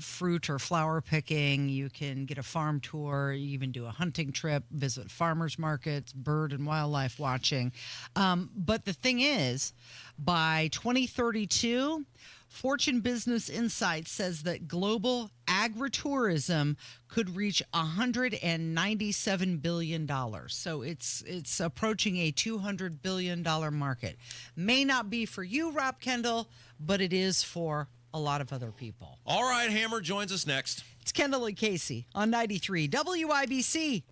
fruit or flower picking. You can get a farm tour, you even do a hunting trip, visit farmers markets, bird and wildlife watching. But the thing is, by 2032, Fortune Business Insights says that global agritourism could reach $197 billion. So it's approaching a $200 billion market. May not be for you, Rob Kendall, but it is for a lot of other people. All right, Hammer joins us next. It's Kendall and Casey on 93 WIBC.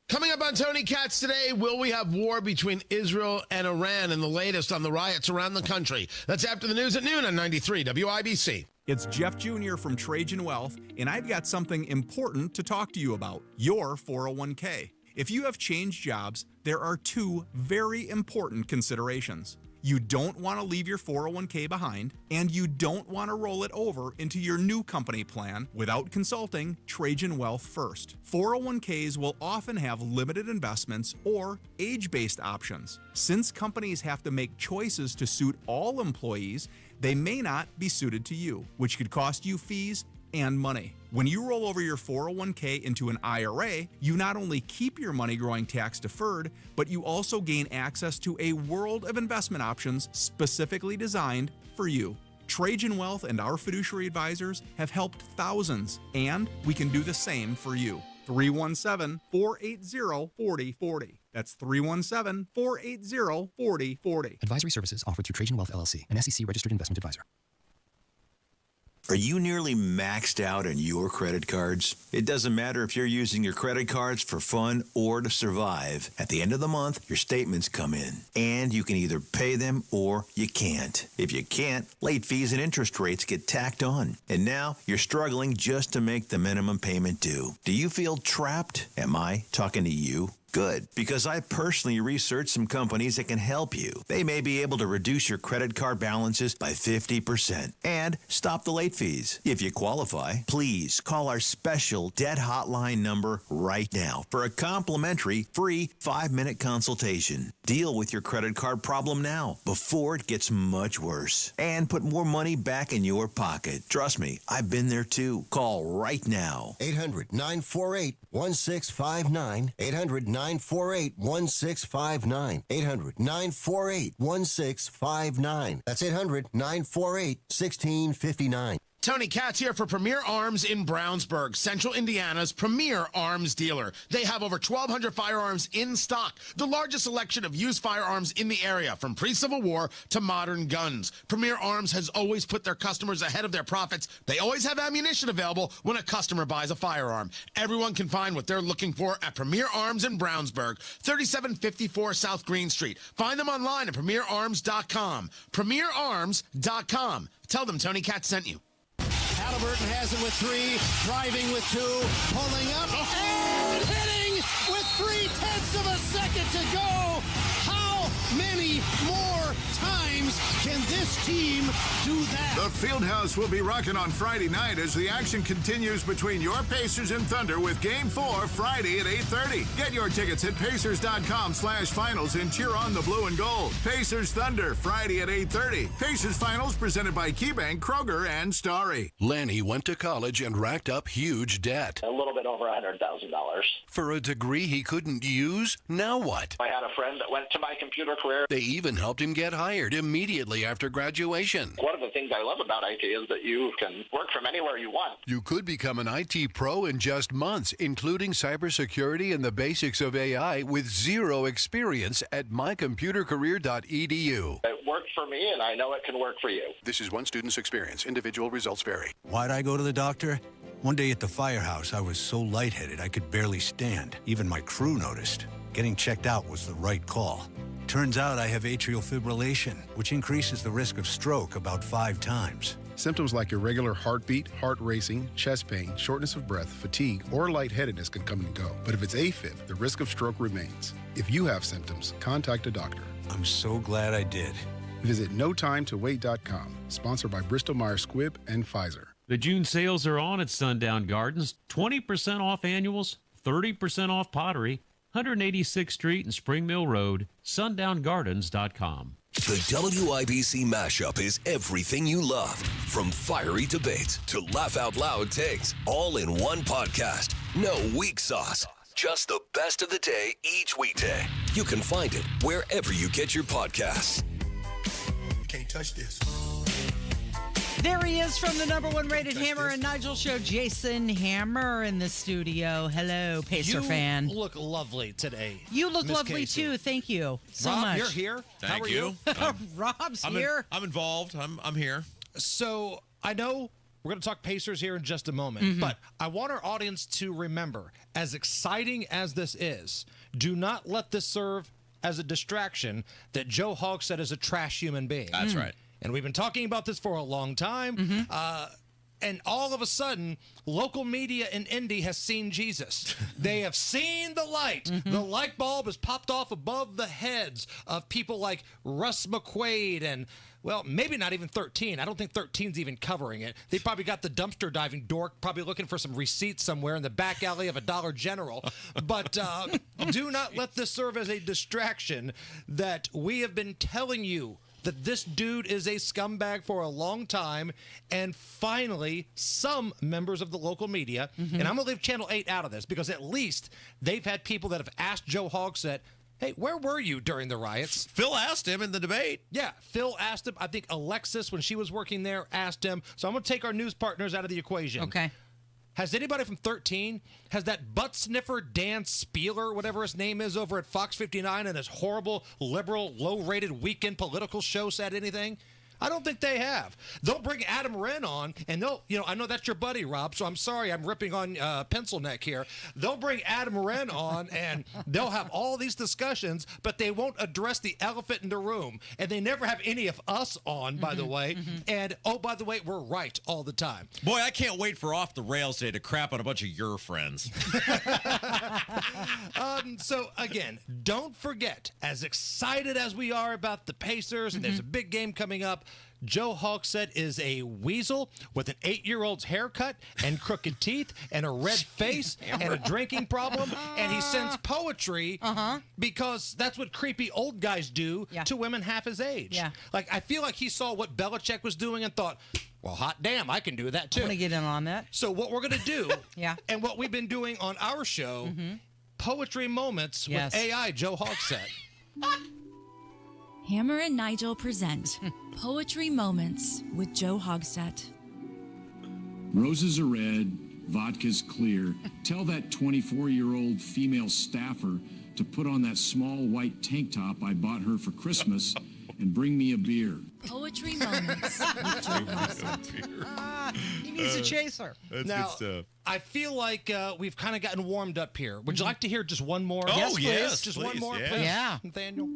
Coming up on Tony Katz today, will we have war between Israel and Iran, and the latest on the riots around the country? That's after the news at noon on 93 WIBC. It's Jeff Jr. from Trajan Wealth, and I've got something important to talk to you about, your 401k. If you have changed jobs, there are two very important considerations. You don't want to leave your 401k behind, and you don't want to roll it over into your new company plan without consulting Trajan Wealth first. 401ks will often have limited investments or age-based options. Since companies have to make choices to suit all employees, they may not be suited to you, which could cost you fees and money. When you roll over your 401k into an IRA, you not only keep your money growing tax deferred, but you also gain access to a world of investment options specifically designed for you. Trajan Wealth and our fiduciary advisors have helped thousands, and we can do the same for you. 317-480-4040. That's 317-480-4040. Advisory services offered through Trajan Wealth LLC, an SEC-registered investment advisor. Are you nearly maxed out on your credit cards? It doesn't matter if you're using your credit cards for fun or to survive. At the end of the month, your statements come in, and you can either pay them or you can't. If you can't, late fees and interest rates get tacked on. And now you're struggling just to make the minimum payment due. Do you feel trapped? Am I talking to you? Good, because I personally researched some companies that can help you. They may be able to reduce your credit card balances by 50% and stop the late fees. If you qualify, please call our special debt hotline number right now for a complimentary free 5-minute consultation. Deal with your credit card problem now before it gets much worse and put more money back in your pocket. Trust me, I've been there too. Call right now. 800-948-1659. 800-948-1659. 800-948-1659. That's 800-948-1659. Tony Katz here for Premier Arms in Brownsburg, Central Indiana's premier arms dealer. They have over 1,200 firearms in stock, the largest selection of used firearms in the area, from pre-Civil War to modern guns. Premier Arms has always put their customers ahead of their profits. They always have ammunition available when a customer buys a firearm. Everyone can find what they're looking for at Premier Arms in Brownsburg, 3754 South Green Street. Find them online at premierarms.com. Premierarms.com. Tell them Tony Katz sent you. Halliburton has it with 3, driving with 2, pulling up, and hitting with 0.3 seconds to go. How many more times can this this team do that? The Fieldhouse will be rocking on Friday night as the action continues between your Pacers and Thunder with Game 4 Friday at 8:30. Get your tickets at Pacers.com/finals and cheer on the blue and gold. Pacers Thunder Friday at 8:30. Pacers Finals presented by KeyBank, Kroger, and Starry. Lanny went to college and racked up huge debt. A little bit over $100,000. For a degree he couldn't use? Now what? I had a friend that went to my computer career. They even helped him get hired immediately after graduation. One of the things I love about IT is that you can work from anywhere you want. You could become an IT pro in just months, including cybersecurity and the basics of AI with zero experience at mycomputercareer.edu. It worked for me, and I know it can work for you. This is one student's experience. Individual results vary. Why'd I go to the doctor? One day at the firehouse, I was so lightheaded I could barely stand. Even my crew noticed. Getting checked out was the right call. Turns out I have atrial fibrillation, which increases the risk of stroke about 5 times. Symptoms like irregular heartbeat, heart racing, chest pain, shortness of breath, fatigue, or lightheadedness can come and go. But if it's AFib, the risk of stroke remains. If you have symptoms, contact a doctor. I'm so glad I did. Visit notimetowait.com. Sponsored by Bristol-Myers Squibb and Pfizer. The June sales are on at Sundown Gardens. 20% off annuals, 30% off pottery. 186th Street and Spring Mill Road, sundown.gardens.com. The WIBC mashup is everything you love, from fiery debates to laugh out loud takes, all in one podcast. No weak sauce, just the best of the day each weekday. You can find it wherever you get your podcasts. You can't touch this. There he is from the #1 rated Hammer and Nigel show, Jason Hammer in the studio. Hello, Pacer fan. You look lovely today. You look Ms. lovely Casey. too. Thank you so Rob, much. you're here. Thank How are you. Rob's I'm here. I'm involved. I'm here. So I know we're going to talk Pacers here in just a moment, but I want our audience to remember, as exciting as this is, do not let this serve as a distraction that Joe Hogsett is a trash human being. That's right. And we've been talking about this for a long time. And all of a sudden, local media in Indy has seen Jesus. They have seen the light. The light bulb has popped off above the heads of people like Russ McQuaid and, well, maybe not even 13. I don't think 13's even covering it. They probably got the dumpster diving dork probably looking for some receipts somewhere in the back alley of a Dollar General. But do not let this serve as a distraction that we have been telling you that this dude is a scumbag for a long time, and finally, some members of the local media, and I'm going to leave Channel 8 out of this because at least they've had people that have asked Joe Hogsett, hey, where were you during the riots? Phil asked him in the debate. Yeah, Phil asked him. I think Alexis, when she was working there, asked him. So I'm going to take our news partners out of the equation. Okay. Has anybody from 13, has that butt sniffer Dan Spieler, whatever his name is, over at Fox 59 and his horrible, liberal, low-rated weekend political show said anything? I don't think they have. They'll bring Adam Wren on, and they'll, I know that's your buddy, Rob, so I'm sorry I'm ripping on Pencil Neck here. They'll bring Adam Wren on, and they'll have all these discussions, but they won't address the elephant in the room. And they never have any of us on, by the way. And, oh, by the way, we're right all the time. Boy, I can't wait for Off the Rails Day to crap on a bunch of your friends. So, again, don't forget, as excited as we are about the Pacers, and there's a big game coming up, Joe Hogsett is a weasel with an 8-year-old's haircut and crooked teeth and a red face and a drinking problem, and he sends poetry because that's what creepy old guys do to women half his age. Like, I feel like he saw what Belichick was doing and thought, well, hot damn, I can do that too. I want to get in on that. So what we're going to do, and what we've been doing on our show, Poetry Moments with AI Joe Hogsett. Hammer and Nigel present Poetry Moments with Joe Hogsett. Roses are red, vodka's clear. Tell that 24-year-old female staffer to put on that small white tank top I bought her for Christmas and bring me a beer. Poetry Moments with Joe Hogsett. He needs a chaser. That's good stuff. I feel like we've kind of gotten warmed up here. Would you like to hear just one more? Oh, yes, Just please, one more, yeah. please, Yeah. Nathaniel.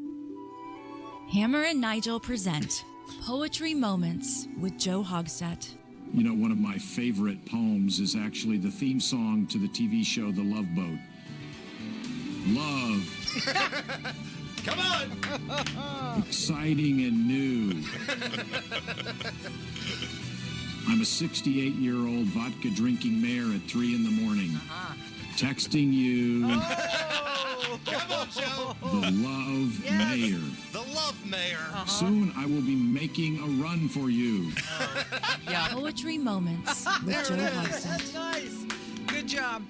Hammer and Nigel present Poetry Moments with Joe Hogsett. You know, one of my favorite poems is actually the theme song to the TV show The Love Boat. Love. Come on. Exciting and new. I'm a 68-year-old vodka-drinking mayor at 3 in the morning. Texting you. Come on, Joe. The love mayor. The love mayor. Soon I will be making a run for you. Poetry Moments with Joe Hogsett. That's nice. Good job.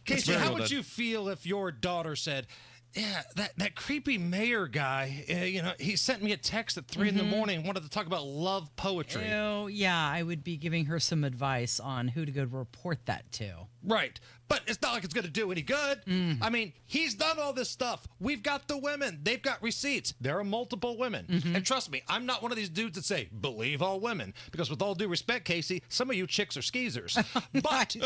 Casey, very how well would done. you feel if your daughter said, yeah, that creepy mayor guy, he sent me a text at 3 in the morning and wanted to talk about love poetry. Oh, yeah, I would be giving her some advice on who to go report that to. Right. But it's not like it's going to do any good. I mean, he's done all this stuff. We've got the women. They've got receipts. There are multiple women. And trust me, I'm not one of these dudes that say, believe all women. Because with all due respect, Casey, some of you chicks are skeezers. But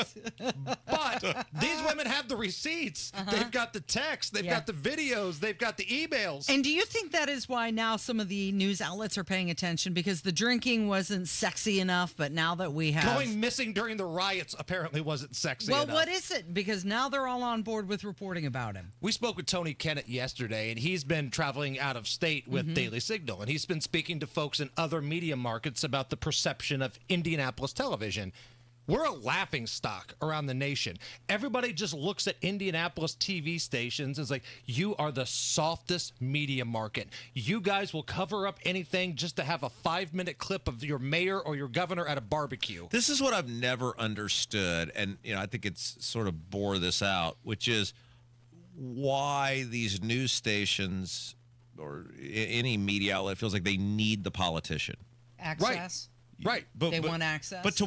these women have the receipts. They've got the text. They've got the videos. They've got the emails. And do you think that is why now some of the news outlets are paying attention? Because the drinking wasn't sexy enough, but now that we have... Going missing during the riots apparently wasn't sexy enough. Well, what is it? Because now they're all on board with reporting about him. We spoke with Tony Kennett yesterday, and he's been traveling out of state with Daily Signal, and he's been speaking to folks in other media markets about the perception of Indianapolis television. We're a laughing stock around the nation. Everybody just looks at Indianapolis TV stations as like, you are the softest media market. You guys will cover up anything just to have a 5-minute clip of your mayor or your governor at a barbecue. This is what I've never understood, and I think it's sort of bore this out, which is why these news stations or any media outlet feels like they need the politician. Access? Right, They want access? But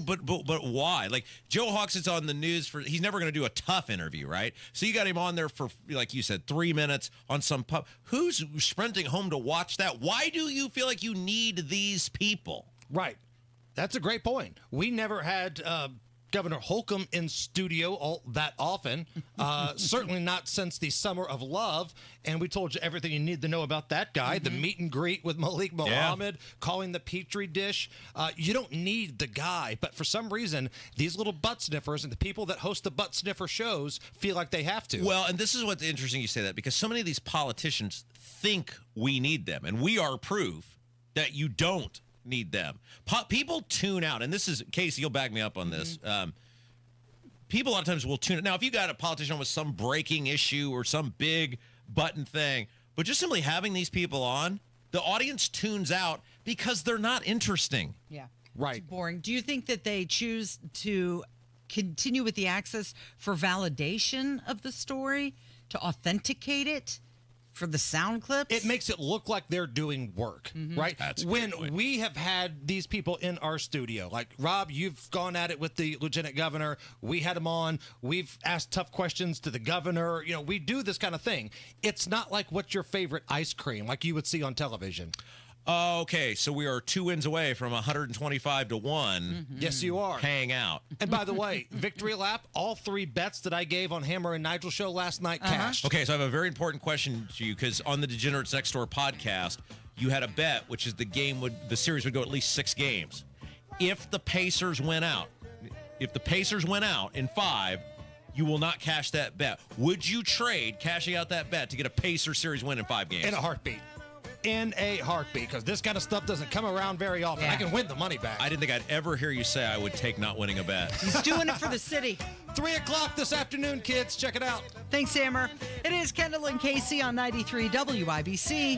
why? Like Joe Hogsett's on the news he's never going to do a tough interview, right? So you got him on there for, like you said, 3 minutes on some pub. Who's sprinting home to watch that? Why do you feel like you need these people? Right. That's a great point. We never had Governor Holcomb in studio all that often, certainly not since the Summer of Love. And we told you everything you need to know about that guy, the meet and greet with Malik Mohammed, calling the Petri dish. You don't need the guy, but for some reason, these little butt sniffers and the people that host the butt sniffer shows feel like they have to. Well, and this is what's interesting you say that, because so many of these politicians think we need them, and we are proof that you don't need them. People tune out, and this is, Casey, you'll back me up on this. People a lot of times will tune out. Now, if you got a politician with some breaking issue or some big button thing, but just simply having these people on, the audience tunes out because they're not interesting. Yeah. Right. It's boring. Do you think that they choose to continue with the access for validation of the story, to authenticate it? For the sound clips? It makes it look like they're doing work, right? That's a when great point. we have had these people in our studio, like Rob, you've gone at it with the lieutenant governor. We had him on. We've asked tough questions to the governor. We do this kind of thing. It's not like what's your favorite ice cream, like you would see on television. Okay, so we are 2 wins away from 125 to 1. Yes, you are. Hang out. And by the way, victory lap, all 3 bets that I gave on Hammer and Nigel show last night cashed. Okay, so I have a very important question to you, because on the Degenerates Next Door podcast, you had a bet, which is the series would go at least 6 games. If the Pacers win out in 5, you will not cash that bet. Would you trade cashing out that bet to get a Pacer series win in 5 games? In a heartbeat. In a heartbeat, because this kind of stuff doesn't come around very often. Yeah. I can win the money back. I didn't think I'd ever hear you say I would take not winning a bet. He's doing it for the city. 3 o'clock this afternoon, kids. Check it out. Thanks, Hammer. It is Kendall and Casey on 93 WIBC.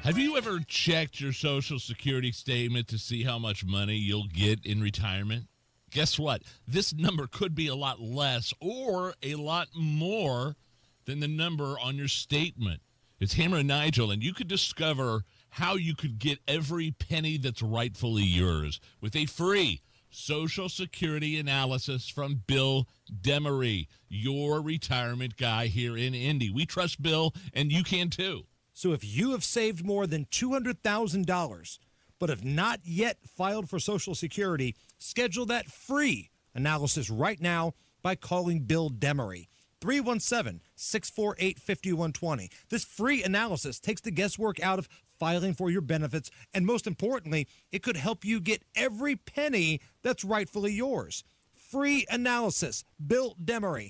Have you ever checked your Social Security statement to see how much money you'll get in retirement? Guess what? This number could be a lot less or a lot more than the number on your statement. It's Hammer and Nigel, and you could discover how you could get every penny that's rightfully yours with a free Social Security analysis from Bill Demery, your retirement guy here in Indy. We trust Bill, and you can too. So if you have saved more than $200,000 but have not yet filed for Social Security, schedule that free analysis right now by calling Bill Demery. 317-648-5120. This free analysis takes the guesswork out of filing for your benefits, and most importantly, it could help you get every penny that's rightfully yours. Free analysis. Bill Demery,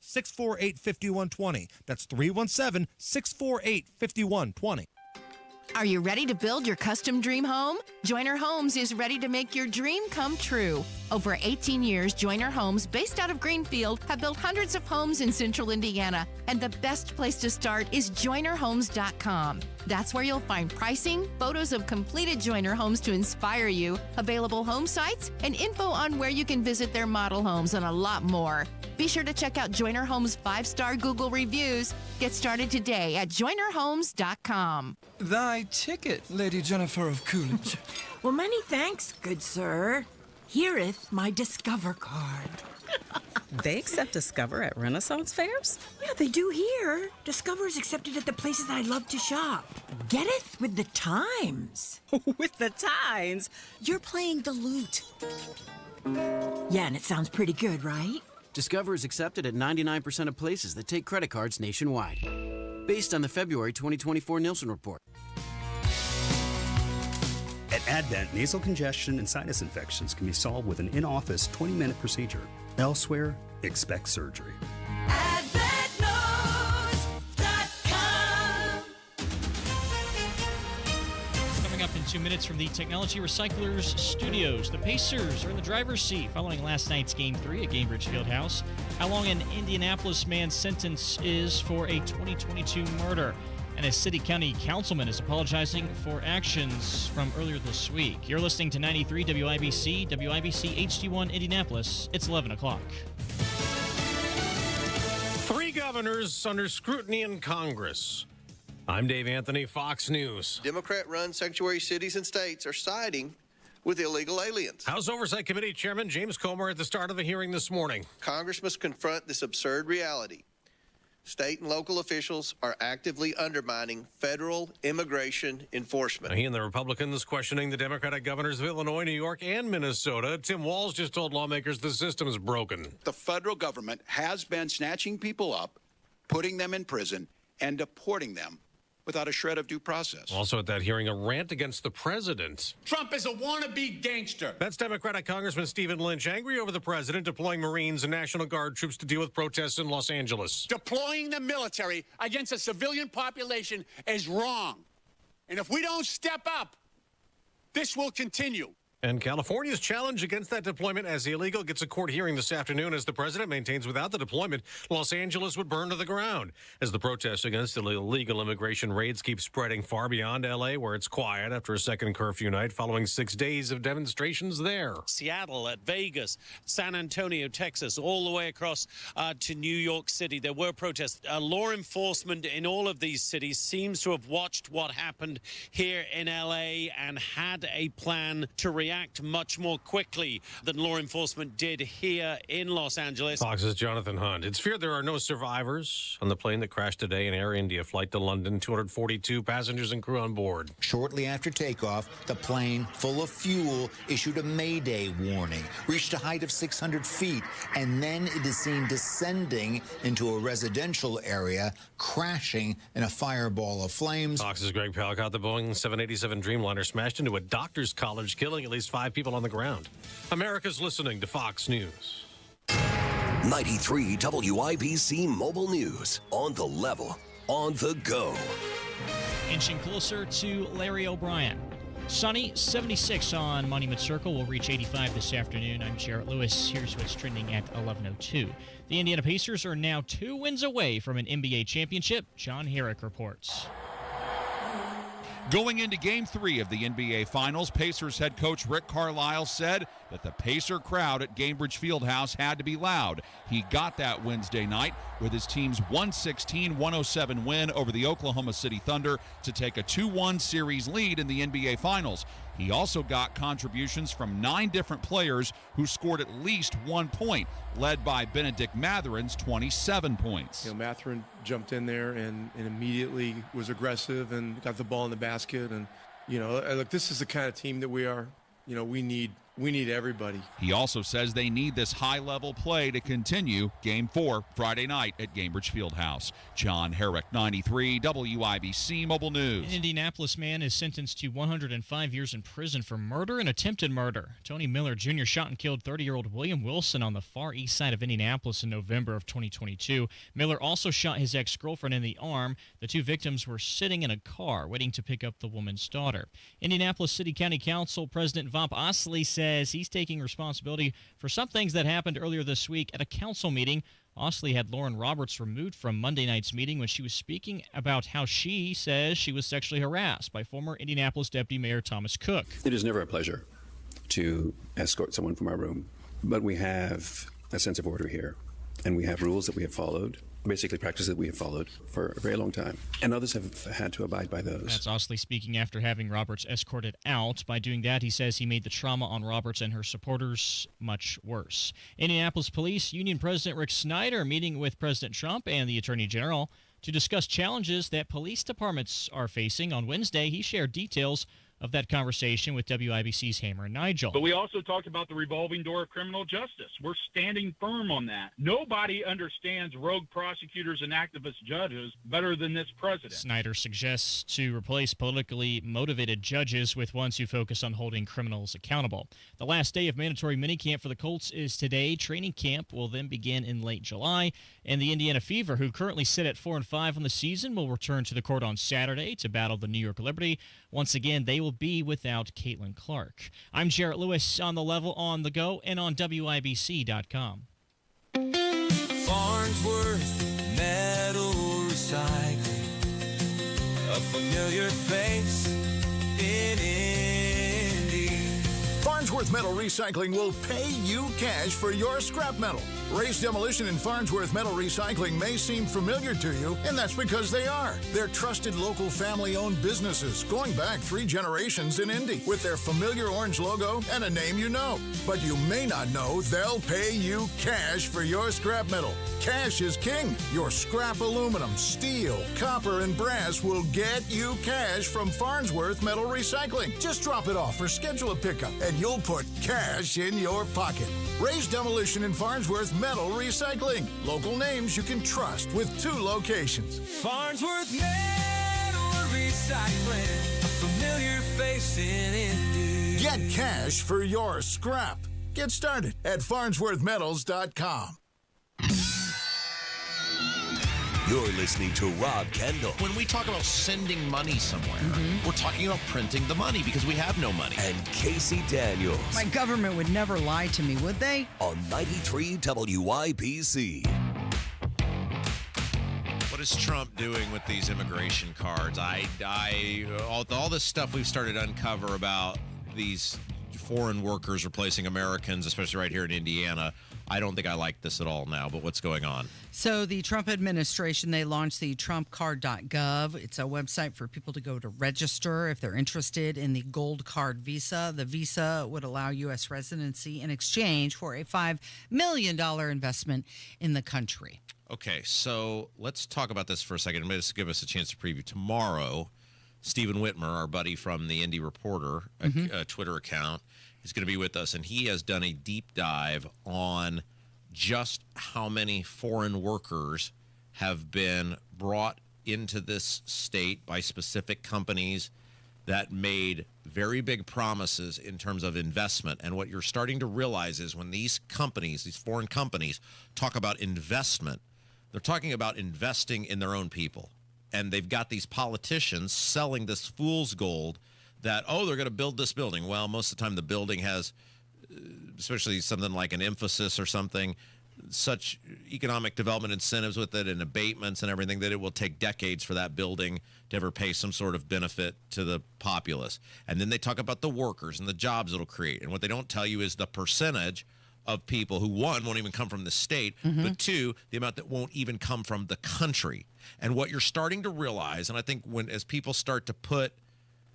317-648-5120. That's 317-648-5120. Are you ready to build your custom dream home? Joiner Homes is ready to make your dream come true. Over 18 years, Joiner Homes, based out of Greenfield, have built hundreds of homes in central Indiana. And the best place to start is joinerhomes.com. That's where you'll find pricing, photos of completed Joiner homes to inspire you, available home sites, and info on where you can visit their model homes, and a lot more. Be sure to check out Joiner Homes' 5-star Google reviews. Get started today at joinerhomes.com. Thy ticket, Lady Jennifer of Coolidge. Well, many thanks, good sir. Here'th my Discover card. They accept Discover at Renaissance fairs? Yeah, they do here. Discover is accepted at the places I love to shop. Getteth with the times. With the times? You're playing the lute. Yeah, and it sounds pretty good, right? Discover is accepted at 99% of places that take credit cards nationwide. Based on the February 2024 Nielsen report. At Advent, nasal congestion and sinus infections can be solved with an in-office 20-minute procedure. Elsewhere, expect surgery. Coming up in 2 minutes from the Technology Recyclers Studios, the Pacers are in the driver's seat following last night's Game 3 at Gainbridge Fieldhouse. How long an Indianapolis man's sentence is for a 2022 murder. And a city-county councilman is apologizing for actions from earlier this week. You're listening to 93 WIBC, WIBC HD1 Indianapolis. It's 11 o'clock. 3 governors under scrutiny in Congress. I'm Dave Anthony, Fox News. Democrat-run sanctuary cities and states are siding with illegal aliens. House Oversight Committee Chairman James Comer at the start of a hearing this morning. Congress must confront this absurd reality. State and local officials are actively undermining federal immigration enforcement. Now, he and the Republicans questioning the Democratic governors of Illinois, New York, and Minnesota. Tim Walz just told lawmakers the system is broken. The federal government has been snatching people up, putting them in prison, and deporting them without a shred of due process. Also at that hearing, a rant against the president. Trump is a wannabe gangster. That's Democratic Congressman Stephen Lynch angry over the president deploying Marines and National Guard troops to deal with protests in Los Angeles. Deploying the military against a civilian population is wrong. And if we don't step up, this will continue. And California's challenge against that deployment as illegal gets a court hearing this afternoon as the president maintains without the deployment, Los Angeles would burn to the ground. As the protests against illegal immigration raids keep spreading far beyond L.A., where it's quiet after a second curfew night following 6 days of demonstrations there. Seattle, at Vegas, San Antonio, Texas, all the way across to New York City, there were protests. Law enforcement in all of these cities seems to have watched what happened here in L.A. and had a plan to react much more quickly than law enforcement did here in Los Angeles. Fox's Jonathan Hunt. It's feared there are no survivors on the plane that crashed today, an Air India flight to London, 242 passengers and crew on board. Shortly after takeoff, the plane, full of fuel, issued a Mayday warning, reached a height of 600 feet, and then it is seen descending into a residential area, crashing in a fireball of flames. Fox's Greg Palcott. The Boeing 787 Dreamliner smashed into a doctor's college, killing at least 5 people on the ground. America's listening to Fox News. 93 WIBC Mobile News. On the level, on the go. Inching closer to Larry O'Brien. Sunny, 76 on Monument Circle. Will reach 85 this afternoon. I'm Jarrett Lewis. Here's what's trending at 11:02. The Indiana Pacers are now 2 wins away from an NBA championship. John Herrick reports. Going into Game 3 of the NBA Finals, Pacers head coach Rick Carlisle said that the Pacer crowd at Gainbridge Fieldhouse had to be loud. He got that Wednesday night with his team's 116-107 win over the Oklahoma City Thunder to take a 2-1 series lead in the NBA Finals. He also got contributions from 9 different players who scored at least 1 point, led by Benedict Matherin's 27 points. Matherin jumped in there and immediately was aggressive and got the ball in the basket. And, look, this is the kind of team that we are. We need We need everybody. He also says they need this high-level play to continue Game 4 Friday night at Gainbridge Fieldhouse. John Herrick, 93 WIBC Mobile News. An Indianapolis man is sentenced to 105 years in prison for murder and attempted murder. Tony Miller Jr. shot and killed 30-year-old William Wilson on the far east side of Indianapolis in November of 2022. Miller also shot his ex-girlfriend in the arm. The two victims were sitting in a car waiting to pick up the woman's daughter. Indianapolis City County Council President Vamp Osley says he's taking responsibility for some things that happened earlier this week at a council meeting. Osley had Lauren Roberts removed from Monday night's meeting when she was speaking about how she says she was sexually harassed by former Indianapolis Deputy Mayor Thomas Cook. It is never a pleasure to escort someone from our room, but we have a sense of order here, and we have rules that we have followed, basically practices that we have followed for a very long time, and others have had to abide by those. That's Osley speaking after having Roberts escorted out. By doing that, he says he made the trauma on Roberts and her supporters much worse. Indianapolis Police Union President Rick Snyder meeting with President Trump and the Attorney General to discuss challenges that police departments are facing. On Wednesday, he shared details of that conversation with WIBC's Hammer and Nigel. But we also talked about the revolving door of criminal justice. We're standing firm on that. Nobody understands rogue prosecutors and activist judges better than this president. Snyder suggests to replace politically motivated judges with ones who focus on holding criminals accountable. The last day of mandatory minicamp for the Colts is today. Training camp will then begin in late July. And the Indiana Fever, who currently sit at 4-5 on the season, will return to the court on Saturday to battle the New York Liberty. Once again, they will be without Caitlin Clark. I'm Jarrett Lewis on The Level on the Go and on WIBC.com. Farnsworth Metal Recycling, a familiar face in Indy. Farnsworth Metal Recycling will pay you cash for your scrap metal. Ray's Demolition and Farnsworth Metal Recycling may seem familiar to you, and that's because they are. They're trusted local family-owned businesses going back 3 generations in Indy with their familiar orange logo and a name you know. But you may not know they'll pay you cash for your scrap metal. Cash is king. Your scrap aluminum, steel, copper, and brass will get you cash from Farnsworth Metal Recycling. Just drop it off or schedule a pickup, and you'll put cash in your pocket. Ray's Demolition and Farnsworth Metal Recycling. Local names you can trust with 2 locations. Farnsworth Metal Recycling, a familiar face in Indy. Get cash for your scrap. Get started at farnsworthmetals.com. You're listening to Rob Kendall. When we talk about sending money somewhere, we're talking about printing the money because we have no money. And Casey Daniels. My government would never lie to me, would they? On 93 WIBC. What is Trump doing with these immigration cards? All this stuff we've started to uncover about these foreign workers replacing Americans, especially right here in Indiana, I don't think I like this at all now, but what's going on? So the Trump administration, they launched the trumpcard.gov. It's a website for people to go to register if they're interested in the gold card visa. The visa would allow U.S. residency in exchange for a $5 million investment in the country. Okay, so let's talk about this for a second. Just give us a chance to preview. Tomorrow, Stephen Whitmer, our buddy from the Indy Reporter Twitter account, is going to be with us, and he has done a deep dive on just how many foreign workers have been brought into this state by specific companies that made very big promises in terms of investment. And what you're starting to realize is when these companies, these foreign companies, talk about investment, they're talking about investing in their own people. And they've got these politicians selling this fool's gold that, they're going to build this building. Well, most of the time the building has, especially something like an emphasis or something, such economic development incentives with it and abatements and everything that it will take decades for that building to ever pay some sort of benefit to the populace. And then they talk about the workers and the jobs it'll create. And what they don't tell you is the percentage of people who, 1, won't even come from the state, but 2, the amount that won't even come from the country. And what you're starting to realize, and I think as people start to put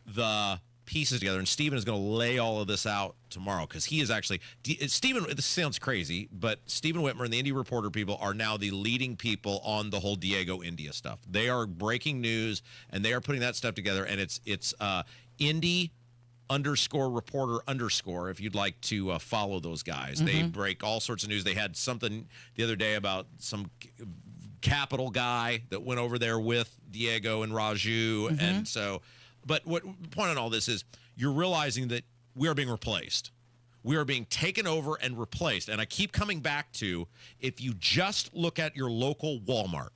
the pieces together, and Stephen is going to lay all of this out tomorrow because he is actually Stephen. This sounds crazy, but Stephen Whitmer and the Indy Reporter people are now the leading people on the whole Diego India stuff. They are breaking news and they are putting that stuff together, and it's Indy _reporter_ if you'd like to follow those guys. They break all sorts of news. They had something the other day about some Capitol guy that went over there with Diego and Raju. And so, but what the point on all this is you're realizing that we are being replaced. We are being taken over and replaced. And I keep coming back to, if you just look at your local Walmart,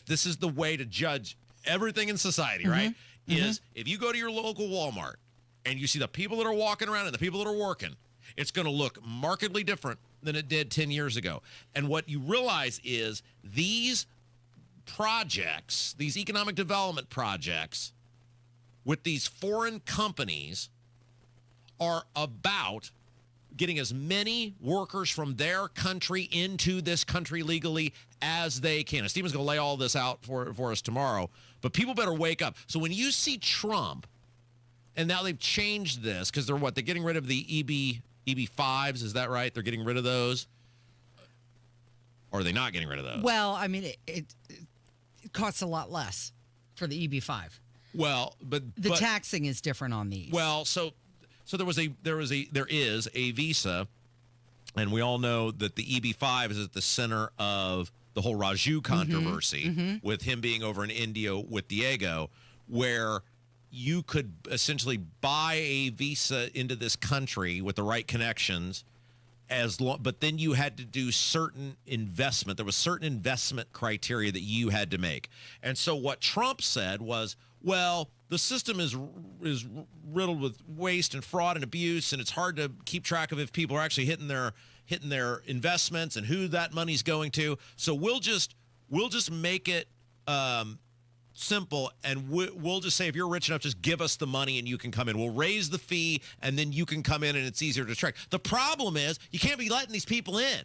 this is the way to judge everything in society, right? Is if you go to your local Walmart and you see the people that are walking around and the people that are working, it's going to look markedly different than it did 10 years ago. And what you realize is these projects, these economic development projects with these foreign companies are about getting as many workers from their country into this country legally as they can. And Stephen's going to lay all this out for us tomorrow, but people better wake up. So when you see Trump, and now they've changed this because they're getting rid of the EB5s, is that right? They're getting rid of those? Or are they not getting rid of those? Well, I mean, it costs a lot less for the EB5. Well, but the taxing is different on these. Well, so there is a visa, and we all know that the EB5 is at the center of the whole Raju controversy with him being over in India with Diego, where you could essentially buy a visa into this country with the right connections, but then you had to do certain investment. There was certain investment criteria that you had to make. And so what Trump said was, well, the system is riddled with waste and fraud and abuse, and it's hard to keep track of if people are actually hitting their investments and who that money's going to. So we'll just make it simple, and we'll just say, if you're rich enough, just give us the money and you can come in. We'll raise the fee, and then you can come in, and it's easier to track. The problem is you can't be letting these people in.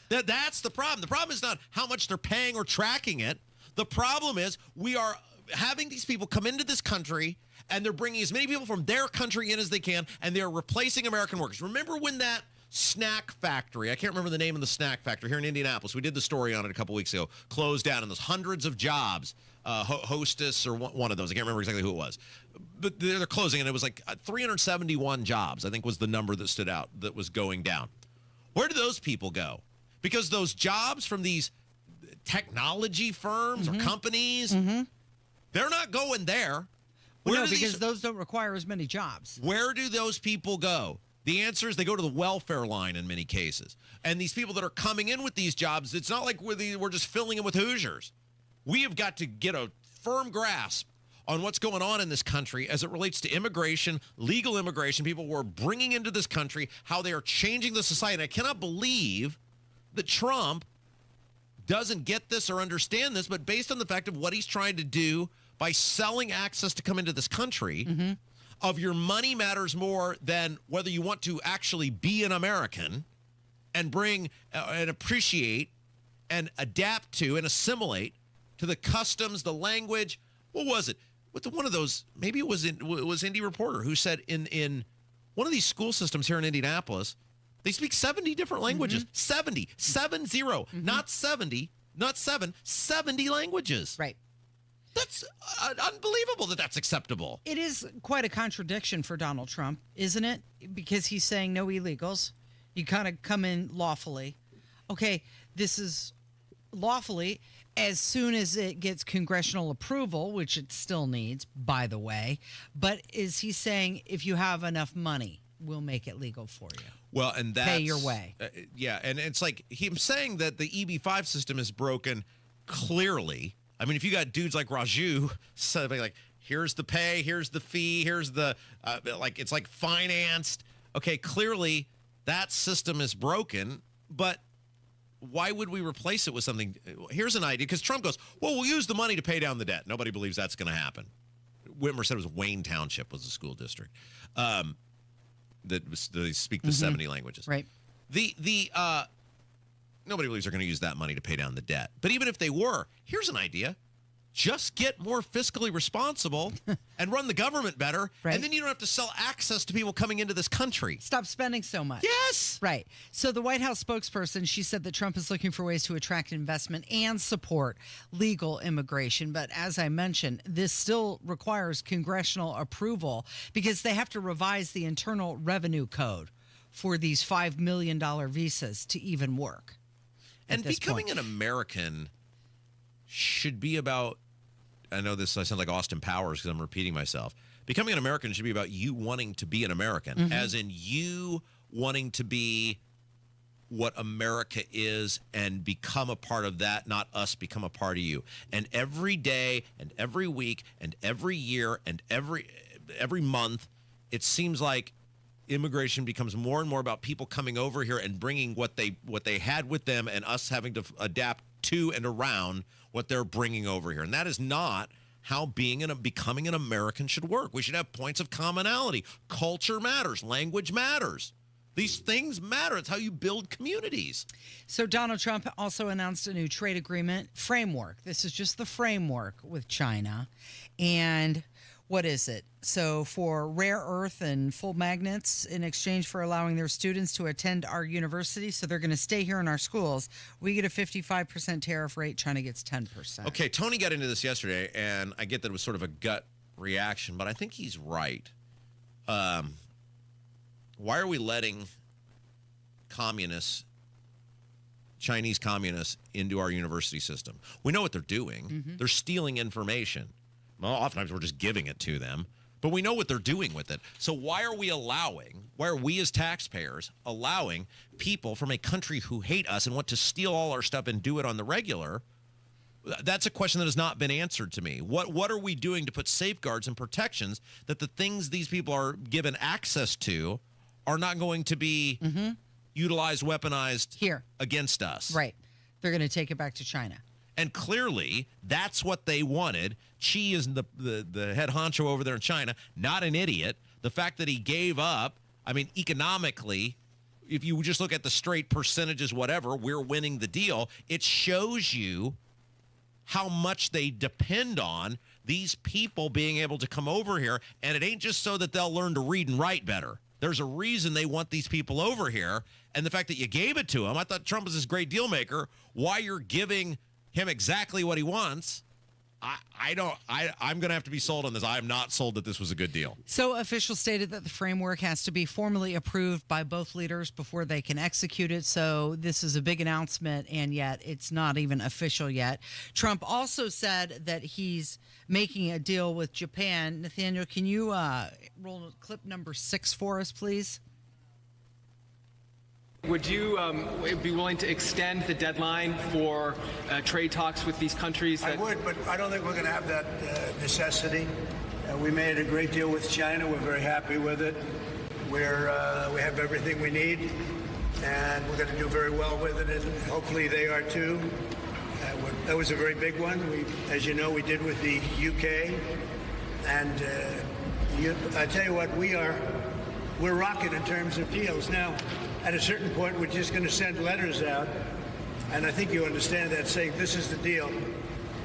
That's the problem. The problem is not how much they're paying or tracking it. The problem is we are having these people come into this country, and they're bringing as many people from their country in as they can, and they're replacing American workers. Remember when that snack factory, I can't remember the name of the snack factory here in Indianapolis, we did the story on it a couple weeks ago, closed down, and there's hundreds of jobs, Hostess or one of those, I can't remember exactly who it was, but they're closing, and it was like 371 jobs, I think was the number that stood out that was going down. Where do those people go? Because those jobs from these technology firms or companies, they're not going there. Because those don't require as many jobs. Where do those people go? The answer is they go to the welfare line in many cases. And these people that are coming in with these jobs, it's not like we're just filling them with Hoosiers. We have got to get a firm grasp on what's going on in this country as it relates to immigration, legal immigration, people we're bringing into this country, how they are changing the society. And I cannot believe that Trump doesn't get this or understand this, but based on the fact of what he's trying to do by selling access to come into this country, of your money matters more than whether you want to actually be an American and bring and appreciate and adapt to and assimilate to the customs, the language. What was it? One of those, maybe it was Indie Reporter who said in one of these school systems here in Indianapolis, they speak 70 different languages. 70, not 70, not 70 languages. Right. That's unbelievable that that's acceptable. It is quite a contradiction for Donald Trump, isn't it? Because he's saying no illegals. You kind of come in lawfully. Okay, this is lawfully as soon as it gets congressional approval, which it still needs, by the way. But is he saying if you have enough money, we'll make it legal for you? Well, and that's... Pay your way. Yeah, and it's like him saying that the EB5 system is broken clearly. I mean, if you got dudes like Raju, like, here's the pay, here's the fee, here's the, it's like financed. Okay, clearly that system is broken, but why would we replace it with something? Here's an idea, because Trump goes, well, we'll use the money to pay down the debt. Nobody believes that's going to happen. Whitmer said it was Wayne Township was the school district that they speak the 70 languages. Right. Nobody believes they're going to use that money to pay down the debt. But even if they were, here's an idea. Just get more fiscally responsible and run the government better, and then you don't have to sell access to people coming into this country. Stop spending so much. Yes. Right. So the White House spokesperson, she said that Trump is looking for ways to attract investment and support legal immigration. But as I mentioned, this still requires congressional approval because they have to revise the Internal Revenue Code for these $5 million visas to even work. And becoming an American should be about, I know this, I sound like Austin Powers because I'm repeating myself. Becoming an American should be about you wanting to be an American, as in you wanting to be what America is and become a part of that, not us become a part of you. And every day and every week and every year and every month, it seems like immigration becomes more and more about people coming over here and bringing what they had with them, and us having to adapt to and around what they're bringing over here. And that is not how becoming an American should work. We should have points of commonality. Culture matters. Language matters. These things matter. It's how you build communities. So Donald Trump also announced a new trade agreement framework. This is just the framework with China. And what is it? So for rare earth and full magnets, in exchange for allowing their students to attend our university, so they're going to stay here in our schools, we get a 55% tariff rate. China gets 10%. Okay, Tony got into this yesterday, and I get that it was sort of a gut reaction, but I think he's right. Why are we letting Chinese communists into our university system? We know what they're doing. They're stealing information. Well, oftentimes we're just giving it to them, but we know what they're doing with it. So why are we as taxpayers allowing people from a country who hate us and want to steal all our stuff and do it on the regular? That's a question that has not been answered to me. What are we doing to put safeguards and protections that the things these people are given access to are not going to be utilized, weaponized here against us? Right. They're going to take it back to China. And clearly, that's what they wanted. Xi is the head honcho over there in China, not an idiot. The fact that he gave up, I mean, economically, if you just look at the straight percentages, whatever, we're winning the deal. It shows you how much they depend on these people being able to come over here. And it ain't just so that they'll learn to read and write better. There's a reason they want these people over here. And the fact that you gave it to him, I thought Trump was this great deal maker. Why you're giving him exactly what he wants, I'm going to have to be sold on this. I am not sold that this was a good deal. So officials stated that the framework has to be formally approved by both leaders before they can execute it. So this is a big announcement, and yet it's not even official yet. Trump also said that he's making a deal with Japan. Nathaniel, can you roll clip number 6 for us, please? Would you be willing to extend the deadline for trade talks with these countries? I would, but I don't think we're going to have that necessity. We made a great deal with China. We're very happy with it. We have everything we need, and we're going to do very well with it, and hopefully they are too. That was a very big one. As you know, we did with the UK, and I tell you what, we're rocking in terms of deals now. At a certain point, we're just going to send letters out, and I think you understand that, saying this is the deal.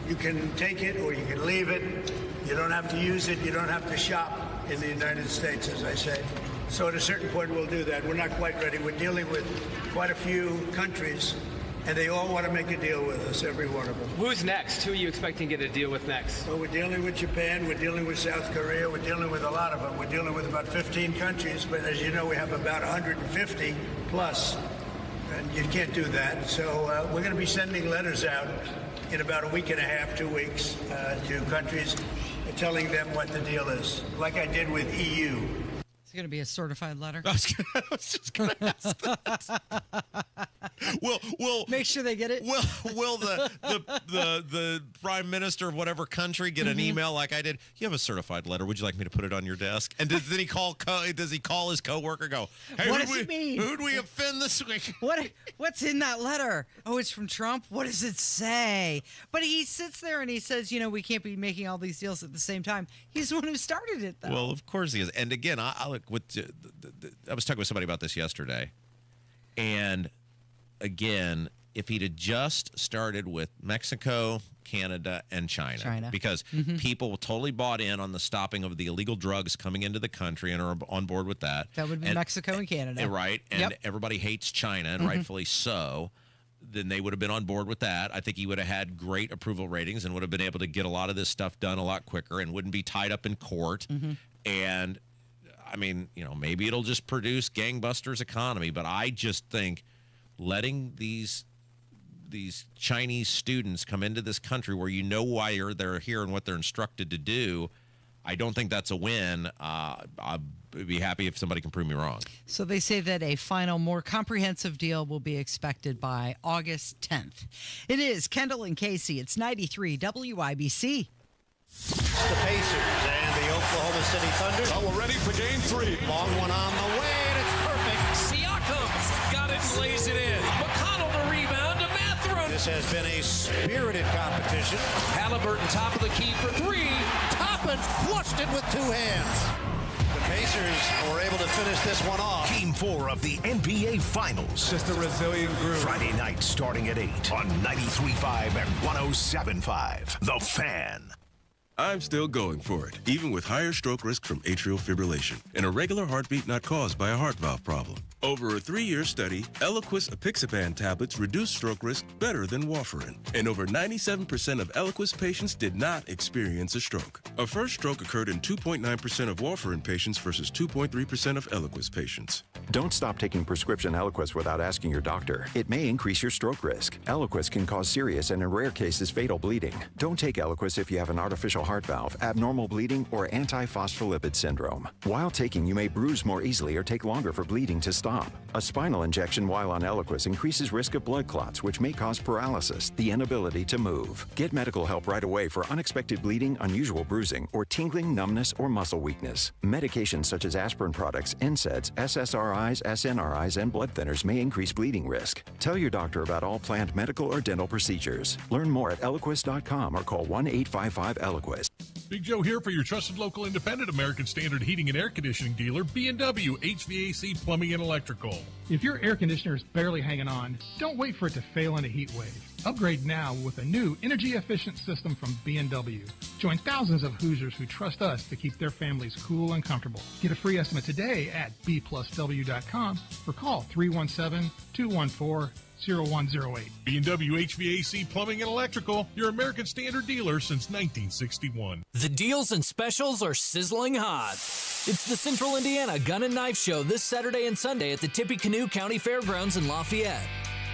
You can take it or you can leave it. You don't have to use it. You don't have to shop in the United States, as I say. So at a certain point, we'll do that. We're not quite ready. We're dealing with quite a few countries, and they all want to make a deal with us, every one of them. Who's next? Who are you expecting to get a deal with next? Well, we're dealing with Japan. We're dealing with South Korea. We're dealing with a lot of them. We're dealing with about 15 countries, but as you know, we have about 150 plus, and you can't do that. So we're going to be sending letters out in about a week and a half, 2 weeks, to countries, telling them what the deal is, like I did with EU. It's going to be a certified letter. I was just going to ask that. Will make sure they get it. Will the prime minister of whatever country get an email like I did? You have a certified letter. Would you like me to put it on your desk? And does he call his coworker? Go, hey, what does it mean? Who'd we offend this week? What's in that letter? Oh, it's from Trump. What does it say? But he sits there and he says, we can't be making all these deals at the same time. He's the one who started it, though. Well, of course he is. And again, I was talking with somebody about this yesterday, and again, if he'd have just started with Mexico, Canada, and China. Because people totally bought in on the stopping of the illegal drugs coming into the country and are on board with that. That would be Mexico and Canada. Right. And everybody hates China, and rightfully so. Then they would have been on board with that. I think he would have had great approval ratings and would have been able to get a lot of this stuff done a lot quicker and wouldn't be tied up in court. And, I mean, maybe it'll just produce gangbusters economy. But I just think letting these Chinese students come into this country where why they're here and what they're instructed to do, I don't think that's a win. I'd be happy if somebody can prove me wrong. So they say that a final, more comprehensive deal will be expected by August 10th. It is Kendall and Casey. It's 93 WIBC. The Pacers and the Oklahoma City Thunder. Oh, we're ready for game 3. Long one on the way, and it's perfect. Siakam's got it and lays it in. McConnell the rebound to Mathurin. This has been a spirited competition. Halliburton top of the key for 3. Toppin flushed it with 2 hands. The Pacers were able to finish this one off. Game 4 of the NBA Finals. Just a resilient group. Friday night starting at 8 on 93.5 and 107.5. The Fan. I'm still going for it, even with higher stroke risk from atrial fibrillation, an irregular heartbeat not caused by a heart valve problem. Over a 3-year study, Eliquis apixaban tablets reduce stroke risk better than warfarin, and over 97% of Eliquis patients did not experience a stroke. A first stroke occurred in 2.9% of warfarin patients versus 2.3% of Eliquis patients. Don't stop taking prescription Eliquis without asking your doctor. It may increase your stroke risk. Eliquis can cause serious and in rare cases fatal bleeding. Don't take Eliquis if you have an artificial heart valve, abnormal bleeding, or antiphospholipid syndrome. While taking, you may bruise more easily or take longer for bleeding to stop. A spinal injection while on Eliquis increases risk of blood clots, which may cause paralysis, the inability to move. Get medical help right away for unexpected bleeding, unusual bruising, or tingling, numbness, or muscle weakness. Medications such as aspirin products, NSAIDs, SSRIs, SNRIs, and blood thinners may increase bleeding risk. Tell your doctor about all planned medical or dental procedures. Learn more at Eliquis.com or call 1-855-ELIQUIS. Big Joe here for your trusted local independent American Standard heating and air conditioning dealer, B&W HVAC Plumbing and Electrical. If your air conditioner is barely hanging on, don't wait for it to fail in a heat wave. Upgrade now with a new energy-efficient system from B&W. Join thousands of Hoosiers who trust us to keep their families cool and comfortable. Get a free estimate today at bplusw.com or call 317-214-0108. B&W HVAC Plumbing and Electrical, your American Standard dealer since 1961. The deals and specials are sizzling hot. It's the Central Indiana Gun and Knife Show this Saturday and Sunday at the Tippecanoe County Fairgrounds in Lafayette.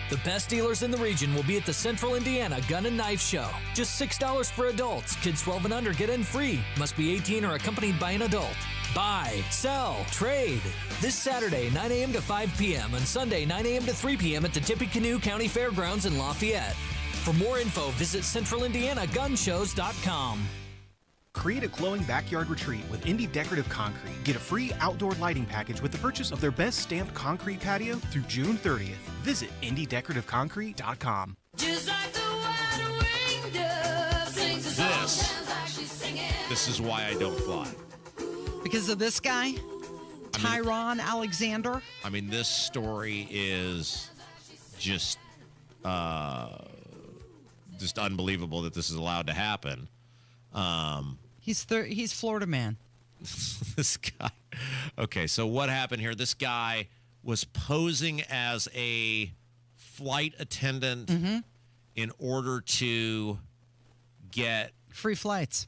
The best dealers in the region will be at the Central Indiana Gun and Knife Show. Just $6 for adults. Kids 12 and under get in free. Must be 18 or accompanied by an adult. Buy, sell, trade. This Saturday, 9 a.m. to 5 p.m. and Sunday, 9 a.m. to 3 p.m. at the Tippecanoe County Fairgrounds in Lafayette. For more info, visit CentralIndianaGunShows.com. Create a glowing backyard retreat with Indy Decorative Concrete. Get a free outdoor lighting package with the purchase of their best stamped concrete patio through June 30th. Visit IndyDecorativeConcrete.com. This is why I don't fly. Because of this guy, Tyron Alexander. I mean, this story is just unbelievable that this is allowed to happen. He's Florida man. This guy. Okay, so what happened here? This guy was posing as a flight attendant in order to get free flights.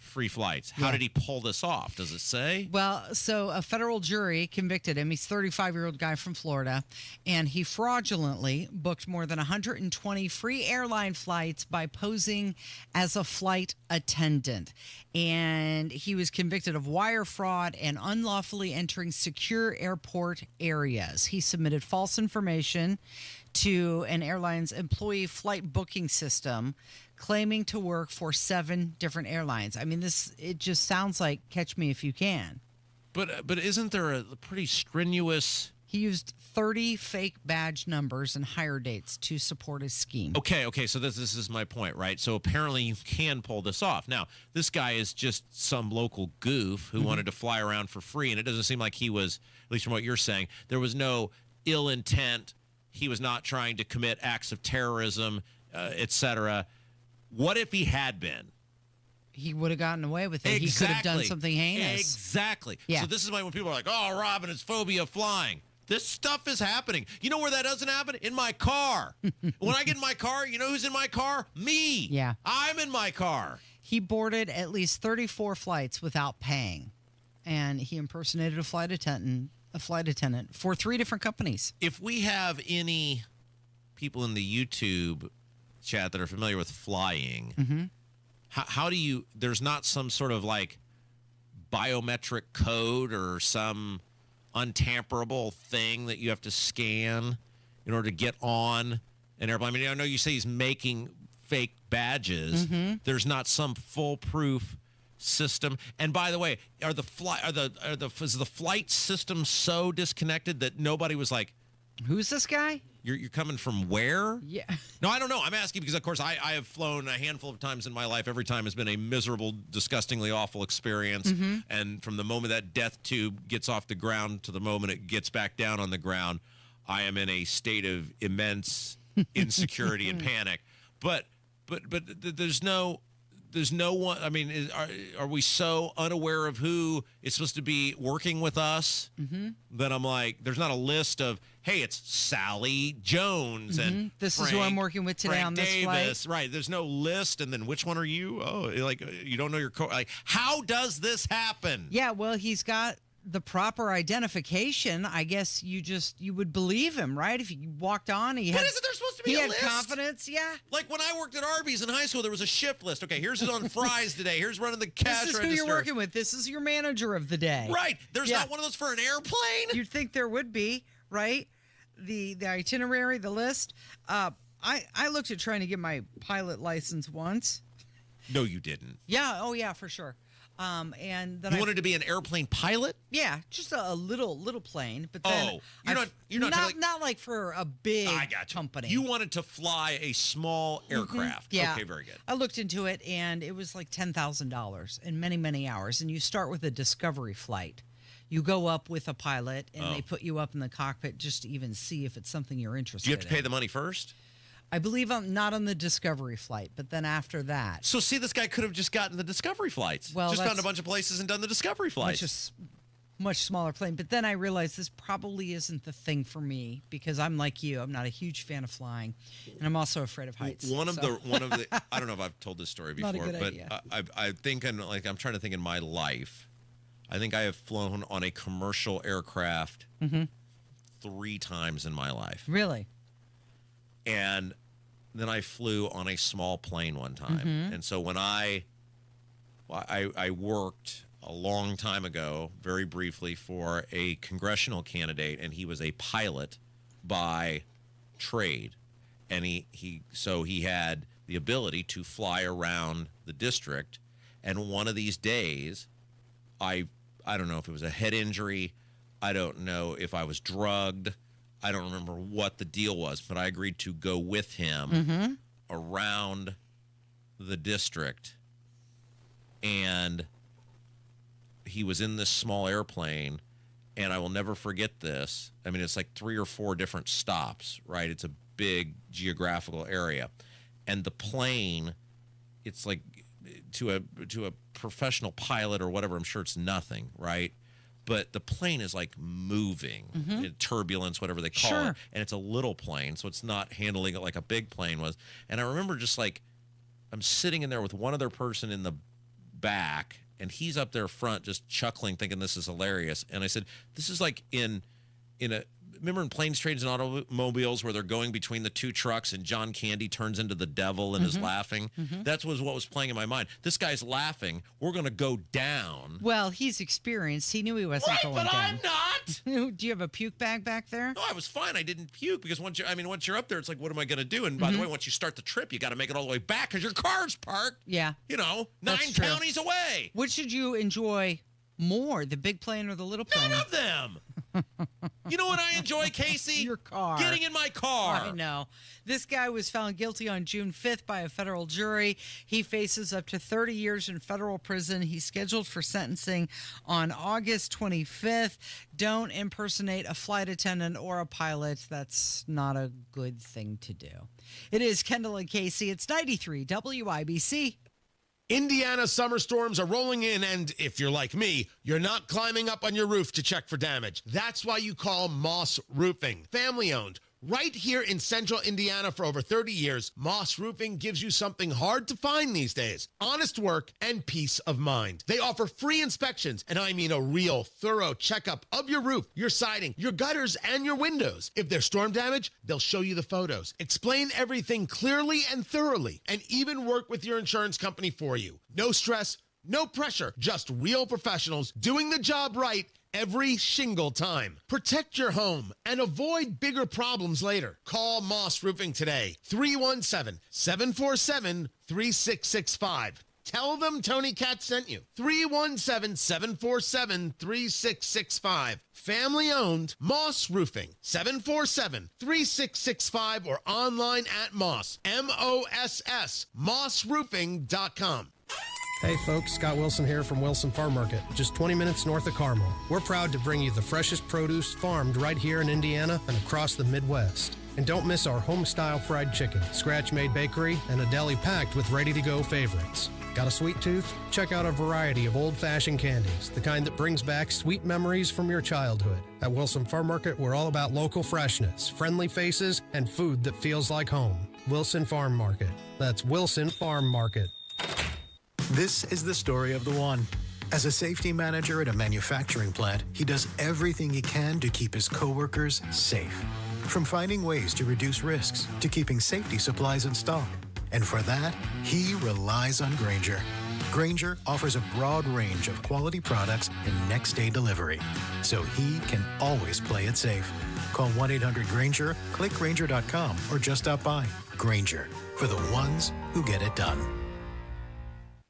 How did he pull this off? Does it say? Well, so a federal jury convicted him. He's a 35-year-old guy from Florida, and he fraudulently booked more than 120 free airline flights by posing as a flight attendant. And he was convicted of wire fraud and unlawfully entering secure airport areas. He submitted false information to an airline's employee flight booking system, claiming to work for 7 different airlines. I mean, it just sounds like Catch Me If You Can. But isn't there a pretty strenuous... He used 30 fake badge numbers and hire dates to support his scheme. Okay, so this is my point, right? So apparently you can pull this off. Now, this guy is just some local goof who wanted to fly around for free, and it doesn't seem like he was, at least from what you're saying, there was no ill intent he was not trying to commit acts of terrorism, etc. What if he had been? He would have gotten away with it. Exactly. He could have done something heinous. Exactly. Yeah. So this is why when people are like, oh, Robin, it's phobia of flying. This stuff is happening. You know where that doesn't happen? In my car. When I get in my car, you know who's in my car? Me. Yeah. I'm in my car. He boarded at least 34 flights without paying, and he impersonated a flight attendant for 3 different companies. If we have any people in the YouTube chat that are familiar with flying, how do you, there's not some sort of like biometric code or some untamperable thing that you have to scan in order to get on an airplane? I mean, I know you say he's making fake badges. There's not some foolproof system. And by the way, is the flight system so disconnected that nobody was like, who's this guy? You're coming from where? Yeah. No, I don't know. I'm asking because, of course, I have flown a handful of times in my life. Every time has been a miserable, disgustingly awful experience. And from the moment that death tube gets off the ground to the moment it gets back down on the ground, I am in a state of immense insecurity and panic. But there's no one. I mean, are we so unaware of who is supposed to be working with us that I'm like, there's not a list of, hey, it's Sally Jones and this Frank, is who I'm working with today Frank on this Davis. flight. Right. There's no list. And then which one are you? Oh, like you don't know your code. Like, how does this happen? Yeah, well, he's got the proper identification. I guess you would believe him, right? If you walked on, But isn't there supposed to be a list? He had confidence, yeah. Like when I worked at Arby's in high school, there was a shift list. Okay, here's who's on fries today. Here's running the cash This is register. who you're working with. This is your manager of the day. Right. There's not one of those for an airplane? You'd think there would be, right? The itinerary, the list. I looked at trying to get my pilot license once. No, you didn't. Yeah, oh yeah, for sure. And then you wanted to be an airplane pilot? Yeah, just a little plane. But then you're not like for a big company. You wanted to fly a small aircraft. Yeah. Okay, very good. I looked into it, and it was like $10,000 in many, many hours. And you start with a discovery flight. You go up with a pilot, and they put you up in the cockpit just to even see if it's something you're interested in. Do you have to pay the money first? I believe I'm not on the discovery flight, but then after that. So, see, this guy could have just gotten the discovery flights. Well, just found a bunch of places and done the discovery flights. Just much smaller plane. But then I realized this probably isn't the thing for me because I'm like you. I'm not a huge fan of flying, and I'm also afraid of heights. One of the I don't know if I've told this story before, Not a good but idea. I think I'm trying to think in my life. I think I have flown on a commercial aircraft 3 times in my life. Really? And then I flew on a small plane one time. And so when I worked a long time ago, very briefly, for a congressional candidate, and he was a pilot by trade. And he had the ability to fly around the district. And one of these days, I don't know if it was a head injury. I don't know if I was drugged. I don't remember what the deal was, but I agreed to go with him around the district. And he was in this small airplane, and I will never forget this. I mean, it's like 3 or 4 different stops, right? It's a big geographical area. And the plane, it's like to a professional pilot or whatever, I'm sure it's nothing, right? But the plane is like moving, turbulence, whatever they call it. And it's a little plane, so it's not handling it like a big plane was. And I remember just like, I'm sitting in there with one other person in the back, and he's up there front just chuckling, thinking this is hilarious. And I said, this is like remember in Planes, Trains, and Automobiles where they're going between the 2 trucks and John Candy turns into the devil and is laughing? That was what was playing in my mind. This guy's laughing. We're going to go down. Well, he's experienced. He knew he wasn't going down. But I'm not. Do you have a puke bag back there? No, I was fine. I didn't puke because once you're up there, it's like, what am I going to do? And by the way, once you start the trip, you got to make it all the way back because your car's parked. Yeah. 9 That's true. counties away. Which did you enjoy more, the big plane or the little plane? None of them. You know what I enjoy, Casey? Your car. Getting in my car. I know. This guy was found guilty on June 5th by a federal jury. He faces up to 30 years in federal prison. He's scheduled for sentencing on August 25th. Don't impersonate a flight attendant or a pilot. That's not a good thing to do. It is Kendall and Casey. It's 93 WIBC. Indiana summer storms are rolling in, and if you're like me, you're not climbing up on your roof to check for damage. That's why you call Moss Roofing. Family owned. Right here in central Indiana for over 30 years, Moss Roofing gives you something hard to find these days. Honest work and peace of mind. They offer free inspections, and I mean a real thorough checkup of your roof, your siding, your gutters, and your windows. If there's storm damage, they'll show you the photos, explain everything clearly and thoroughly, and even work with your insurance company for you. No stress, no pressure, just real professionals doing the job right every single time. Protect your home and avoid bigger problems later. Call Moss Roofing today. 317-747-3665. Tell them Tony Katz sent you. 317-747-3665. Family owned, Moss Roofing. 747-3665 or online at Moss. M-O-S-S. MossRoofing.com. Hey folks, Scott Wilson here from Wilson Farm Market, just 20 minutes north of Carmel. We're proud to bring you the freshest produce farmed right here in Indiana and across the Midwest. And don't miss our home-style fried chicken, scratch-made bakery, and a deli packed with ready-to-go favorites. Got a sweet tooth? Check out a variety of old-fashioned candies, the kind that brings back sweet memories from your childhood. At Wilson Farm Market, we're all about local freshness, friendly faces, and food that feels like home. Wilson Farm Market. That's Wilson Farm Market. This is the story of the one. As a safety manager at a manufacturing plant, he does everything he can to keep his coworkers safe. From finding ways to reduce risks to keeping safety supplies in stock. And for that, he relies on Grainger. Grainger offers a broad range of quality products and next-day delivery, so he can always play it safe. Call 1-800-GRAINGER, click Grainger.com, or just stop by. Grainger, for the ones who get it done.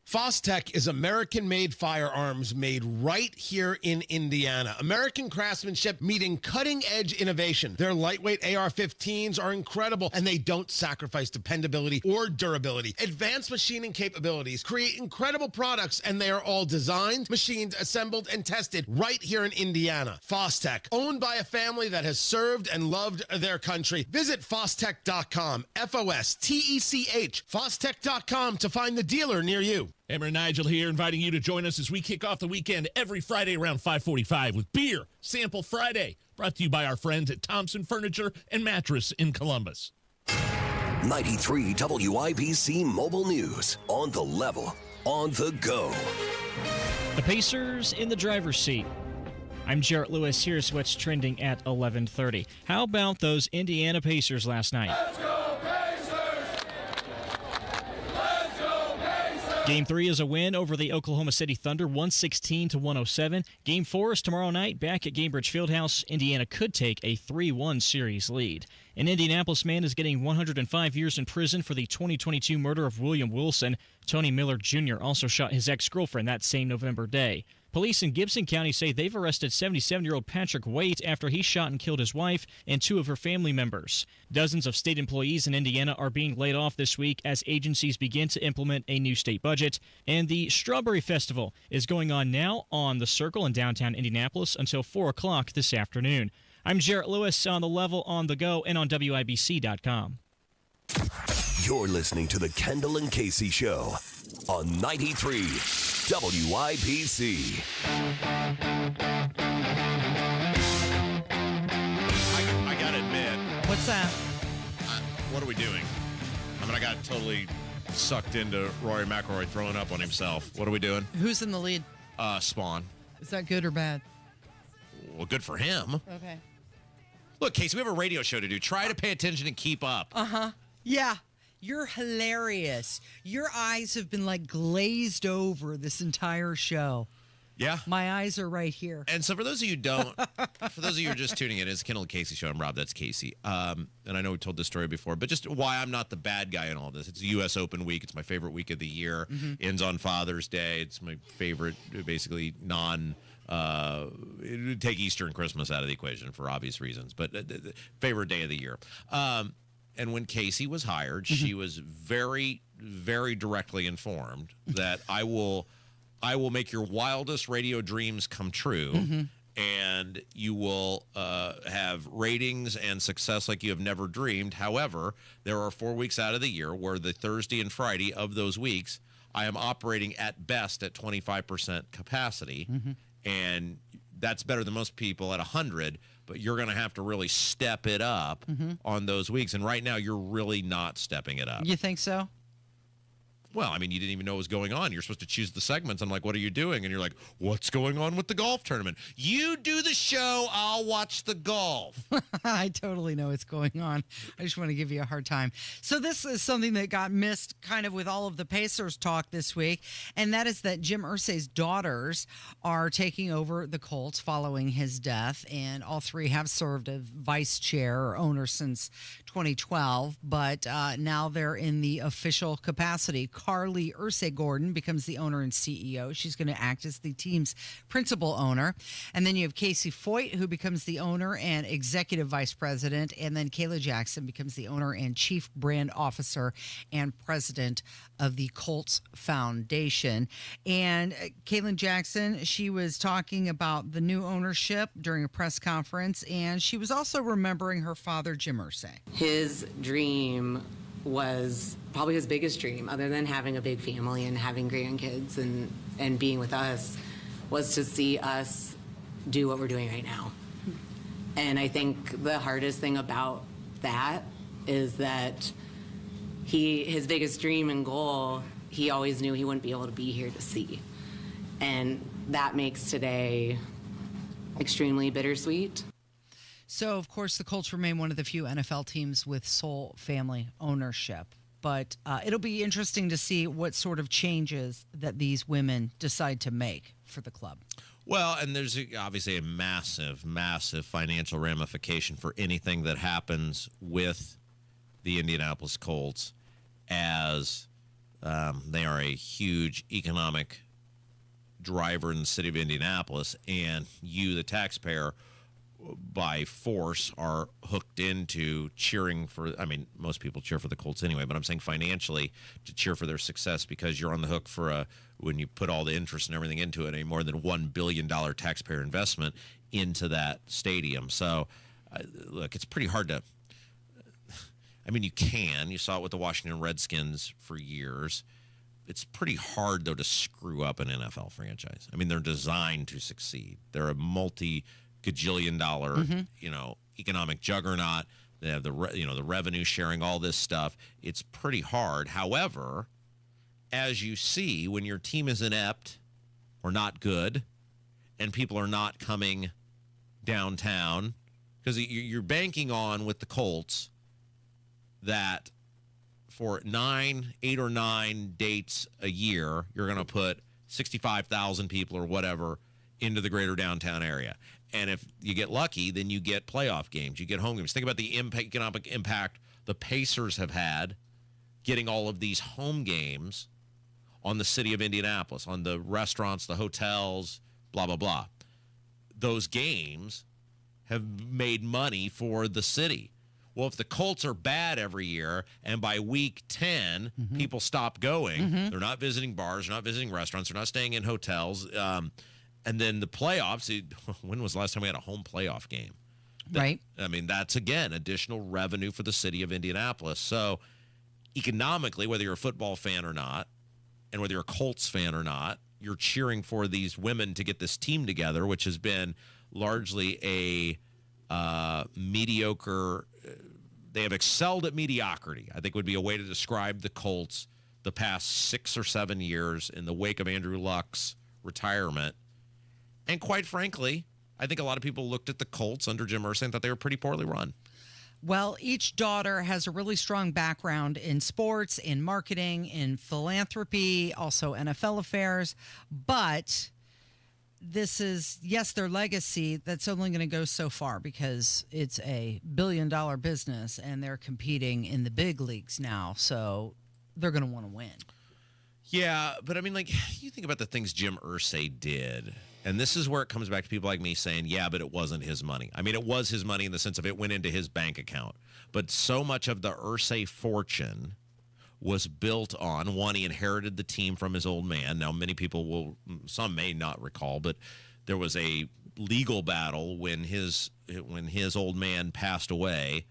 Fostech is American-made firearms made right here in Indiana. American craftsmanship meeting cutting-edge innovation. Their lightweight AR-15s are incredible, and they don't sacrifice dependability or durability. Advanced machining capabilities create incredible products, and they are all designed, machined, assembled, and tested right here in Indiana. Fostech, owned by a family that has served and loved their country. Visit Fostech.com, F-O-S-T-E-C-H, Fostech.com to find the dealer near you. Emmer and Nigel here, inviting you to join us as we kick off the weekend every Friday around 5:45 with Beer Sample Friday, brought to you by our friends at Thompson Furniture and Mattress in Columbus. 93 WIBC Mobile News. On the level, on the go. The Pacers in the driver's seat. I'm Jarrett Lewis. Here's what's trending at 11:30. How about those Indiana Pacers last night? Let's go, Pacers! Let's go, Pacers! Game 3 is a win over the Oklahoma City Thunder, 116-107. Game 4 is tomorrow night back at Gainbridge Fieldhouse. Indiana could take a 3-1 series lead. An Indianapolis man is getting 105 years in prison for the 2022 murder of William Wilson. Tony Miller Jr. also shot his ex-girlfriend that same November day. Police in Gibson County say they've arrested 77-year-old Patrick Waite after he shot and killed his wife and 2 of her family members. Dozens of state employees in Indiana are being laid off this week as agencies begin to implement a new state budget. And the Strawberry Festival is going on now on the Circle in downtown Indianapolis until 4 o'clock this afternoon. I'm Jarrett Lewis on the level, on the go, and on WIBC.com. You're listening to the Kendall and Casey Show on 93 WIBC. I gotta admit. What's that? What are we doing? I mean, I got totally sucked into Rory McIlroy throwing up on himself. What are we doing? Who's in the lead? Spawn. Is that good or bad? Well, good for him. Okay. Look, Casey, we have a radio show to do. Try to pay attention and keep up. Uh-huh. Yeah. You're hilarious. Your eyes have been like glazed over this entire show. Yeah. My eyes are right here. And so for those of you who are just tuning in, it's Kendall Casey show. I'm Rob. That's Casey. And I know we told this story before, but just why I'm not the bad guy in all this. It's the U.S. Open week. It's my favorite week of the year. Ends on Father's Day. It's my favorite, basically take Easter and Christmas out of the equation for obvious reasons, but favorite day of the year. And when Casey was hired, she was very, very directly informed that I will make your wildest radio dreams come true, and you will have ratings and success like you have never dreamed. However, there are 4 weeks out of the year where the Thursday and Friday of those weeks, I am operating at best at 25% capacity, and that's better than most people at 100, but you're going to have to really step it up on those weeks. And right now, you're really not stepping it up. You think so? Well, I mean, you didn't even know what was going on. You're supposed to choose the segments. I'm like, what are you doing? And you're like, what's going on with the golf tournament? You do the show, I'll watch the golf. I totally know what's going on. I just want to give you a hard time. So this is something that got missed kind of with all of the Pacers talk this week, and that is that Jim Irsay's daughters are taking over the Colts following his death, and all three have served as vice chair or owner since 2012, but now they're in the official capacity. Carly Irsay Gordon becomes the owner and CEO. She's going to act as the team's principal owner. And then you have Casey Foyt, who becomes the owner and executive vice president. And then Kayla Jackson becomes the owner and chief brand officer and president of the Colts Foundation. And Kayla Jackson, she was talking about the new ownership during a press conference, and she was also remembering her father, Jim Irsay. His dream was probably his biggest dream, other than having a big family and having grandkids and being with us, was to see us do what we're doing right now. And I think the hardest thing about that is that his biggest dream and goal, he always knew he wouldn't be able to be here to see. And that makes today extremely bittersweet. So, of course, the Colts remain one of the few NFL teams with sole family ownership. But it'll be interesting to see what sort of changes that these women decide to make for the club. Well, and there's obviously a massive, massive financial ramification for anything that happens with the Indianapolis Colts, as they are a huge economic driver in the city of Indianapolis, and you, the taxpayer, by force are hooked into cheering for, I mean, most people cheer for the Colts anyway, but I'm saying financially to cheer for their success, because you're on the hook for when you put all the interest and everything into it, a more than $1 billion taxpayer investment into that stadium. So, look, it's pretty hard to, I mean, you saw it with the Washington Redskins for years. It's pretty hard, though, to screw up an NFL franchise. I mean, they're designed to succeed. They're a multi-gajillion dollar, economic juggernaut. They have the revenue sharing, all this stuff. It's pretty hard. However, as you see, when your team is inept or not good, and people are not coming downtown, because you're banking on with the Colts that for 8 or 9 dates a year, you're going to put 65,000 people or whatever into the greater downtown area. And if you get lucky, then you get playoff games. You get home games. Think about the economic impact the Pacers have had getting all of these home games on the city of Indianapolis, on the restaurants, the hotels, blah, blah, blah. Those games have made money for the city. Well, if the Colts are bad every year, and by week 10, people stop going, they're not visiting bars, they're not visiting restaurants, they're not staying in hotels, and then the playoffs, when was the last time we had a home playoff game? Right. I mean, that's, again, additional revenue for the city of Indianapolis. So economically, whether you're a football fan or not, and whether you're a Colts fan or not, you're cheering for these women to get this team together, which has been largely a mediocre. They have excelled at mediocrity, I think would be a way to describe the Colts the past 6 or 7 years in the wake of Andrew Luck's retirement. And quite frankly, I think a lot of people looked at the Colts under Jim Irsay and thought they were pretty poorly run. Well, each daughter has a really strong background in sports, in marketing, in philanthropy, also NFL affairs. But this is, yes, their legacy. That's only going to go so far because it's a billion-dollar business and they're competing in the big leagues now. So they're going to want to win. Yeah, but I mean, like, you think about the things Jim Irsay did, and this is where it comes back to people like me saying, yeah, but it wasn't his money. I mean, it was his money in the sense of it went into his bank account. But so much of the Irsay fortune was built on, one, he inherited the team from his old man. Now, many people some may not recall, but there was a legal battle when his old man passed away.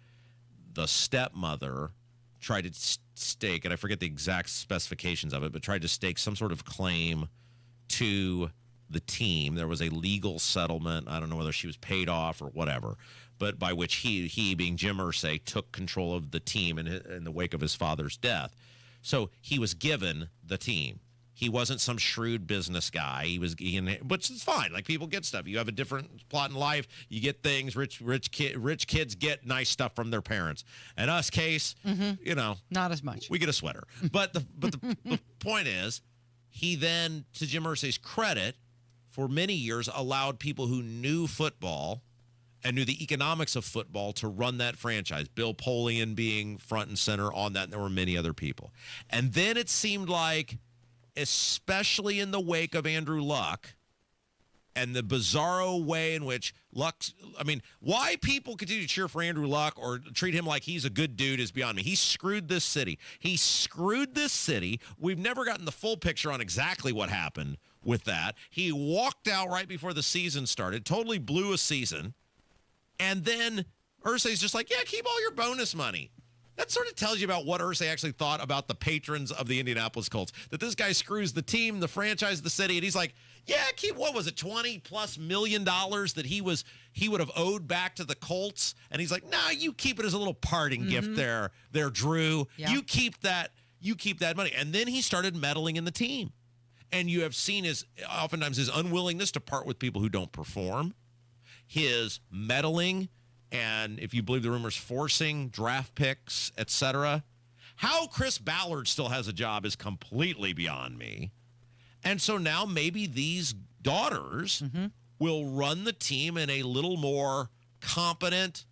The stepmother tried to stake, and I forget the exact specifications of it, but tried to stake some sort of claim to the team. There was a legal settlement. I don't know whether she was paid off or whatever, but by which he being Jim Irsay, took control of the team in the wake of his father's death. So he was given the team. He wasn't some shrewd business guy. Which is fine. Like, people get stuff. You have a different plot in life. You get things. Rich kids get nice stuff from their parents. And us, Case, not as much. We get a sweater. But the point is, he then, to Jim Irsay's credit, for many years allowed people who knew football and knew the economics of football to run that franchise. Bill Polian being front and center on that, and there were many other people. And then it seemed like, especially in the wake of Andrew Luck and the bizarro way in which why people continue to cheer for Andrew Luck or treat him like he's a good dude is beyond me. He screwed this city. We've never gotten the full picture on exactly what happened with that. He walked out right before the season started, totally blew a season. And then Irsay's just like, yeah, keep all your bonus money. That sort of tells you about what Irsay actually thought about the patrons of the Indianapolis Colts. That this guy screws the team, the franchise, the city, and he's like, yeah, keep, what was it, $20+ million that he would have owed back to the Colts. And he's like, nah, you keep it as a little parting gift there, Drew. Yeah. You keep that money. And then he started meddling in the team. And you have seen oftentimes his unwillingness to part with people who don't perform, his meddling, and if you believe the rumors, forcing draft picks, etc. How Chris Ballard still has a job is completely beyond me. And so now maybe these daughters will run the team in a little more competent,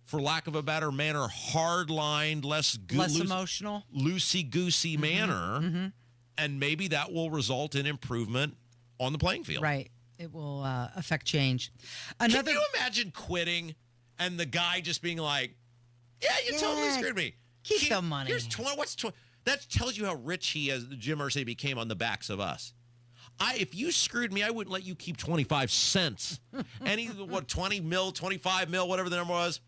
for lack of a better manner, hard-lined, less emotional, loosey-goosey manner. And maybe that will result in improvement on the playing field. Right. It will affect change. Can you imagine quitting and the guy just being like, yeah, you totally screwed me. Keep the money. Here's 20. What's 20? That tells you how rich Jim Irsay became on the backs of us. If you screwed me, I wouldn't let you keep 25 cents. Any, 20 mil, 25 mil, whatever the number was.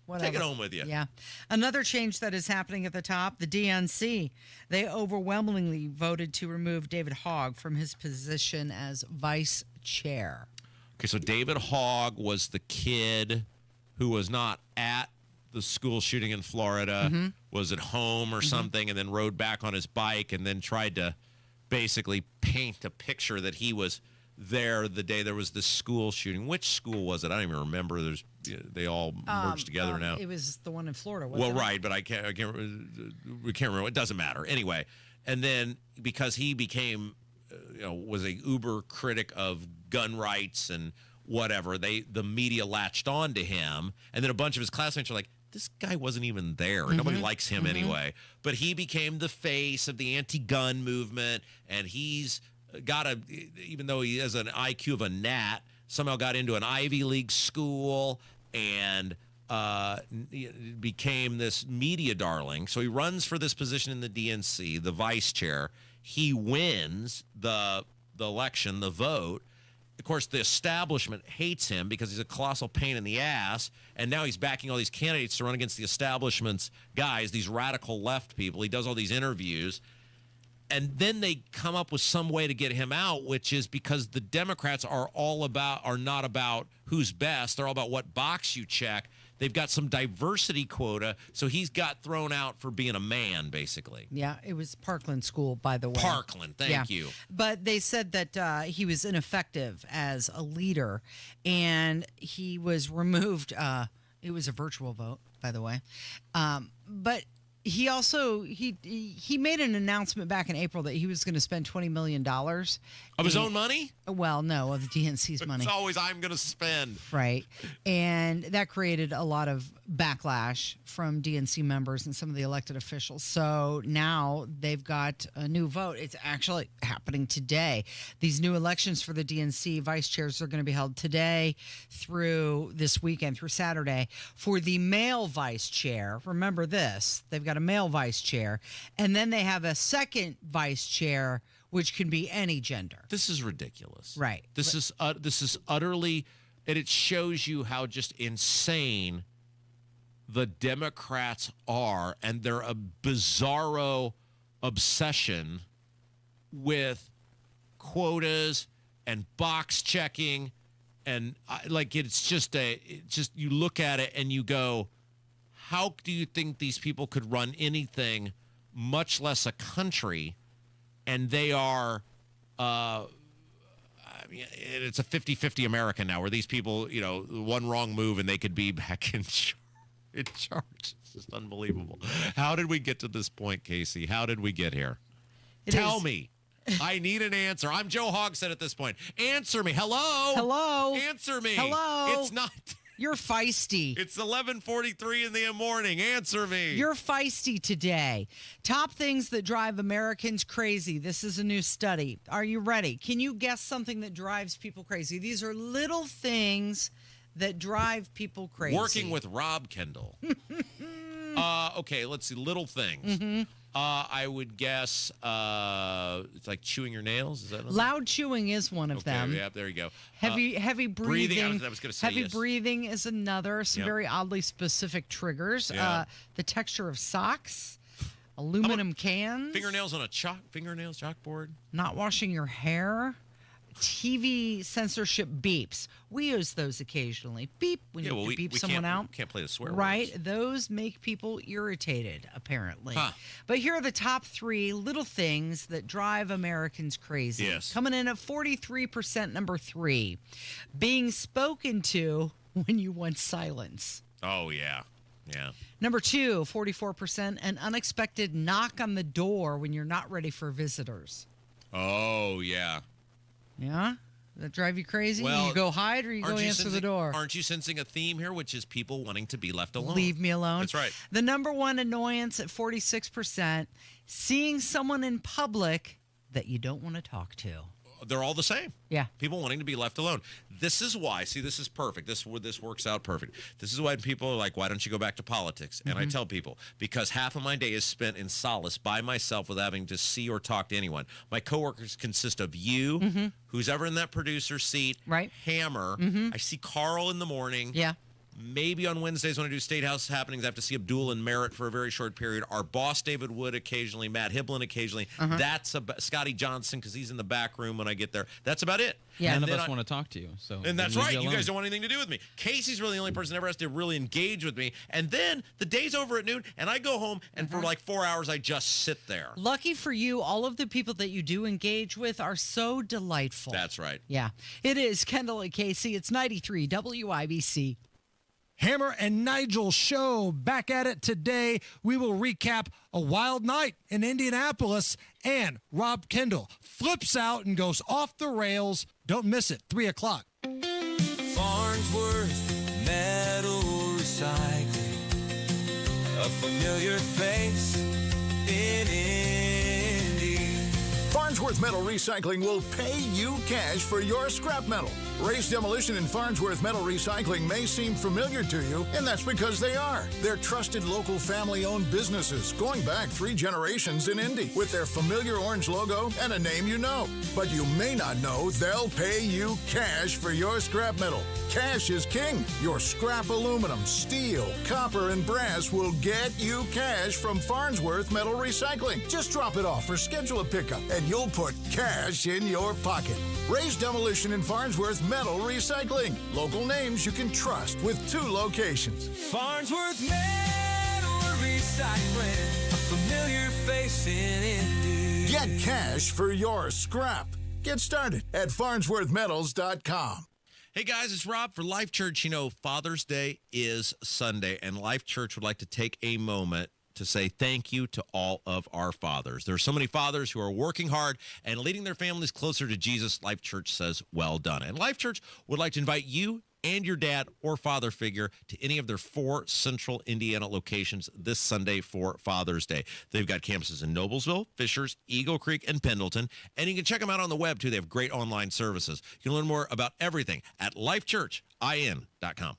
Whatever. Take it home with you. Yeah. Another change that is happening at the top, the DNC. They overwhelmingly voted to remove David Hogg from his position as vice chair. Okay, so David Hogg was the kid who was not at the school shooting in Florida, was at home or something, and then rode back on his bike and then tried to basically paint a picture that he was there the day there was this school shooting. Which school was it? I don't even remember. They all merged together now. It was the one in Florida, wasn't it? Well, right, but we can't remember. It doesn't matter. Anyway, and then because he became, was a uber critic of gun rights and whatever, the media latched on to him, and then a bunch of his classmates are like, this guy wasn't even there. Nobody likes him anyway. But he became the face of the anti-gun movement, and he's got even though he has an IQ of a gnat, somehow got into an Ivy League school and became this media darling. So he runs for this position in the DNC, the vice chair. He wins the election, the vote. Of course, the establishment hates him because he's a colossal pain in the ass, and now he's backing all these candidates to run against the establishment's guys, these radical left people. He does all these interviews. And then they come up with some way to get him out, which is because the Democrats are not about who's best. They're all about what box you check. They've got some diversity quota, so he's got thrown out for being a man, basically. Yeah, it was Parkland School, by the way. Parkland, thank you. But they said that he was ineffective as a leader, and he was removed. It was a virtual vote, by the way. But He also he made an announcement back in April that he was going to spend $20 million Of his own money? Well, no, of DNC's money. It's always I'm going to spend. Right. And that created a lot of backlash from DNC members and some of the elected officials. So now they've got a new vote. It's actually happening today. These new elections for the DNC vice chairs are going to be held today through this weekend, through Saturday. For the male vice chair, remember this, they've got a male vice chair, and then they have a second vice chair, which can be any gender. This is ridiculous. Right. This is utterly, and it shows you how just insane the Democrats are and their bizarro obsession with quotas and box checking, and it's just you look at it and you go, how do you think these people could run anything, much less a country? And they are, it's a 50-50 America now, where these people, one wrong move and they could be back in charge. It's just unbelievable. How did we get to this point, Casey? How did we get here? Tell me. I need an answer. I'm Joe Hogsett at this point. Answer me. Hello? Hello? Answer me. Hello? It's not... You're feisty. It's 11:43 in the morning. Answer me. You're feisty today. Top things that drive Americans crazy. This is a new study. Are you ready? Can you guess something that drives people crazy? These are little things that drive people crazy. Working with Rob Kendall. Okay, let's see. Little things. Mm-hmm. I would guess it's like chewing your nails. Is that loud chewing is one of them? Yeah, there you go. Heavy breathing. I was going to say heavy breathing is another. Some very oddly specific triggers. Yeah. The texture of socks, aluminum cans, fingernails on a chalkboard. Not washing your hair. TV censorship beeps. We use those occasionally. Beep when you beep someone out. We can't play the swear right? words. Those make people irritated, apparently. Huh. But here are the top 3 little things that drive Americans crazy. Yes. Coming in at 43%, number 3. Being spoken to when you want silence. Oh, yeah. Yeah. Number 2, 44%, an unexpected knock on the door when you're not ready for visitors. Oh, yeah. Yeah? That drive you crazy? Well, you go hide or you go answer the door? Aren't you sensing a theme here, which is people wanting to be left alone? Leave me alone. That's right. The number 1 annoyance at 46%, seeing someone in public that you don't want to talk to. They're all the same. Yeah. People wanting to be left alone. This is why, this is perfect. This works out perfect. This is why people are like, why don't you go back to politics? And I tell people, because half of my day is spent in solace by myself without having to see or talk to anyone. My coworkers consist of you, who's ever in that producer seat, right? Hammer. I see Carl in the morning. Yeah. Maybe on Wednesdays when I do State House happenings, I have to see Abdul and Merritt for a very short period. Our boss, David Wood, occasionally. Matt Hiblin, occasionally. That's Scotty Johnson, because he's in the back room when I get there. That's about it. Yeah. None of us want to talk to you. And that's right. You guys don't want anything to do with me. Casey's really the only person that ever has to really engage with me. And then the day's over at noon, and I go home, and for like 4 hours, I just sit there. Lucky for you, all of the people that you do engage with are so delightful. That's right. Yeah. It is Kendall and Casey. It's 93 WIBC. Hammer and Nigel show back at it today. We will recap a wild night in Indianapolis, and Rob Kendall flips out and goes off the rails. Don't miss it, 3 o'clock. Farnsworth Metal Recycling, a familiar face in Indy. Farnsworth Metal Recycling will pay you cash for your scrap metal. Race Demolition and Farnsworth Metal Recycling may seem familiar to you, and that's because they are. They're trusted local family-owned businesses going back 3 generations in Indy with their familiar orange logo and a name you know. But you may not know they'll pay you cash for your scrap metal. Cash is king. Your scrap aluminum, steel, copper, and brass will get you cash from Farnsworth Metal Recycling. Just drop it off or schedule a pickup, and you'll put cash in your pocket. Raise Demolition and Farnsworth Metal Recycling. Local names you can trust with 2 locations. Farnsworth Metal Recycling, a familiar face in Indy. Get cash for your scrap. Get started at farnsworthmetals.com. Hey guys, it's Rob for Life Church. You know, Father's Day is Sunday, and Life Church would like to take a moment to to say thank you to all of our fathers. There are so many fathers who are working hard and leading their families closer to Jesus. Life Church says, well done. And Life Church would like to invite you and your dad or father figure to any of their 4 central Indiana locations this Sunday for Father's Day. They've got campuses in Noblesville, Fishers, Eagle Creek, and Pendleton. And you can check them out on the web, too. They have great online services. You can learn more about everything at lifechurchin.com.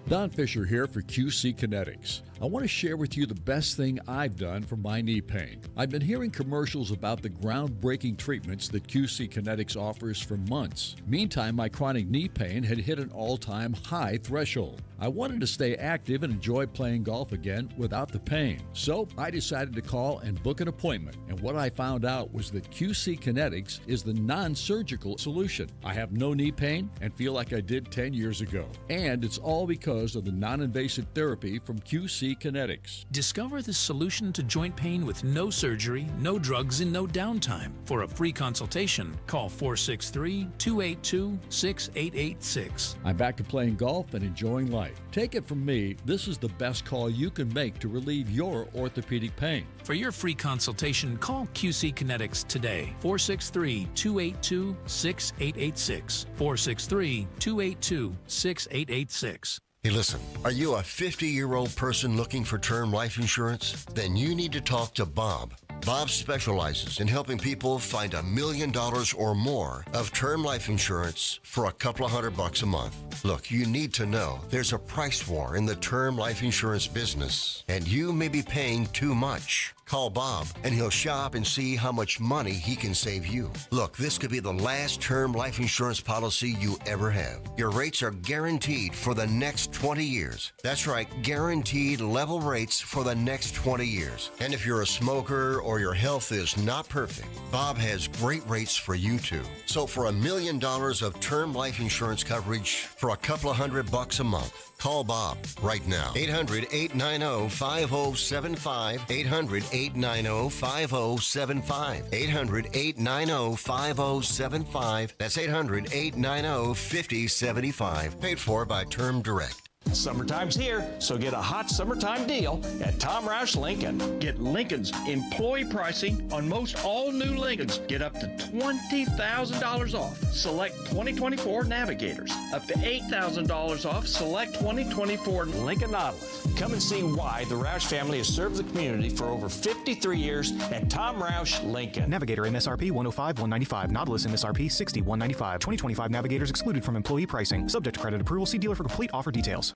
Don Fisher here for QC Kinetics. I want to share with you the best thing I've done for my knee pain. I've been hearing commercials about the groundbreaking treatments that QC Kinetics offers for months. Meantime, my chronic knee pain had hit an all-time high threshold. I wanted to stay active and enjoy playing golf again without the pain. So I decided to call and book an appointment. And what I found out was that QC Kinetics is the non-surgical solution. I have no knee pain and feel like I did 10 years ago. And it's all because of the non-invasive therapy from QC Kinetics. Discover the solution to joint pain with no surgery, no drugs, and no downtime. For a free consultation, call 463-282-6886. I'm back to playing golf and enjoying life. Take it from me, this is the best call you can make to relieve your orthopedic pain. For your free consultation, call QC Kinetics today. 463-282-6886. 463-282-6886. Hey, listen, are you a 50-year-old person looking for term life insurance? Then you need to talk to Bob. Bob specializes in helping people find $1 million or more of term life insurance for a couple of $100 a month. Look, you need to know there's a price war in the term life insurance business, and you may be paying too much. Call Bob, and he'll shop and see how much money he can save you. Look, this could be the last term life insurance policy you ever have. Your rates are guaranteed for the next 20 years. That's right, guaranteed level rates for the next 20 years. And if you're a smoker or your health is not perfect, Bob has great rates for you too. So for $1 million of term life insurance coverage for a couple of $100 a month, call Bob right now. 800-890-5075. 800-890-5075. 800-890-5075. That's 800-890-5075. Paid for by Term Direct. Summertime's here, so get a hot summertime deal at Tom Roush Lincoln. Get Lincoln's employee pricing on most all new Lincolns. Get up to $20,000 off select 2024 Navigators. Up to $8,000 off select 2024 Lincoln Nautilus. Come and see why the Roush family has served the community for over 53 years at Tom Roush Lincoln. Navigator MSRP 105-195. Nautilus MSRP 60-195. 2025 Navigators excluded from employee pricing. Subject to credit approval. See dealer for complete offer details.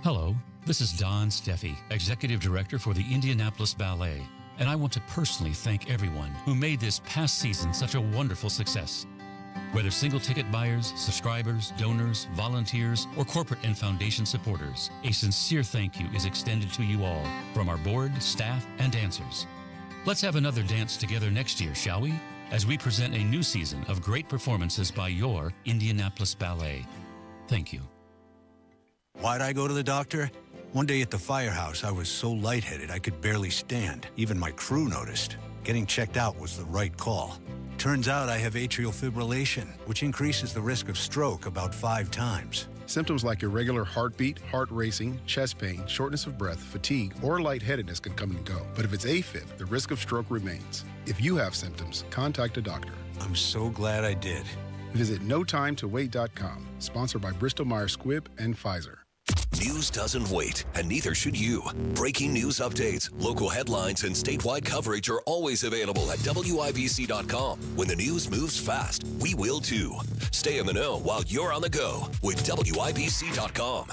Hello, this is Don Steffi, Executive Director for the Indianapolis Ballet, and I want to personally thank everyone who made this past season such a wonderful success. Whether single ticket buyers, subscribers, donors, volunteers, or corporate and foundation supporters, a sincere thank you is extended to you all from our board, staff, and dancers. Let's have another dance together next year, shall we? As we present a new season of great performances by your Indianapolis Ballet. Thank you. Why'd I go to the doctor? One day at the firehouse, I was so lightheaded I could barely stand. Even my crew noticed. Getting checked out was the right call. Turns out I have atrial fibrillation, which increases the risk of stroke about 5 times. Symptoms like irregular heartbeat, heart racing, chest pain, shortness of breath, fatigue, or lightheadedness can come and go. But if it's AFib, the risk of stroke remains. If you have symptoms, contact a doctor. I'm so glad I did. Visit notimetowait.com. Sponsored by Bristol-Myers Squibb and Pfizer. News doesn't wait, and neither should you. Breaking news updates, local headlines, and statewide coverage are always available at WIBC.com. When the news moves fast, we will too. Stay in the know while you're on the go with WIBC.com.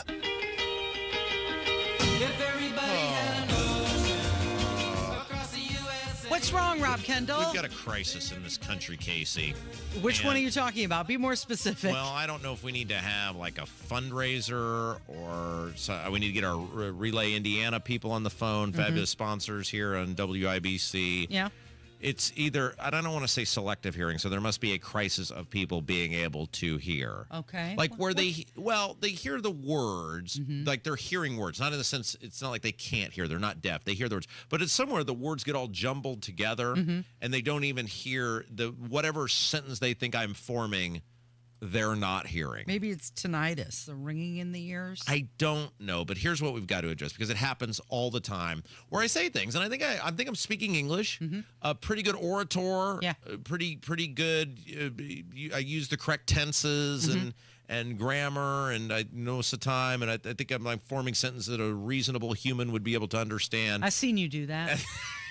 What's wrong, Rob Kendall? We've got a crisis in this country, Casey. Which one are you talking about? Be more specific. Well, I don't know if we need to have like a fundraiser or we need to get our Relay Indiana people on the phone, fabulous sponsors here on WIBC. Yeah. It's either, I don't want to say selective hearing, so there must be a crisis of people being able to hear. Okay. Like where they hear the words, like they're hearing words, not in the sense, it's not like they can't hear, they're not deaf, they hear the words, but it's somewhere the words get all jumbled together and they don't even hear the whatever sentence they think I'm forming, they're not hearing. Maybe it's tinnitus, the ringing in the ears. I don't know, but here's what we've got to address because it happens all the time where I say things, and I think I'm speaking English, a pretty good orator, pretty good. I use the correct tenses and grammar, and I know satire, and I think I'm like forming sentences that a reasonable human would be able to understand. I've seen you do that.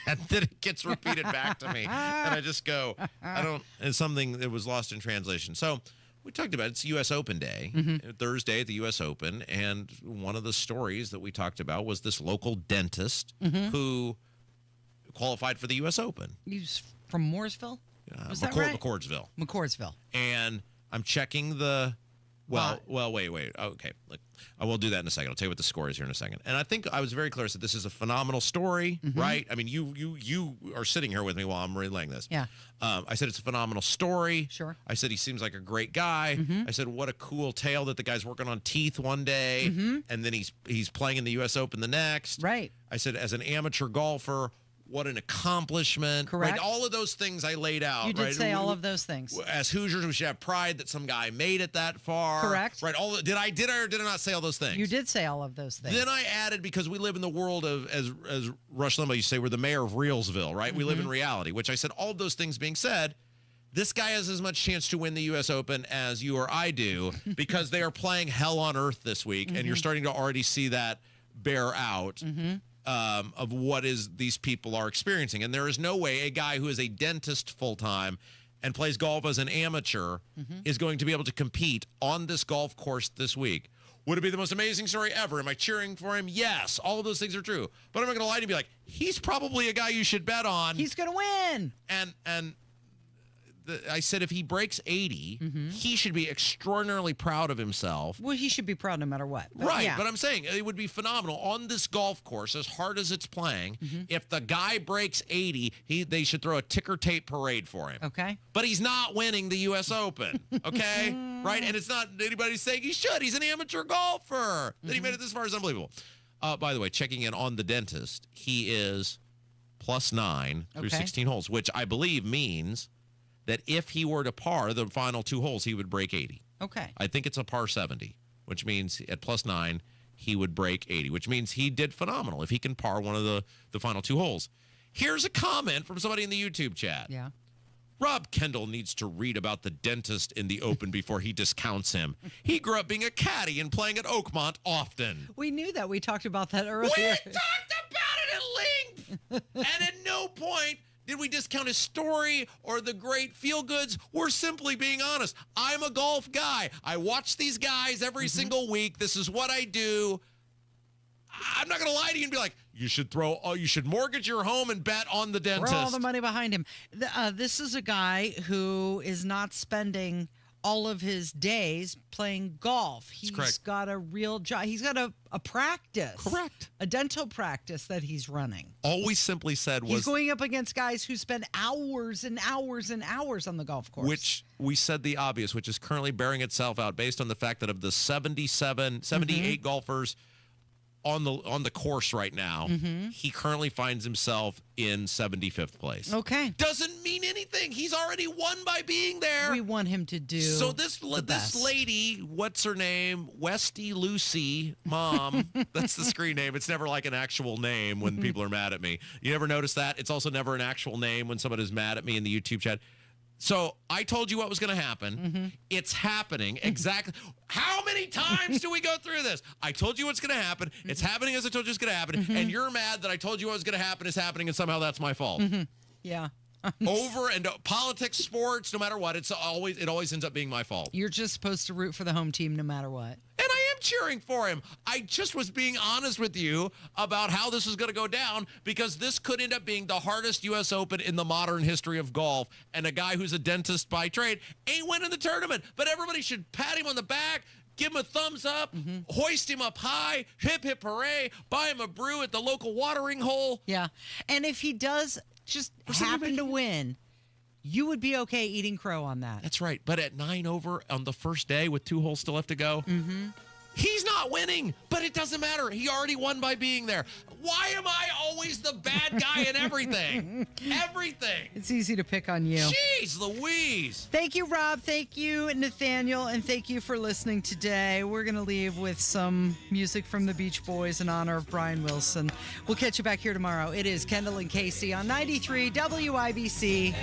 And then it gets repeated back to me, and I just go, it's something that was lost in translation. So we talked about it's U.S. Open Day, Thursday at the U.S. Open, and one of the stories that we talked about was this local dentist who qualified for the U.S. Open. He's from Mooresville? Was that right? McCordsville. McCordsville. And I'm checking the... Well, wait. Okay, look, I will do that in a second. I'll tell you what the score is here in a second. And I think I was very clear. I said this is a phenomenal story, right? I mean, you are sitting here with me while I'm relaying this. Yeah. I said it's a phenomenal story. Sure. I said he seems like a great guy. I said what a cool tale that the guy's working on teeth one day, and then he's playing in the U.S. Open the next. Right. I said as an amateur golfer, what an accomplishment. Correct. Right? All of those things I laid out. You did say all of those things. As Hoosiers, we should have pride that some guy made it that far. Correct. Right. Did I or did I not say all those things? You did say all of those things. Then I added, because we live in the world of, as Rush Limbaugh used to say, we're the mayor of Reelsville, right? We live in reality, which I said, all of those things being said, this guy has as much chance to win the U.S. Open as you or I do because they are playing hell on earth this week, and you're starting to already see that bear out. Of what is these people are experiencing. And there is no way a guy who is a dentist full-time and plays golf as an amateur is going to be able to compete on this golf course this week. Would it be the most amazing story ever? Am I cheering for him? Yes. All of those things are true. But I'm not going to lie to you and be like, he's probably a guy you should bet on. He's going to win. And I said if he breaks 80, he should be extraordinarily proud of himself. Well, he should be proud no matter what. But Right, but I'm saying it would be phenomenal on this golf course, as hard as it's playing. If the guy breaks 80, they should throw a ticker tape parade for him. Okay. But he's not winning the U.S. Open, okay? Right? And it's not anybody saying he should. He's an amateur golfer. That he made it this far is unbelievable. By the way, checking in on the dentist, he is +9 through 16 holes, which I believe means that if he were to par the final 2 holes, he would break 80. Okay. I think it's a par 70, which means at +9, he would break 80, which means he did phenomenal if he can par one of the final 2 holes. Here's a comment from somebody in the YouTube chat. Yeah. Rob Kendall needs to read about the dentist in the Open before he discounts him. He grew up being a caddy and playing at Oakmont often. We knew that. We talked about that earlier. We talked about it at length. And at no point did we discount his story or the great feel-goods? We're simply being honest. I'm a golf guy. I watch these guys every single week. This is what I do. I'm not going to lie to you and be like, you should mortgage your home and bet on the dentist. Throw all the money behind him. This is a guy who is not spending all of his days playing golf. He's got a real job. He's got a practice. Correct. A dental practice that he's running. All we simply said was... He's going up against guys who spend hours and hours and hours on the golf course. Which we said the obvious, which is currently bearing itself out based on the fact that of the 78 golfers on the course right now, he currently finds himself in 75th place. Okay. Doesn't mean anything. He's already won by being there. We want him to do So this lady, what's her name? Westy Lucy Mom. That's the screen name. It's never like an actual name when people are mad at me. You never notice that? It's also never an actual name when someone is mad at me in the YouTube chat. So I told you what was going to happen. It's happening exactly. How many times do we go through this? I told you what's going to happen. It's happening as I told you it's going to happen. And you're mad that I told you what was going to happen is happening, and somehow that's my fault. Yeah. Over and politics, sports, no matter what, it always ends up being my fault. You're just supposed to root for the home team no matter what. And I am cheering for him. I just was being honest with you about how this is going to go down, because this could end up being the hardest U.S. Open in the modern history of golf. And a guy who's a dentist by trade ain't winning the tournament. But everybody should pat him on the back, give him a thumbs up, hoist him up high, hip, hip, hooray, buy him a brew at the local watering hole. Yeah. And if he does just happen to win, you would be okay eating crow on that. That's right. But at 9 over on the first day with 2 holes still left to go, He's not winning, but it doesn't matter. He already won by being there. Why am I always the bad guy in everything? Everything. It's easy to pick on you. Jeez Louise. Thank you, Rob. Thank you, Nathaniel. And thank you for listening today. We're going to leave with some music from the Beach Boys in honor of Brian Wilson. We'll catch you back here tomorrow. It is Kendall and Casey on 93 WIBC.